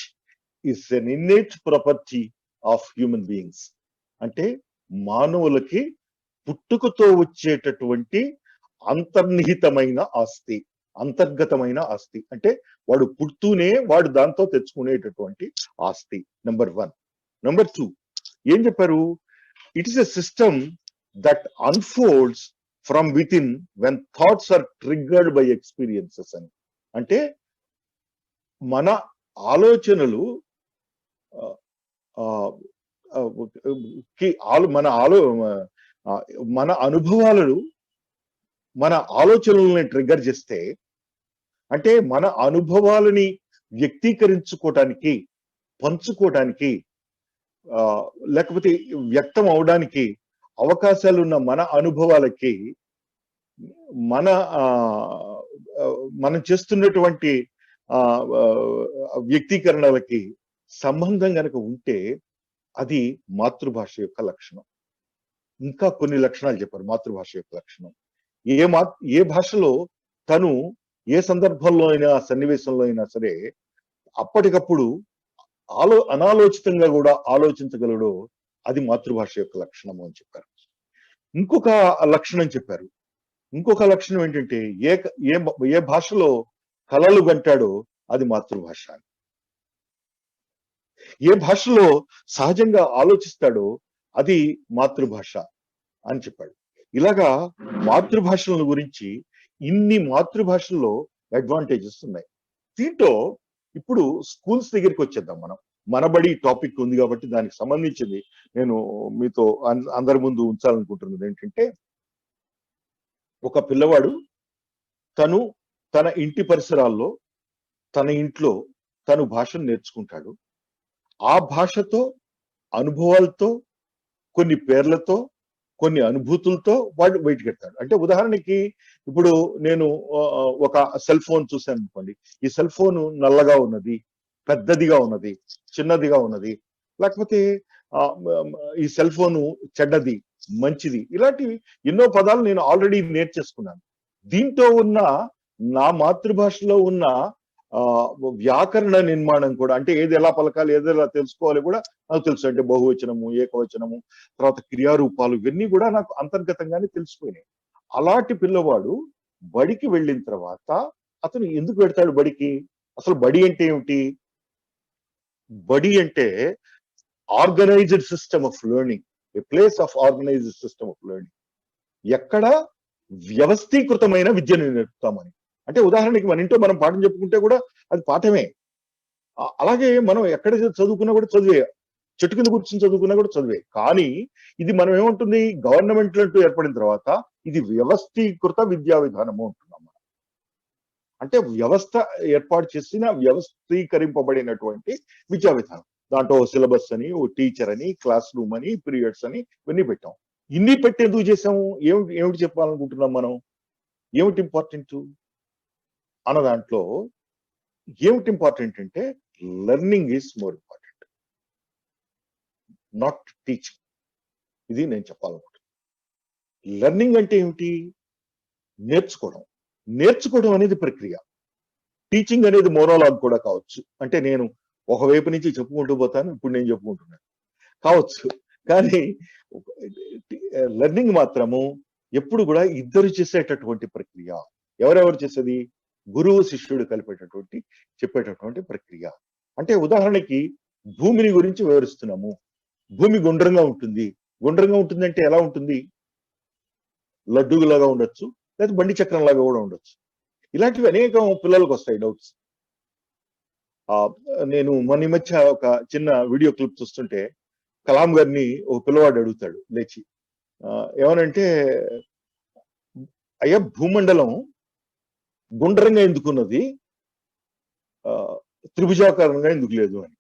Speaker 5: is an innate property of human beings. అంటే మానవులకి పుట్టుకతో వచ్చేటటువంటి అంతర్నిహితమైన ఆస్తి, అంతర్గతమైన ఆస్తి. అంటే వాడు పుడుతూనే వాడు దాంతో తెచ్చుకునేటటువంటి ఆస్తి. నెంబర్ 1. నెంబర్ 2 ఏం చెప్పారు? It is a system that unfolds from within when thoughts are triggered by experiences అని. అంటే మన ఆలోచనలు మన అనుభవాలను మన ఆలోచనల్ని ట్రిగ్గర్ చేస్తే, అంటే మన అనుభవాలని వ్యక్తీకరించుకోవటానికి, పంచుకోవటానికి, లేకపోతే వ్యక్తం అవడానికి అవకాశాలున్న మన అనుభవాలకి మనం చేస్తున్నటువంటి వ్యక్తీకరణలకి సంబంధం కనుక ఉంటే అది మాతృభాష యొక్క లక్షణం. ఇంకా కొన్ని లక్షణాలు చెప్పారు మాతృభాష యొక్క లక్షణం. ఏ భాషలో తను ఏ సందర్భంలో అయినా, సన్నివేశంలో అయినా సరే అప్పటికప్పుడు అనాలోచితంగా కూడా ఆలోచించగలడో అది మాతృభాష యొక్క లక్షణము అని చెప్పారు. ఇంకొక లక్షణం చెప్పారు. ఇంకొక లక్షణం ఏంటంటే ఏ భాషలో కలలు గంటాడో అది మాతృభాష. ఏ భాషలో సహజంగా ఆలోచిస్తాడో అది మాతృభాష అని చెప్పాడు. ఇలాగా మాతృభాషల గురించి ఇన్ని మాతృభాషల్లో అడ్వాంటేజెస్ ఉన్నాయి. దీంట్లో ఇప్పుడు స్కూల్స్ దగ్గరికి వచ్చేద్దాం. మనం మనబడి టాపిక్ ఉంది కాబట్టి దానికి సంబంధించింది నేను మీతో అందరి ముందు ఉంచాలనుకుంటున్నది ఏంటంటే, ఒక పిల్లవాడు తన ఇంటి పరిసరాల్లో, తన ఇంట్లో తను భాషను నేర్చుకుంటాడు. ఆ భాషతో, అనుభవాలతో, కొన్ని పేర్లతో, కొన్ని అనుభూతులతో వాడు బయటకు వెళ్తాడు. అంటే ఉదాహరణకి ఇప్పుడు నేను ఒక సెల్ ఫోన్ చూశాను అనుకోండి. ఈ సెల్ ఫోన్ నల్లగా ఉన్నది, పెద్దదిగా ఉన్నది, చిన్నదిగా ఉన్నది, లేకపోతే ఈ సెల్ ఫోను చెడ్డది, మంచిది, ఇలాంటి ఎన్నో పదాలు నేను ఆల్రెడీ నేర్చేసుకున్నాను. దీంతో ఉన్న నా మాతృభాషలో ఉన్న వ్యాకరణ నిర్మాణం కూడా, అంటే ఏది ఎలా పలకాలి, ఏది ఎలా తెలుసుకోవాలి కూడా నాకు తెలుసు. అంటే బహువచనము, ఏకవచనము, తర్వాత క్రియారూపాలు, ఇవన్నీ కూడా నాకు అంతర్గతంగానే తెలిసిపోయినాయి. అలాంటి పిల్లవాడు బడికి వెళ్ళిన తర్వాత అతను ఎందుకు పెడతాడు బడికి? అసలు బడి అంటే ఏమిటి? బడి అంటే organised system of learning, A place of organised system of learning. ఎక్కడ వ్యవస్థీకృతమైన విద్యను నేర్పుతామని. అంటే ఉదాహరణకి మన ఇంట్లో మనం పాఠం చెప్పుకుంటే కూడా అది పాఠమే. అలాగే మనం ఎక్కడ చదువుకున్నా కూడా చదివే, చెట్టు కింద కూర్చొని చదువుకున్నా కూడా చదివే. కానీ ఇది మనం ఏముంటుంది, గవర్నమెంట్ అంటూ ఏర్పడిన తర్వాత ఇది వ్యవస్థీకృత విద్యా విధానము ఉంటున్నాం మనం. అంటే వ్యవస్థ ఏర్పాటు చేసిన, వ్యవస్థీకరింపబడినటువంటి విద్యా విధానం. దాంట్లో సిలబస్ అని, ఓ టీచర్ అని, క్లాస్ రూమ్ అని, పీరియడ్స్ అని ఇవన్నీ పెట్టాం. ఇన్ని పెట్టి ఎందుకు చేసాము? ఏమిటి చెప్పాలనుకుంటున్నాం మనం? ఏమిటి ఇంపార్టెంట్ అన్న దాంట్లో ఏమిటి ఇంపార్టెంట్ అంటే learning is more important, not teaching. ఇది నేను చెప్పాలనుకుంటున్నాను. లెర్నింగ్ అంటే ఏమిటి? నేర్చుకోవడం. నేర్చుకోవడం అనేది ప్రక్రియ. టీచింగ్ అనేది మోనోలాగ్ కూడా కావచ్చు. అంటే నేను ఒకవైపు నుంచి చెప్పుకుంటూ పోతాను, ఇప్పుడు నేను చెప్పుకుంటున్నాను కావచ్చు. కానీ లెర్నింగ్ మాత్రము ఎప్పుడు కూడా ఇద్దరు చేసేటటువంటి ప్రక్రియ. ఎవరెవరు చేసేది? గురువు శిష్యుడు కలిపేటటువంటి చెప్పేటటువంటి ప్రక్రియ. అంటే ఉదాహరణకి భూమిని గురించి వివరిస్తున్నాము. భూమి గుండ్రంగా ఉంటుంది. గుండ్రంగా ఉంటుంది అంటే ఎలా ఉంటుంది? లడ్డూలాగా ఉండొచ్చు, లేదా బండి చక్రం లాగా కూడా ఉండొచ్చు. ఇలాంటివి అనేకం పిల్లలకు వస్తాయి డౌట్స్. నేను మొన్న మధ్య ఒక చిన్న వీడియో క్లిప్ చూస్తుంటే కలాం గారిని ఒక పిల్లవాడు అడుగుతాడు లేచి, ఏమనంటే, అయ్యా భూమండలం గుండ్రంగా ఎందుకున్నది, త్రిభుజాకారంగా ఎందుకు లేదు అని.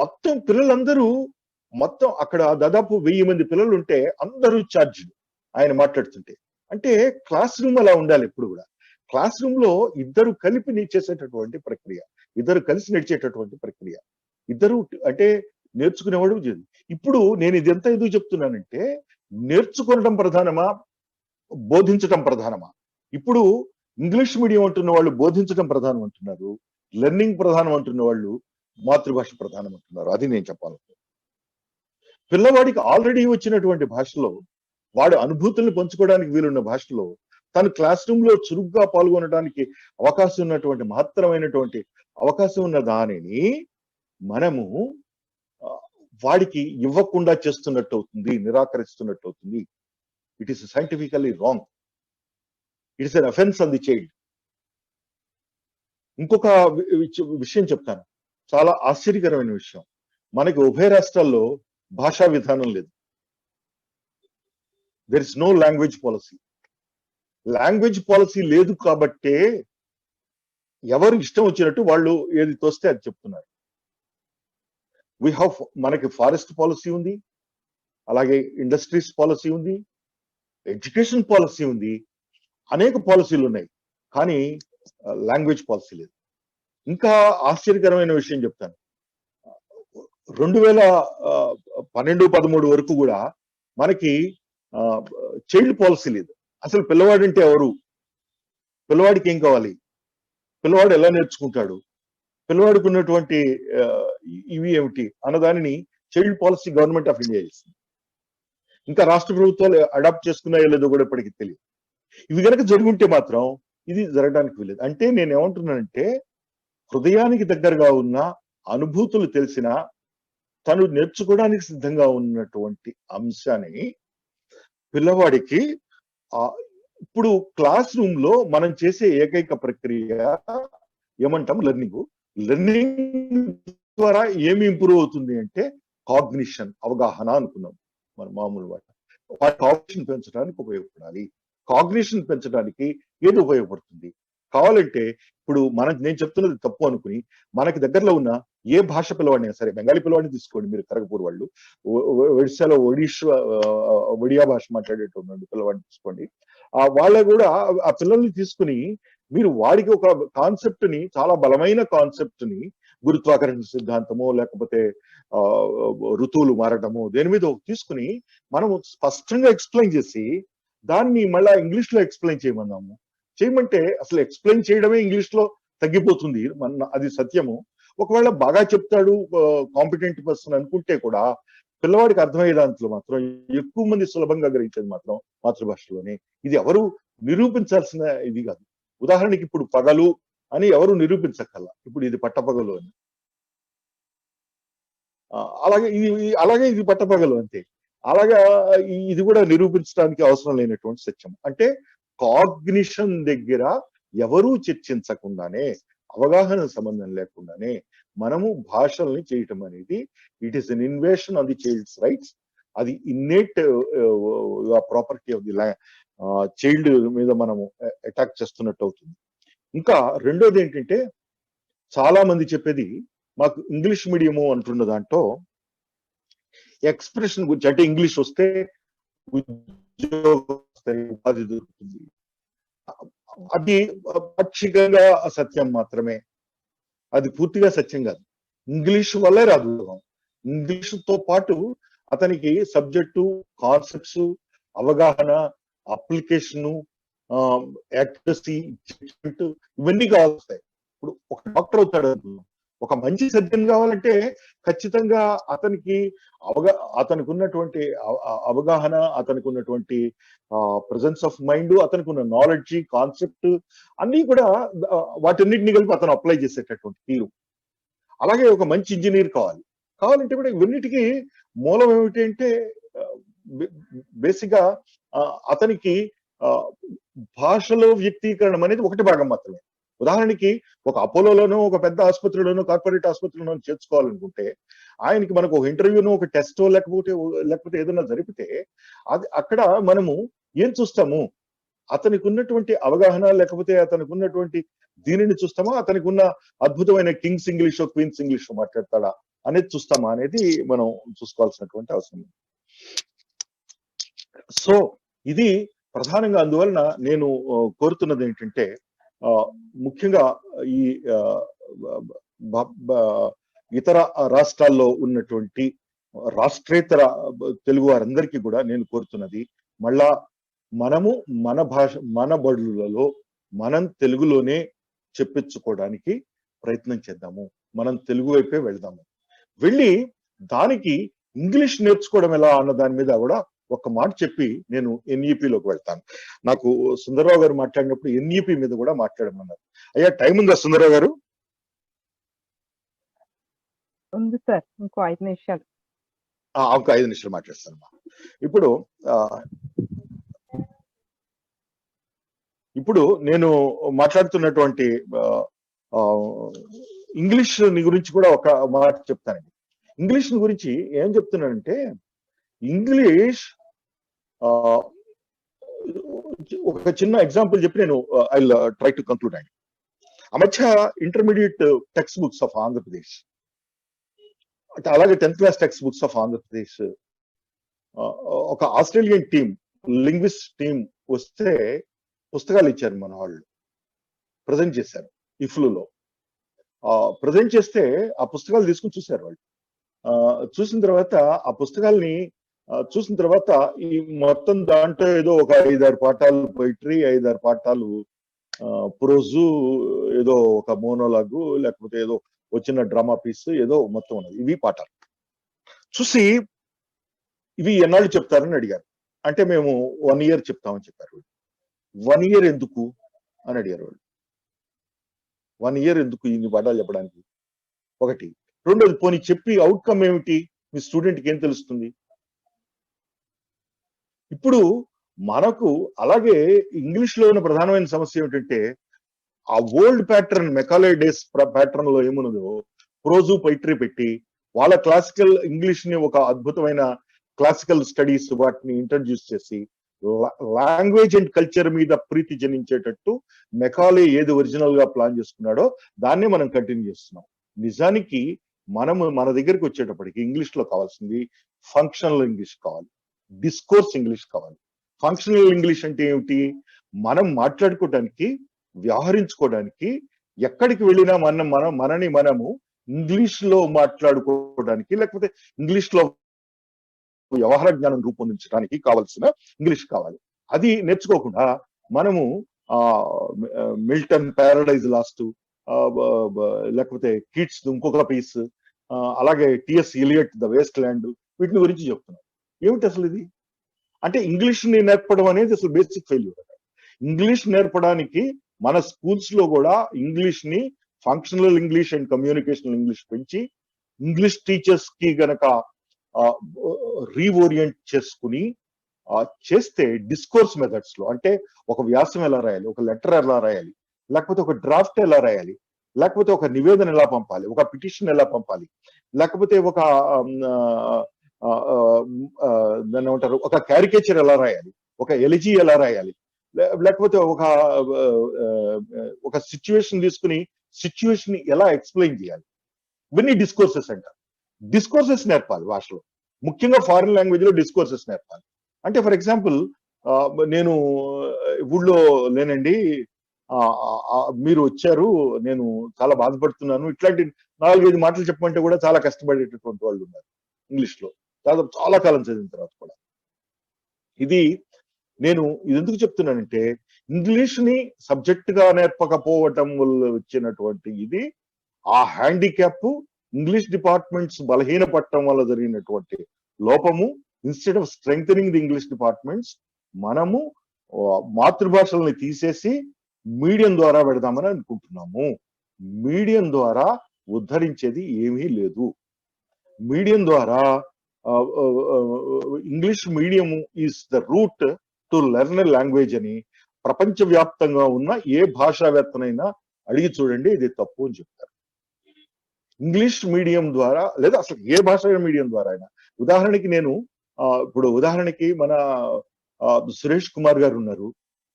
Speaker 5: మొత్తం పిల్లలందరూ, మొత్తం అక్కడ దాదాపు 1000 మంది పిల్లలు ఉంటే అందరూ ఛార్జ్డ్ ఆయన మాట్లాడుతుంటే. అంటే క్లాస్ రూమ్ అలా ఉండాలి ఎప్పుడు కూడా. క్లాస్ రూమ్ లో ఇద్దరు కలిపి చేసేటటువంటి ప్రక్రియ, ఇద్దరు కలిసి నడిచేటటువంటి ప్రక్రియ. ఇద్దరు అంటే నేర్చుకునేవాడు. ఇప్పుడు నేను ఇదంతా ఎందుకు చెప్తున్నానంటే, నేర్చుకోవడం ప్రధానమా, బోధించటం ప్రధానమా? ఇప్పుడు ఇంగ్లీష్ మీడియం అంటున్న వాళ్ళు బోధించడం ప్రధానం అంటున్నారు, లెర్నింగ్ ప్రధానం అంటున్న వాళ్ళు మాతృభాష ప్రధానం అంటున్నారు. అది నేను చెప్పాలి. పిల్లవాడికి ఆల్రెడీ వచ్చినటువంటి భాషలో, వాడు అనుభూతుల్ని పంచుకోవడానికి వీలున్న భాషలో తను క్లాస్ రూమ్ లో చురుగ్గా పాల్గొనడానికి అవకాశం ఉన్నటువంటి మహత్తరమైనటువంటి అవకాశం ఉన్న దానిని మనము వాడికి ఇవ్వకుండా చేస్తున్నట్టు అవుతుంది, నిరాకరిస్తున్నట్టు అవుతుంది. It is scientifically wrong. It is an offence on the child. ఇంకొక విషయం చెప్తాను, చాలా ఆశ్చర్యకరమైన విషయం. మనకి ఉభయ రాష్ట్రాల్లో భాషా విధానం లేదు. There is no language policy. Language policy లేదు కాబట్టే ఎవరు ఇష్టం వచ్చినట్టు వాళ్ళు ఏది తోస్తే అది చెప్తున్నారు. మనకి ఫారెస్ట్ పాలసీ ఉంది, అలాగే ఇండస్ట్రీస్ పాలసీ ఉంది, ఎడ్యుకేషన్ పాలసీ ఉంది, అనేక పాలసీలు ఉన్నాయి. కానీ లాంగ్వేజ్ పాలసీ లేదు. ఇంకా ఆశ్చర్యకరమైన విషయం చెప్తాను. 2012-13 వరకు కూడా మనకి చైల్డ్ పాలసీ లేదు. అసలు పిల్లవాడంటే ఎవరు, పిల్లవాడికి ఏం కావాలి, పిల్లవాడు ఎలా నేర్చుకుంటాడు, పిల్లవాడికి ఉన్నటువంటి ఇవి ఏమిటి అన్నదానిని child policy government of India చేస్తుంది. ఇంకా రాష్ట్ర ప్రభుత్వాలు అడాప్ట్ చేసుకున్నాయో లేదో కూడా ఇప్పటికి తెలియదు. ఇవి కనుక జరుగుంటే మాత్రం ఇది జరగడానికి వీలేదు. అంటే నేను ఏమంటున్నానంటే, హృదయానికి దగ్గరగా ఉన్న, అనుభూతులు తెలిసిన, తను నేర్చుకోవడానికి సిద్ధంగా ఉన్నటువంటి అంశాన్ని పిల్లవాడికి ఇప్పుడు క్లాస్ రూమ్ లో మనం చేసే ఏకైక ప్రక్రియ ఏమంటాం? లెర్నింగ్. లెర్నింగ్ ద్వారా ఏమి ఇంప్రూవ్ అవుతుంది అంటే కాగ్నిషన్, అవగాహన అనుకున్నాం మన మామూలు వాటి. కాగ్నిషన్ పెంచడానికి ఉపయోగపడాలి. కాగ్నిషన్ పెంచడానికి ఏది ఉపయోగపడుతుంది కావాలంటే, ఇప్పుడు నేను చెప్తున్నది తప్పు అనుకుని మనకి దగ్గరలో ఉన్న ఏ భాష పిల్లవాడిని సరే, బెంగాలీ పిల్లవాడిని తీసుకోండి మీరు, ఖరగపూర్ వాళ్ళు, ఒడిశాలో ఒడియా భాష మాట్లాడేటువంటి పిల్లవాడిని తీసుకోండి. వాళ్ళ కూడా ఆ పిల్లల్ని తీసుకుని మీరు వాడికి ఒక కాన్సెప్ట్ ని, చాలా బలమైన కాన్సెప్ట్ ని, గురుత్వాకర్షణ సిద్ధాంతమో లేకపోతే ఋతువులు మారటము, దేని మీద తీసుకుని మనం స్పష్టంగా ఎక్స్ప్లెయిన్ చేసి దాన్ని మళ్ళా ఇంగ్లీష్ లో ఎక్స్ప్లెయిన్ చేయమంటే అసలు ఎక్స్ప్లెయిన్ చేయడమే ఇంగ్లీష్ లో తగ్గిపోతుంది. అది సత్యము. ఒకవేళ బాగా చెప్తాడు కాంపిటెంట్ పర్సన్ అనుకుంటే కూడా పిల్లవాడికి అర్థమయ్యే దాంట్లో మాత్రం ఎక్కువ మంది సులభంగా గ్రహించేది మాత్రం మాతృభాషలోనే. ఇది ఎవరు నిరూపించాల్సిన ఇది కాదు. ఉదాహరణకి ఇప్పుడు పగలు అని ఎవరు నిరూపించక్కల్లా, ఇప్పుడు ఇది పట్టపగలు అని. అలాగే ఇది పట్టపగలు అంతే. అలాగా ఇది కూడా నిరూపించడానికి అవసరం లేనటువంటి సత్యం. అంటే కాగ్నిషన్ దగ్గర ఎవరూ చర్చించకుండానే, అవగాహన సంబంధం లేకుండానే మనము భాషల్ని చేయటం అనేది it is an invasion on the child's rights. అది innate property of the child మీద మనము అటాక్ చేస్తున్నట్టు అవుతుంది. ఇంకా రెండోది ఏంటంటే, చాలా మంది చెప్పేది మాకు ఇంగ్లీష్ మీడియము అంటున్న దాంట్లో ఎక్స్ప్రెషన్ గురించి, అంటే ఇంగ్లీష్ వస్తే ఉపాధి దొరుకుతుంది. అది పాక్షికంగా సత్యం మాత్రమే, అది పూర్తిగా సత్యం కాదు. ఇంగ్లీష్ వల్లే రాదు. ఇంగ్లీష్తో పాటు అతనికి సబ్జెక్టు, కాన్సెప్ట్స్, అవగాహన, అప్లికేషను, యాక్యురసీ, జడ్జ్మెంట్ ఇవన్నీ కావాల్సి ఇప్పుడు ఒక డాక్టర్ అవుతాడు, ఒక మంచి సర్జన్ కావాలంటే ఖచ్చితంగా అతనికి అతనికి ఉన్నటువంటి అవగాహన, అతనికి ఉన్నటువంటి ప్రెజెన్స్ ఆఫ్ మైండ్, అతనికి ఉన్న నాలెడ్జ్, కాన్సెప్ట్ అన్ని కూడా వాటన్నిటిని కలిపి అతను అప్లై చేసేటటువంటి తీరు. అలాగే ఒక మంచి ఇంజనీర్ కావాలంటే కూడా ఇవన్నిటికీ మూలం ఏమిటి అంటే బేసిక్ గా అతనికి భాషలో వ్యక్తీకరణం అనేది ఒకటి భాగం మాత్రమే. ఉదాహరణకి ఒక అపోలోలోనో, ఒక పెద్ద ఆసుపత్రిలోనో, కార్పొరేట్ ఆసుపత్రిలోనో చేర్చుకోవాలనుకుంటే ఆయనకి మనకు ఒక ఇంటర్వ్యూనో, ఒక టెస్టో లేకపోతే ఏదైనా జరిపితే అది అక్కడ మనము ఏం చూస్తాము? అతనికి ఉన్నటువంటి అవగాహన, లేకపోతే అతనికి ఉన్నటువంటి దీనిని చూస్తామా, అతనికి ఉన్న అద్భుతమైన కింగ్స్ ఇంగ్లీష్, క్వీన్స్ ఇంగ్లీష్ మాట్లాడతాడా అనేది చూస్తామా అనేది మనం చూసుకోవాల్సినటువంటి అవసరం. సో ఇది ప్రధానంగా అందువలన నేను కోరుతున్నది ఏంటంటే ముఖ్యంగా ఈ ఇతర రాష్ట్రాల్లో ఉన్నటువంటి రాష్ట్రేతర తెలుగు వారందరికీ కూడా నేను కోరుతున్నది, మళ్ళా మనము మన భాష, మన బడులలో మనం తెలుగులోనే చెప్పించుకోవడానికి ప్రయత్నం చేద్దాము. మనం తెలుగు వైపే వెళ్దాము. వెళ్ళి దానికి ఇంగ్లీష్ నేర్చుకోవడం ఎలా అన్న దాని మీద కూడా ఒక మాట చెప్పి నేను ఎన్ఈపిలోకి వెళ్తాను. నాకు సుందరరావు గారు మాట్లాడినప్పుడు ఎన్ఈపి మీద కూడా మాట్లాడమన్నారు. అయ్యా టైం ఉందా సుందరరావు గారు?
Speaker 6: ఉంది సార్, ఇంకో 5 నిమిషాలు.
Speaker 5: ఒక 5 నిమిషాలు మాట్లాడతాను. ఇప్పుడు నేను మాట్లాడుతున్నటువంటి ఇంగ్లీష్ గురించి కూడా ఒక మాట చెప్తానండి. ఇంగ్లీష్ గురించి ఏం చెప్తున్నానంటే, ఇంగ్లీష్ ఒక చిన్న ఎగ్జాంపుల్ చెప్పి నేను ఐ ట్రై టు కంక్లూడ్ అండి. ఆ మధ్య intermediate text books of Andhra Pradesh, అంటే అలాగే 10th class text books of Andhra Pradesh, ఒక ఆస్ట్రేలియన్ టీం, లింగ్విస్ట్ టీం వస్తే పుస్తకాలు ఇచ్చారు మన వాళ్ళు, ప్రజెంట్ చేశారు ఇఫ్లులో. ప్రజెంట్ చేస్తే ఆ పుస్తకాలు తీసుకుని చూశారు వాళ్ళు. చూసిన తర్వాత ఆ పుస్తకాల్ని చూసిన తర్వాత ఈ మొత్తం దాంట్లో ఏదో ఒక 5-6 పాఠాలు పొయిటరీ, 5-6 పాఠాలు ప్రోజు, ఏదో ఒక మోనోలాగు, లేకపోతే ఏదో వచ్చిన డ్రామా పీస్ ఏదో మొత్తం ఉన్నది. ఇవి పాఠాలు చూసి ఇవి ఎన్నాళ్ళు చెప్తారని అడిగారు. అంటే మేము 1 year చెప్తామని చెప్పారు. 1 year ఎందుకు అని అడిగారు వాళ్ళు. 1 year ఎందుకు ఇన్ని పాఠాలు చెప్పడానికి? ఒకటి. రెండోది, పోనీ చెప్పి అవుట్కమ్ ఏమిటి? మీ స్టూడెంట్కి ఏం తెలుస్తుంది? ఇప్పుడు మనకు అలాగే ఇంగ్లీష్ లో ఉన్న ప్రధానమైన సమస్య ఏమిటంటే, ఆ old pattern, Macaulay days pattern లో ఏమున్నదో ప్రోజు, పొయిటరీ పెట్టి వాళ్ళ క్లాసికల్ ఇంగ్లీష్ ని ఒక అద్భుతమైన క్లాసికల్ స్టడీస్ వాటిని ఇంట్రడ్యూస్ చేసి లాంగ్వేజ్ అండ్ కల్చర్ మీద ప్రీతి జనించేటట్టు మెకాలే ఏది ఒరిజినల్ గా ప్లాన్ చేసుకున్నాడో దాన్ని మనం కంటిన్యూ చేస్తున్నాం. నిజానికి మనము మన దగ్గరికి వచ్చేటప్పటికి ఇంగ్లీష్ లో కావాల్సింది ఫంక్షనల్ ఇంగ్లీష్ కావాలి, డిస్కోర్స్ ఇంగ్లీష్ కావాలి. ఫంక్షనల్ ఇంగ్లీష్ అంటే ఏమిటి? మనం మాట్లాడుకోవడానికి, వ్యవహరించుకోవడానికి, ఎక్కడికి వెళ్ళినా మనని మనము ఇంగ్లీష్ లో మాట్లాడుకోవడానికి, లేకపోతే ఇంగ్లీష్ లో వ్యవహార జ్ఞానం రూపొందించడానికి కావాల్సిన ఇంగ్లీష్ కావాలి. అది నేర్చుకోకుండా మనము మిల్టన్ ప్యారడైజ్ లాస్ట్, లేకపోతే కిడ్స్ ఇంకొక పీస్, అలాగే TS Elliot the waste land, వీటిని గురించి చెప్తున్నాం. ఏమిటి అసలు ఇది? అంటే ఇంగ్లీష్ ని నేర్పడం అనేది అసలు బేసిక్ ఫెయిల్యూర్. ఇంగ్లీష్ నేర్పడానికి మన స్కూల్స్ లో కూడా ఇంగ్లీష్ ని functional English and communicational English పెంచి ఇంగ్లీష్ టీచర్స్ కి గనక రీఓరియంట్ చేసుకుని చేస్తే డిస్కోర్స్ మెథడ్స్ లో, అంటే ఒక వ్యాసం ఎలా రాయాలి, ఒక లెటర్ ఎలా రాయాలి, లేకపోతే ఒక డ్రాఫ్ట్ ఎలా రాయాలి, లేకపోతే ఒక నివేదన ఎలా పంపాలి, ఒక పిటిషన్ ఎలా పంపాలి, లేకపోతే ఒక దాన్ని ఏమంటారు, ఒక క్యారికేచర్ ఎలా రాయాలి, ఒక ఎలిజీ ఎలా రాయాలి, లేకపోతే ఒక సిచ్యువేషన్ తీసుకుని సిచ్యువేషన్ ఎలా ఎక్స్ప్లెయిన్ చేయాలి, ఇవన్నీ డిస్కోర్సెస్ అంటారు. డిస్కోర్సెస్ నేర్పాలి భాషలో, ముఖ్యంగా ఫారిన్ లాంగ్వేజ్ లో డిస్కోర్సెస్ నేర్పాలి. అంటే ఫర్ ఎగ్జాంపుల్, నేను ఊళ్ళో లేనండి, మీరు వచ్చారు, నేను చాలా బాధపడుతున్నాను, ఇట్లాంటి 4-5 మాటలు చెప్పమంటే కూడా చాలా కష్టపడేటటువంటి వాళ్ళు ఉన్నారు ఇంగ్లీష్ లో, దాదాపు చాలా కాలం చదివిన తర్వాత కూడా. ఇది ఎందుకు చెప్తున్నానంటే, ఇంగ్లీష్ ని సబ్జెక్ట్ గా నేర్పకపోవటం వల్ల వచ్చినటువంటి ఇది, ఆ హ్యాండిక్యాప్ ఇంగ్లీష్ డిపార్ట్మెంట్స్ బలహీనపడటం వల్ల జరిగినటువంటి లోపము. Instead of strength the English departments, మనము మాతృభాషల్ని తీసేసి మీడియం ద్వారా పెడదామని అనుకుంటున్నాము. మీడియం ద్వారా ఉద్ధరించేది ఏమీ లేదు. మీడియం ద్వారా English medium is the route to learn language అని ప్రపంచవ్యాప్తంగా ఉన్న ఏ భాషావేత్తనైనా అడిగి చూడండి, ఇది తప్పు అని చెప్తారు. ఇంగ్లీష్ మీడియం ద్వారా లేదా అసలు ఏ భాష మీడియం ద్వారా అయినా, ఉదాహరణకి నేను ఇప్పుడు ఉదాహరణకి మన సురేష్ కుమార్ గారు ఉన్నారు,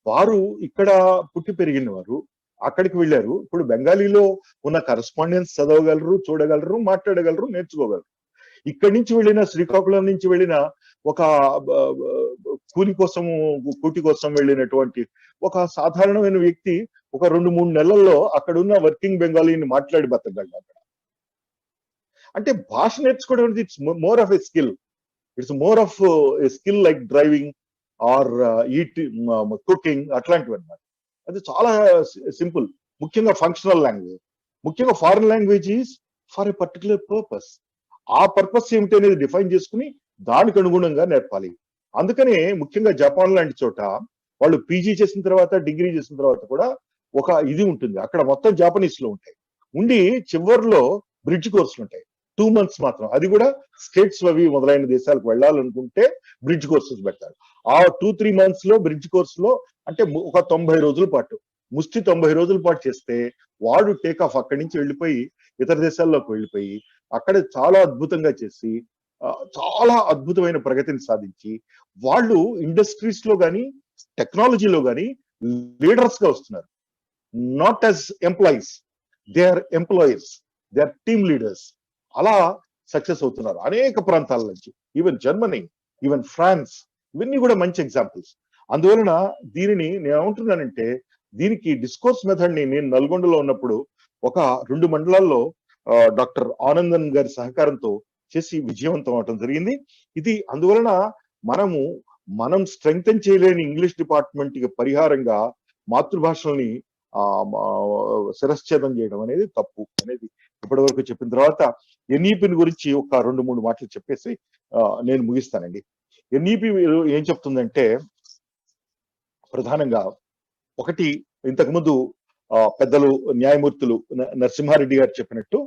Speaker 5: వారు ఇక్కడ పుట్టి పెరిగిన వారు, అక్కడికి వెళ్ళారు. ఇప్పుడు బెంగాలీలో ఉన్న కరస్పాండెన్స్ చదవగలరు, చూడగలరు, మాట్లాడగలరు, నేర్చుకోగలరు. ఇక్కడి నుంచి వెళ్ళిన శ్రీకాకుళం నుంచి వెళ్ళిన ఒక కూటి కోసం వెళ్ళినటువంటి ఒక సాధారణమైన వ్యక్తి ఒక 2-3 నెలల్లో అక్కడున్న వర్కింగ్ బెంగాలీని మాట్లాడి బతకగలరు అక్కడ. అంటే భాష నేర్చుకోవడం అనేది it's more of a skill. It's more of a skill like driving or cooking, అట్లాంటివి అన్నమాట. అది చాలా సింపుల్. ముఖ్యంగా ఫంక్షనల్ లాంగ్వేజ్, ముఖ్యంగా foreign language is for a particular purpose. ఆ పర్పస్ ఏమిటి అనేది డిఫైన్ చేసుకుని దానికి అనుగుణంగా నేర్పాలి. అందుకనే ముఖ్యంగా జపాన్ లాంటి చోట వాళ్ళు పీజీ చేసిన తర్వాత, డిగ్రీ చేసిన తర్వాత కూడా ఒక ఇది ఉంటుంది. అక్కడ మొత్తం జాపనీస్ లో ఉంటాయి. ఉండి చివరిలో బ్రిడ్జ్ కోర్సులు ఉంటాయి, 2 months మాత్రం. అది కూడా స్టేట్స్ అవి మొదలైన దేశాలకు వెళ్ళాలనుకుంటే బ్రిడ్జ్ కోర్సెస్ పెడతారు. ఆ 2-3 months లో బ్రిడ్జ్ కోర్సులో అంటే ఒక 90 రోజుల పాటు, ముష్టి 90 రోజుల పాటు చేస్తే వాడు టేక్ ఆఫ్ అక్కడి నుంచి వెళ్ళిపోయి ఇతర దేశాల్లోకి వెళ్ళిపోయి అక్కడ చాలా అద్భుతంగా చేసి చాలా అద్భుతమైన ప్రగతిని సాధించి వాళ్ళు ఇండస్ట్రీస్ లో కానీ టెక్నాలజీలో కానీ లీడర్స్ గా వస్తున్నారు. Not as employees, they are employees, they are team leaders. అలా సక్సెస్ అవుతున్నారు అనేక ప్రాంతాల నుంచి. ఈవెన్ జర్మనీ, ఈవెన్ ఫ్రాన్స్, ఇవన్నీ కూడా మంచి ఎగ్జాంపుల్స్. అందువలన దీనిని నేను ఏమంటున్నానంటే, దీనికి డిస్కోర్స్ మెథడ్ ని నేను నల్గొండలో ఉన్నప్పుడు ఒక 2 మండలాల్లో డాక్టర్ ఆనందన్ గారి సహకారంతో చేసి విజయవంతం అవటం జరిగింది. ఇది అందువలన మనం స్ట్రెంగ్తన్ చేయలేని ఇంగ్లీష్ డిపార్ట్మెంట్ కి పరిహారంగా మాతృభాషల్ని శిరశ్ఛేదం చేయడం అనేది తప్పు అనేది ఇప్పటి వరకు చెప్పిన తర్వాత ఎన్ఈపిని గురించి ఒక 2-3 మాటలు చెప్పేసి నేను ముగిస్తానండి. ఎన్ఈపి ఏం చెప్తుందంటే, ప్రధానంగా ఒకటి, ఇంతకుముందు పెద్దలు న్యాయమూర్తులు నరసింహారెడ్డి గారు చెప్పినట్టు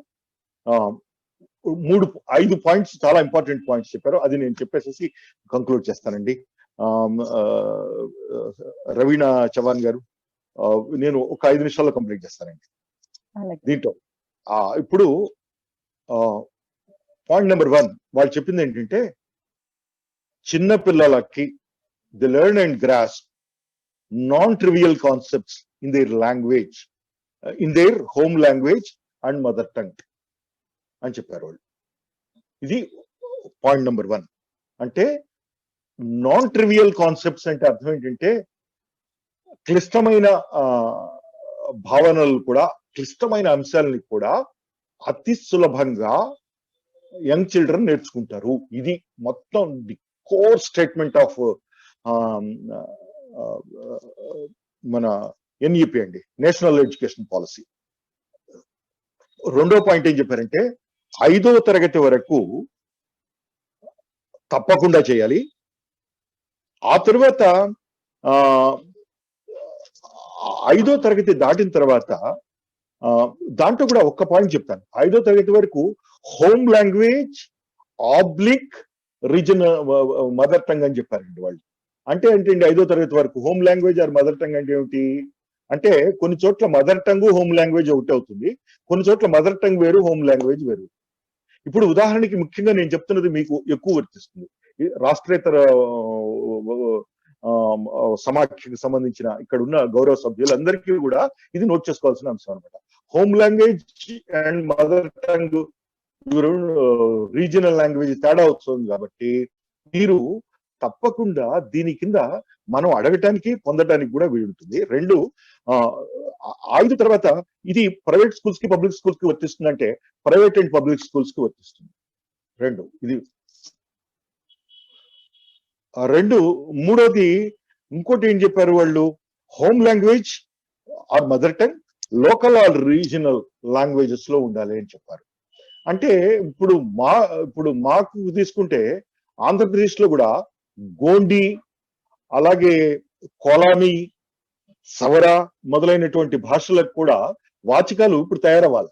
Speaker 5: 5 పాయింట్స్ చాలా ఇంపార్టెంట్ పాయింట్స్ చెప్పారు. అది నేను చెప్పేసేసి కంక్లూడ్ చేస్తానండి. రవీనా చవాన్ గారు, నేను ఒక 5 నిమిషాల్లో కంప్లీట్ చేస్తానండి దీంట్లో. ఇప్పుడు పాయింట్ నెంబర్ 1 వాళ్ళు చెప్పింది ఏంటంటే, చిన్న పిల్లలకి the learn and grasp non-trivial concepts in their language, in their home language and mother tongue అని చెప్పారు వాళ్ళు. ఇది పాయింట్ నెంబర్ 1. అంటే నాన్ ట్రివియల్ కాన్సెప్ట్స్ అంటే అర్థం ఏంటంటే, క్లిష్టమైన భావనలు కూడా, క్లిష్టమైన అంశాలని కూడా అతి సులభంగా యంగ్ చిల్డ్రన్ నేర్చుకుంటారు. ఇది మొత్తం ది కోర్ స్టేట్మెంట్ ఆఫ్ మన ఎన్ఈపి అండి, నేషనల్ ఎడ్యుకేషన్ పాలసీ. 2వ పాయింట్ ఏం చెప్పారంటే, 5వ తరగతి వరకు తప్పకుండా చేయాలి. ఆ తర్వాత 5వ తరగతి దాటిన తర్వాత దాంట్లో కూడా ఒక్క పాయింట్ చెప్తాను. 5వ తరగతి వరకు home language oblique regional mother tongue అని చెప్పారండి వాళ్ళు. అంటే ఏంటండి, 5వ తరగతి వరకు home language or mother tongue అంటే ఏమిటి అంటే, కొన్ని చోట్ల మదర్ టంగ్ హోమ్ లాంగ్వేజ్ ఒకటి అవుతుంది, కొన్ని చోట్ల మదర్ టంగ్ వేరు, హోమ్ లాంగ్వేజ్ వేరు. ఇప్పుడు ఉదాహరణకి ముఖ్యంగా నేను చెప్తున్నది మీకు ఎక్కువ వర్తిస్తుంది. రాష్ట్రేతర సమాఖ్యకు సంబంధించిన ఇక్కడ ఉన్న గౌరవ సభ్యులందరికీ కూడా ఇది నోట్ చేసుకోవాల్సిన అంశం అనమాట. Home language and mother tongue regional language తేడా వస్తుంది. కాబట్టి మీరు తప్పకుండా దీని కింద మనం అడగటానికి పొందటానికి కూడా వీలుంటుంది. 2, 5 తర్వాత ఇది ప్రైవేట్ స్కూల్స్ కి పబ్లిక్ స్కూల్స్ కి వర్తిస్తుంది అంటే, ప్రైవేట్ అండ్ పబ్లిక్ స్కూల్స్ కి వర్తిస్తుంది 2. ఇది 2. 3వది ఇంకోటి ఏం చెప్పారు వాళ్ళు, home language or mother tongue, local or regional languages లో ఉండాలి అని చెప్పారు. అంటే ఇప్పుడు మాకు తీసుకుంటే ఆంధ్రప్రదేశ్ లో కూడా గోండి, అలాగే కొలామి, సవర మొదలైనటువంటి భాషలకు కూడా వాచికాలు ఇప్పుడు తయారవ్వాలి.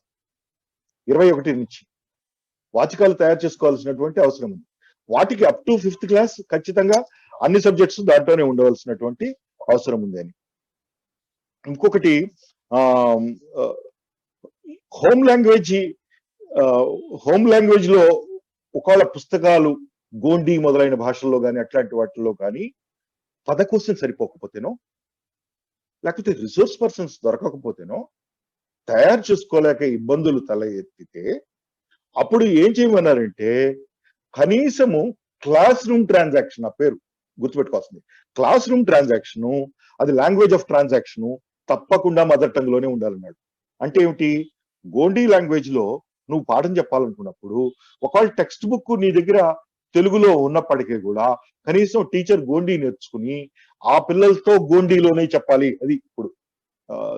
Speaker 5: 21 నుంచి వాచికాలు తయారు చేసుకోవాల్సినటువంటి అవసరం ఉంది. వాటికి అప్ టు 5th క్లాస్ ఖచ్చితంగా అన్ని సబ్జెక్ట్స్ దాంట్లోనే ఉండవలసినటువంటి అవసరం ఉంది అని. ఇంకొకటి హోమ్ లాంగ్వేజ్ లో ఒకవేళ పుస్తకాలు గోండి మొదలైన భాషల్లో కానీ అట్లాంటి వాటిల్లో కానీ పదకోశం సరిపోకపోతేనో, లేకపోతే రిసోర్స్ పర్సన్స్ దొరకకపోతేనో, తయారు చేసుకోలేక ఇబ్బందులు తల ఎత్తితే అప్పుడు ఏం చేయమన్నారంటే కనీసము క్లాస్ రూమ్ ట్రాన్సాక్షన్, ఆ పేరు గుర్తుపెట్టుకోవాల్సింది, క్లాస్ రూమ్ ట్రాన్సాక్షన్, అది లాంగ్వేజ్ ఆఫ్ ట్రాన్సాక్షన్ తప్పకుండా మదర్ టంగ్ లోనే ఉండాలన్నాడు. అంటే ఏమిటి, గోండీ లాంగ్వేజ్ లో నువ్వు పాఠం చెప్పాలనుకున్నప్పుడు ఒకవేళ టెక్స్ట్ బుక్ నీ దగ్గర తెలుగులో ఉన్నప్పటికీ కూడా కనీసం టీచర్ గోండీ నేర్చుకుని ఆ పిల్లలతో గోండీలోనే చెప్పాలి. అది ఇప్పుడు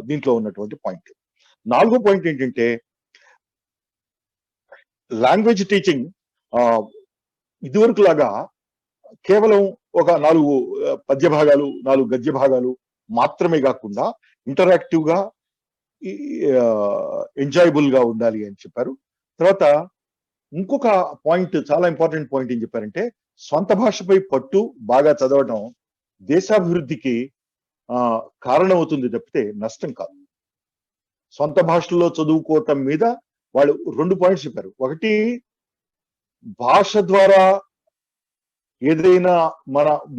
Speaker 5: దీంట్లో ఉన్నటువంటి పాయింట్. 4వ పాయింట్ ఏంటంటే లాంగ్వేజ్ టీచింగ్ ఇదివరకు లాగా కేవలం ఒక 4 పద్య భాగాలు 4 గద్య భాగాలు మాత్రమే కాకుండా ఇంటరాక్టివ్ గా ఎంజాయబుల్ గా ఉండాలి అని చెప్పారు. తర్వాత ఇంకొక పాయింట్, చాలా ఇంపార్టెంట్ పాయింట్ ఏం చెప్పారంటే స్వంత భాషపై పట్టు, బాగా చదవడం దేశాభివృద్ధికి కారణమవుతుంది తప్పితే నష్టం కాదు. సొంత భాషల్లో చదువుకోవటం మీద వాళ్ళు 2 పాయింట్స్ చెప్పారు. ఒకటి, భాష ద్వారా ఏదైనా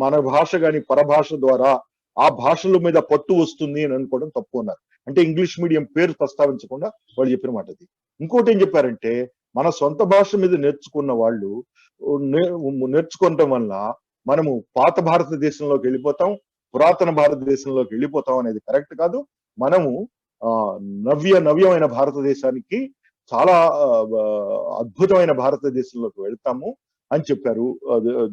Speaker 5: మన భాష కానీ పరభాష ద్వారా ఆ భాషల మీద పట్టు వస్తుంది అని అనుకోవడం తప్పు అన్నారు. అంటే ఇంగ్లీష్ మీడియం పేరు ప్రస్తావించకుండా వాళ్ళు చెప్పిన మాట అది. ఇంకోటి ఏం చెప్పారంటే మన సొంత భాష మీద నేర్చుకున్న వాళ్ళు నేర్చుకోవటం వల్ల మనము పాత భారతదేశంలోకి వెళ్ళిపోతాం, పురాతన భారతదేశంలోకి వెళ్ళిపోతాం అనేది కరెక్ట్ కాదు. మనము నవ్యమైన భారతదేశానికి, చాలా అద్భుతమైన భారతదేశంలోకి వెళ్తాము అని చెప్పారు.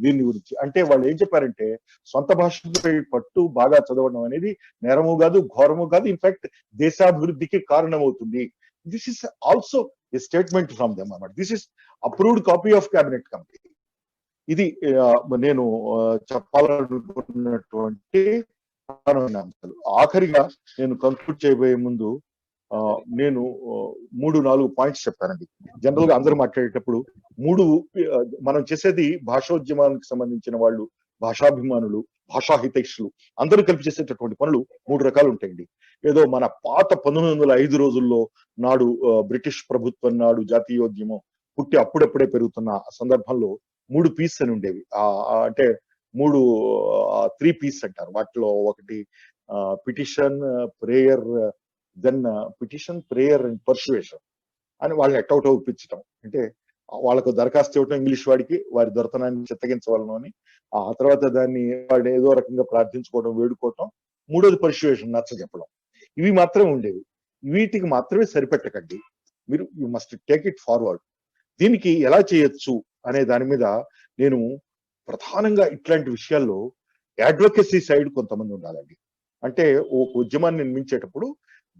Speaker 5: దీని గురించి అంటే వాళ్ళు ఏం చెప్పారంటే సొంత భాషపై పట్టు, బాగా చదవడం అనేది నేరము కాదు, ఘోరము కాదు, ఇన్ఫాక్ట్ దేశాభివృద్ధికి కారణమవుతుంది. This is also a statement from them అన్నమాట. This is approved copy of cabinet committee. ఇది నేను చెప్పాలనుకున్నటువంటి అంశాలు. ఆఖరిగా నేను కంక్లూడ్ చేయబోయే ముందు నేను 3-4 పాయింట్స్ చెప్పానండి. జనరల్ గా అందరూ మాట్లాడేటప్పుడు మనం చేసేది భాషోద్యమానికి సంబంధించిన వాళ్ళు, భాషాభిమానులు, భాషాహితైషులు అందరూ కలిపి చేసేటటువంటి పనులు 3 రకాలు ఉంటాయండి. ఏదో మన పాత 1905 రోజుల్లో నాడు బ్రిటిష్ ప్రభుత్వం నాడు జాతీయోద్యమం పుట్టి అప్పుడప్పుడే పెరుగుతున్న సందర్భంలో 3 పీస్ అని ఉండేవి. అంటే 3 పీస్ అంటారు. వాటిలో ఒకటి petition, prayer, then petition, prayer and persuasion అని వాళ్ళని ఎట్టౌట్ ఒప్పించటం. అంటే వాళ్ళకు దరఖాస్తు ఇవ్వటం ఇంగ్లీష్ వాడికి, వారి దొరతనాన్ని చిత్తగించవాలను అని, ఆ తర్వాత దాన్ని వాడిని ఏదో రకంగా ప్రార్థించుకోవడం, వేడుకోవటం. 3వది పర్సువేషన్, నచ్చ చెప్పడం. ఇవి మాత్రమే ఉండేవి. వీటికి మాత్రమే సరిపెట్టకండి, మీరు you must take it forward. దీనికి ఎలా చేయొచ్చు అనే దాని మీద నేను ప్రధానంగా ఇట్లాంటి విషయాల్లో అడ్వొకేసీ సైడ్ కొంతమంది ఉండాలండి. అంటే ఒక ఉద్యమాన్ని నిర్మించేటప్పుడు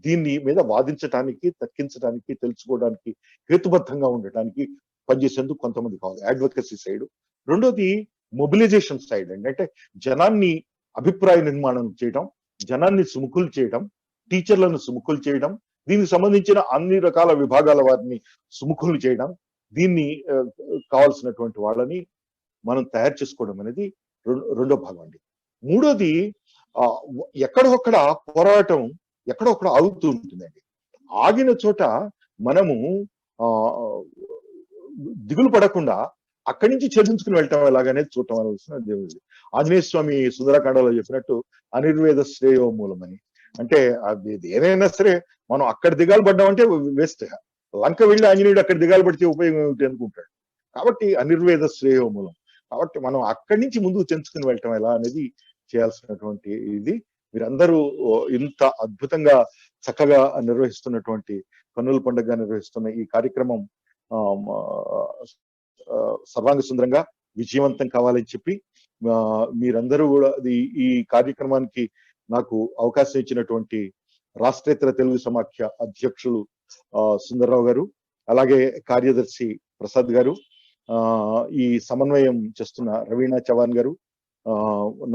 Speaker 5: దీన్ని మీద వాదించడానికి, తర్కించడానికి, తెలుసుకోవడానికి, హేతుబద్ధంగా ఉండటానికి పనిచేసేందుకు కొంతమంది కావాలి, అడ్వొకేసీ సైడ్. రెండోది మొబిలైజేషన్ సైడ్ అండి. అంటే జనాన్ని అభిప్రాయ నిర్మాణం చేయడం, జనాన్ని సుముఖులు చేయడం, టీచర్లను సుముఖులు చేయడం, దీనికి సంబంధించిన అన్ని రకాల విభాగాల వారిని సుముఖులు చేయడం, దీన్ని కావాల్సినటువంటి వాళ్ళని మనం తయారు చేసుకోవడం అనేది రెండో భాగం అండి. మూడోది ఎక్కడొక్కడ పోరాటం ఎక్కడొక్కడ ఆగుతూ ఉంటుందండి. ఆగిన చోట మనము దిగులు పడకుండా అక్కడి నుంచి ఛేదించుకుని వెళ్ళటం ఎలాగనేది చూడటం అనవలసిన దేవుడి. ఆంజనేయ స్వామి సుందరకాండలో చెప్పినట్టు అనిర్వేద శ్రేయో మూలమని. అంటే అది ఏదైనా సరే మనం అక్కడ దిగాలు పడ్డామంటే వేస్ట్. లంక వెళ్ళి ఆంజనేయుడు అక్కడ దిగాలు పడితే ఉపయోగం ఏమిటి అనుకుంటాడు. కాబట్టి అనిర్వేద శ్రేయో మూలం. కాబట్టి మనం అక్కడి నుంచి ముందుకు తెంచుకుని వెళ్ళటం ఎలా అనేది చేయాల్సినటువంటి ఇది. మీరందరూ ఇంత అద్భుతంగా చక్కగా నిర్వహిస్తున్నటువంటి కన్నుల పండుగగా నిర్వహిస్తున్న ఈ కార్యక్రమం సర్వాంగ సుందరంగా విజయవంతం కావాలని చెప్పి మీరందరూ కూడా ఈ కార్యక్రమానికి నాకు అవకాశం ఇచ్చినటువంటి రాష్ట్రేతర తెలుగు సమాఖ్య అధ్యక్షులు సుందర్రావు గారు, అలాగే కార్యదర్శి ప్రసాద్ గారు, ఈ సమన్వయం చేస్తున్న రవీనా చవాన్ గారు,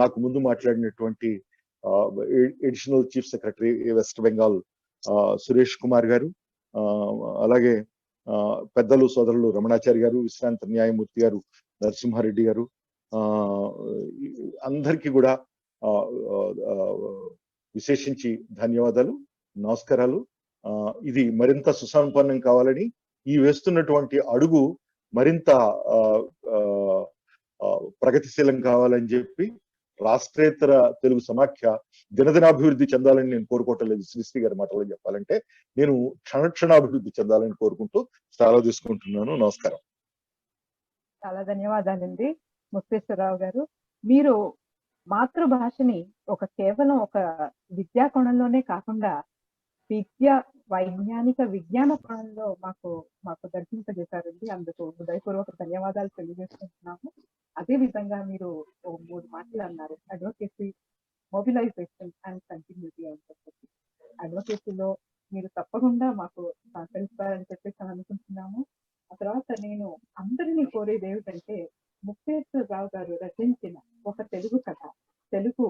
Speaker 5: నాకు ముందు మాట్లాడినటువంటి additional chief secretary west Bengal Suresh Kumar గారు, అలాగే పెద్దలు సోదరులు రమణాచారి గారు, విశ్రాంత న్యాయమూర్తి గారు నరసింహారెడ్డి గారు, అందరికీ కూడా విశేషించి ధన్యవాదాలు, నమస్కారాలు. ఇది మరింత సుసంపన్నం కావాలని, ఈ వేస్తున్నటువంటి అడుగు మరింత ప్రగతిశీలం కావాలని చెప్పి రాష్ట్రేతర తెలుగు సమాఖ్య దినదినాభివృద్ధి చెందాలని నేను కోరుకోవటం లేదు. శ్రీశ్రీ గారి మాటలో చెప్పాలంటే నేను క్షణక్షణాభివృద్ధి చెందాలని కోరుకుంటూ సెలవు తీసుకుంటున్నాను. నమస్కారం.
Speaker 6: చాలా ధన్యవాదాలండి ముక్తేశ్వరరావు గారు. మీరు మాతృభాషని కేవలం ఒక విద్యా కోణంలోనే కాకుండా వైజ్ఞానిక విజ్ఞాన కోణంలో మాకు దర్శింపజేశారండి. అందుకు హృదయపూర్వక ధన్యవాదాలు తెలియజేసుకుంటున్నాము. అదే విధంగా మీరు 3 మాటలు అన్నారు, అడ్వకేసీ, మొబిలైజేషన్ అండ్ కంటిన్యూటీ అని చెప్పి. అడ్వకేసీలో మీరు తప్పకుండా మాకు సహకరిస్తారని చెప్పేసి అనుకుంటున్నాము. ఆ తర్వాత నేను అందరినీ కోరేది ఏమిటంటే, ముక్తేశ్వరరావు గారు రచించిన ఒక తెలుగు కథ, తెలుగు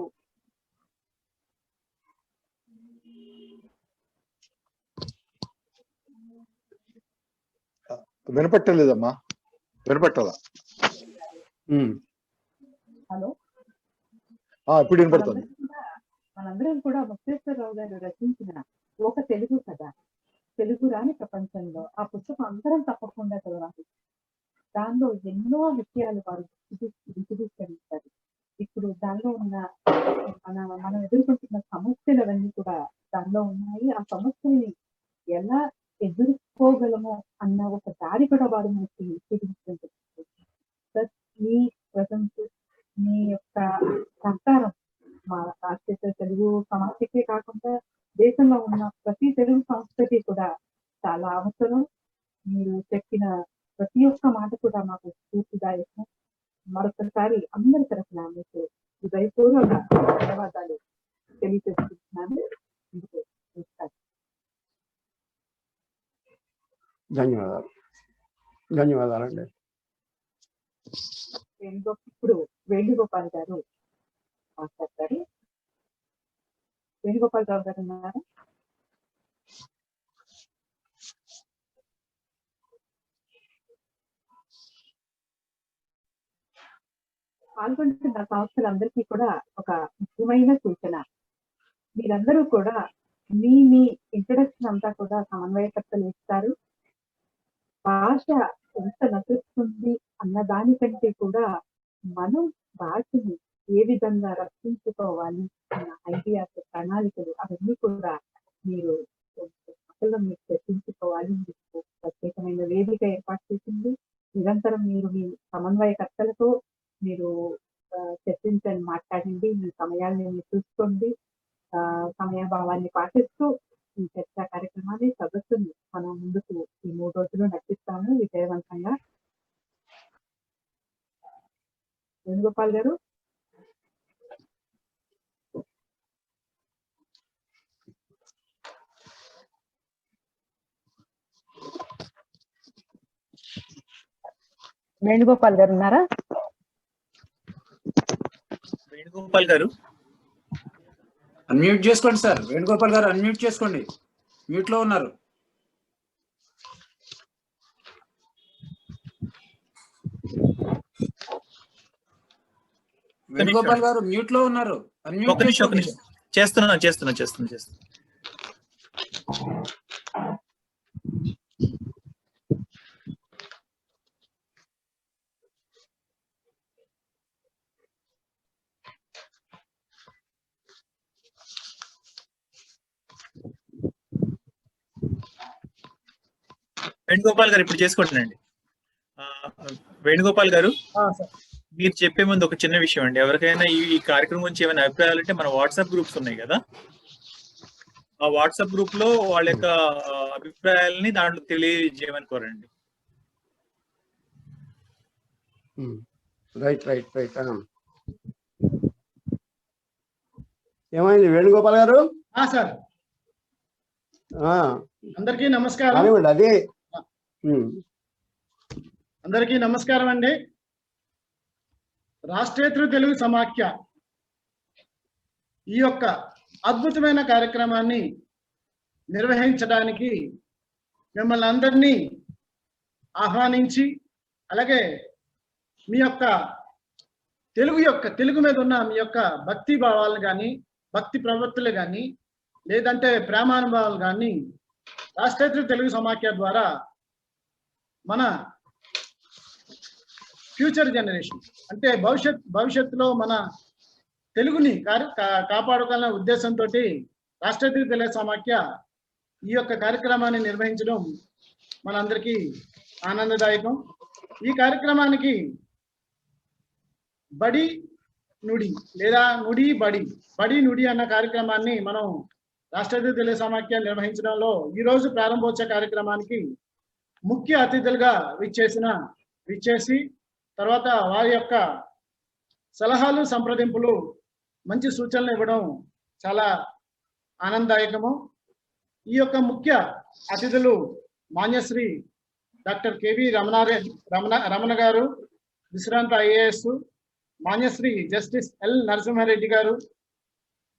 Speaker 5: వినపట్టలేదమ్మా, వినపట్టాలా?
Speaker 6: హలో,
Speaker 5: ఇప్పుడు వినపడుతుంది.
Speaker 6: మనందరం కూడా ముక్తేశ్వరరావు గారు రచించిన ఒక తెలుగు కథ, తెలుగు రాని ప్రపంచంలో, ఆ పుస్తకం అందరం తప్పకుండా చదవాలి. దానిలో ఎన్నో విషయాలు వారు విశదీకరించారు. ఇప్పుడు దానిలో ఉన్న మనం ఎదుర్కొంటున్న సమస్యలవన్నీ కూడా దానిలో ఉన్నాయి. ఆ సమస్యల్ని ఎలా ఎదుర్కోగలమో అన్న ఒక దారి కూడా వారు మనకి చూపించారు. మీ ప్రజెన్స్, మీ యొక్క సహకారం మా రాష్ట్రీయ తెలుగు సమాఖ్యకే కాకుండా దేశంలో ఉన్న ప్రతి తెలుగు సంస్కృతి కూడా చాలా అవసరం. మీరు చెప్పిన ప్రతి ఒక్క మాట కూడా మాకు స్ఫూర్తిదాయకం. మరొకసారి అందరి తరఫున మీకు హృదయపూర్వక ధన్యవాదాలు తెలియజేస్తున్నాను.
Speaker 8: ధన్యవాదాలండి.
Speaker 6: ఇప్పుడు వేణుగోపాల్ గారు మాట్లాడతారు. వేణుగోపాల్ రావు గారు ఉన్నారా? పాల్గొంటున్న సంస్థలందరికీ కూడా ఒక ముఖ్యమైన సూచన, మీరందరూ కూడా మీ ఇంట్రడక్షన్ అంతా కూడా సమన్వయకర్తలు ఇస్తారు. భాష ఎంత నశిస్తుంది అన్న దానికంటే కూడా మనం భాషని ఏ విధంగా రక్షించుకోవాలి అన్న ఐడియాస్, ప్రణాళికలు అవన్నీ కూడా మీరు చర్చించుకోవాలి. మీకు ప్రత్యేకమైన వేదిక ఏర్పాటు చేసింది. నిరంతరం మీరు మీ సమన్వయకర్తలతో మీరు చర్చించండి, మాట్లాడండి. మీ సమయాన్ని మీరు చూసుకోండి. సమయభావాన్ని పాటిస్తూ ఈ చర్చా కార్యక్రమాన్ని, సదస్సుని మనం ముందుకు ఈ 3 రోజులు నడిపిస్తాము విజయవంతంగా. వేణుగోపాల్ గారు. వేణుగోపాల్ గారు ఉన్నారా?
Speaker 11: వేణుగోపాల్ గారు
Speaker 13: అన్మ్యూట్ చేసుకోండి సార్. వేణుగోపాల్ గారు అన్మ్యూట్ చేసుకోండి, మ్యూట్ లో ఉన్నారు. వేణుగోపాల్ గారు మ్యూట్ లో ఉన్నారు.
Speaker 11: ఒక నిమిషం చేస్తున్నా. వేణుగోపాల్ గారు ఇప్పుడు చేసుకోండి. వేణుగోపాల్ గారు, మీరు చెప్పే ముందు ఒక చిన్న విషయం అండి. ఎవరికైనా ఈ కార్యక్రమం గురించి ఏమైనా అభిప్రాయాలు అంటే మన వాట్సాప్ గ్రూప్స్ ఉన్నాయి కదా, ఆ వాట్సాప్ గ్రూప్ లో వాళ్ళ యొక్క అభిప్రాయాలని దాంట్లో తెలియజేయమని కోరండి.
Speaker 8: రైట్. ఏమైంది వేణుగోపాల్ గారు?
Speaker 14: సార్ అందరికీ నమస్కారం.
Speaker 8: కానివ్వండి. అదే
Speaker 14: అందరికీ నమస్కారం అండి. రాష్ట్రేతర తెలుగు సమాఖ్య ఈ యొక్క అద్భుతమైన కార్యక్రమాన్ని నిర్వహించడానికి మిమ్మల్ని అందరినీ ఆహ్వానించి, అలాగే మీ యొక్క తెలుగు మీద ఉన్న మీ యొక్క భక్తి భావాలను కానీ, భక్తి ప్రవృత్తులు కానీ, లేదంటే ప్రేమానుభవాలు కానీ రాష్ట్రేతర తెలుగు సమాఖ్య ద్వారా మన ఫ్యూచర్ జనరేషన్ అంటే భవిష్యత్తులో మన తెలుగుని కాపాడుకోవాలనే ఉద్దేశంతో రాష్ట్రేతర తెలుగు సమాఖ్య ఈ యొక్క కార్యక్రమాన్ని నిర్వహించడం మనందరికీ ఆనందదాయకం. ఈ కార్యక్రమానికి బడి నుడి లేదా నుడి బడి నుడి అన్న కార్యక్రమాన్ని మనం రాష్ట్రేతర తెలుగు సమాఖ్య నిర్వహించడంలో ఈరోజు ప్రారంభోత్సవ కార్యక్రమానికి ముఖ్య అతిథులుగా విచ్చేసి తర్వాత వారి యొక్క సలహాలు, సంప్రదింపులు, మంచి సూచనలు ఇవ్వడం చాలా ఆనందదాయకము. ఈ యొక్క ముఖ్య అతిథులు మాన్యశ్రీ డాక్టర్ కేవి రమణ గారు, విశ్రాంత IAS, Manyashri justice L Narasimha Reddy గారు,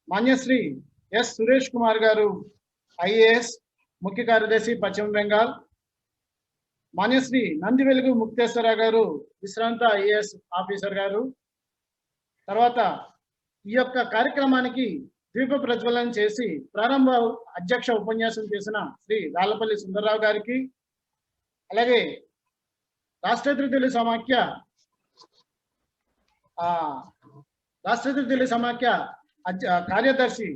Speaker 14: మాన్యశ్రీ ఎస్ సురేష్ కుమార్ గారు ఐఏఎస్ ముఖ్య కార్యదర్శి పశ్చిమ బెంగాల్, మాన్యశ్రీ నంది వెలుగు ముక్తేశ్వర గారు విశ్రాంత ఐఏఎస్ ఆఫీసర్ గారు, తర్వాత ఈ యొక్క కార్యక్రమానికి దీప ప్రజ్వలన చేసి ప్రారంభ అధ్యక్ష ఉపన్యాసం చేసిన శ్రీ రాళ్లపల్లి సుందరరావు గారికి, అలాగే రాష్ట్రేతర తెలుగు సమాఖ్య కార్యదర్శి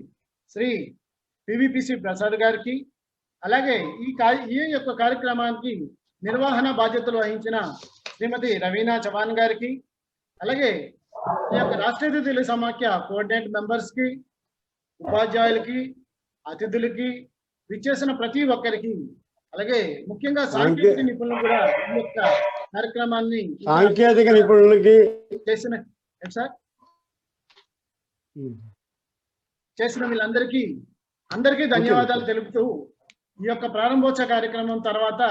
Speaker 14: శ్రీ పివిపిసి ప్రసాద్ గారికి, అలాగే ఈ యొక్క కార్యక్రమానికి నిర్వహణ బాధ్యతలు వహించిన శ్రీమతి రవీనా చవాన్ గారికి, అలాగే ఈ యొక్క రాష్ట్రేతర తెలుగు సమాఖ్య కోఆర్డినేట్ మెంబర్స్ కి, ఉపాధ్యాయులకి, అతిథులకి, విచ్చేసిన ప్రతి ఒక్కరికి, అలాగే ముఖ్యంగా సాంకేతిక నిపుణులు కూడా ఈ యొక్క కార్యక్రమాన్ని
Speaker 8: సాంకేతిక నిపుణులకి
Speaker 14: చేసిన వీళ్ళందరికీ ధన్యవాదాలు తెలుపుతూ ఈ యొక్క ప్రారంభోత్సవ కార్యక్రమం తర్వాత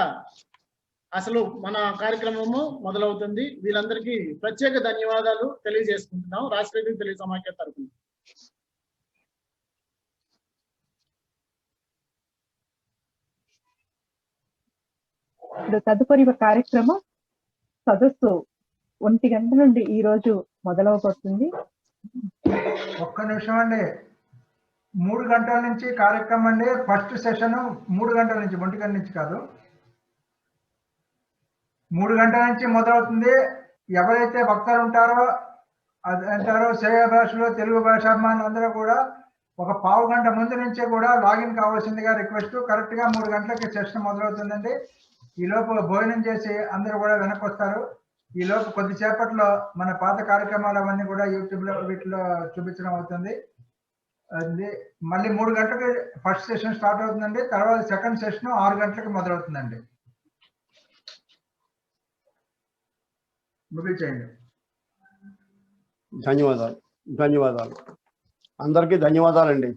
Speaker 14: అసలు మన కార్యక్రమము మొదలవుతుంది. వీళ్ళందరికీ ప్రత్యేక ధన్యవాదాలు తెలియజేసుకుంటున్నాం రాష్ట్రేతర తెలుగు సమాఖ్య తరఫున.
Speaker 6: తదుపరి కార్యక్రమం సదస్సు 1 గంట నుండి ఈ రోజు మొదలవబోతుంది.
Speaker 3: ఒక్క నిమిషం అండి. 3 గంటల నుంచి కార్యక్రమం అండి. ఫస్ట్ సెషన్ 3 గంటల నుంచి, 1 గంట నుంచి కాదు, 3 గంటల నుంచి మొదలవుతుంది. ఎవరైతే భక్తులు ఉంటారో అంటారో శ్రేయ భాషలో తెలుగు భాషాభిమానులు అందరూ కూడా ఒక పావు గంట ముందు నుంచే కూడా లాగిన్ కావాల్సిందిగా రిక్వెస్ట్. కరెక్ట్ గా 3 గంటలకి సెషన్ మొదలవుతుందండి. ఈ లోపు భోజనం చేసి అందరూ కూడా వెనక్కి వస్తారు. ఈ లోపు కొద్దిసేపట్లో మన పాత కార్యక్రమాలు అవన్నీ కూడా యూట్యూబ్ లో వీటిలో చూపించడం అవుతుంది. అది మళ్ళీ 3 గంటలకి ఫస్ట్ సెషన్ స్టార్ట్ అవుతుందండి. తర్వాత సెకండ్ సెషన్ 6 గంటలకి మొదలవుతుందండి. ముగించేయండి.
Speaker 8: ధన్యవాదాలు. అందరికీ ధన్యవాదాలండి.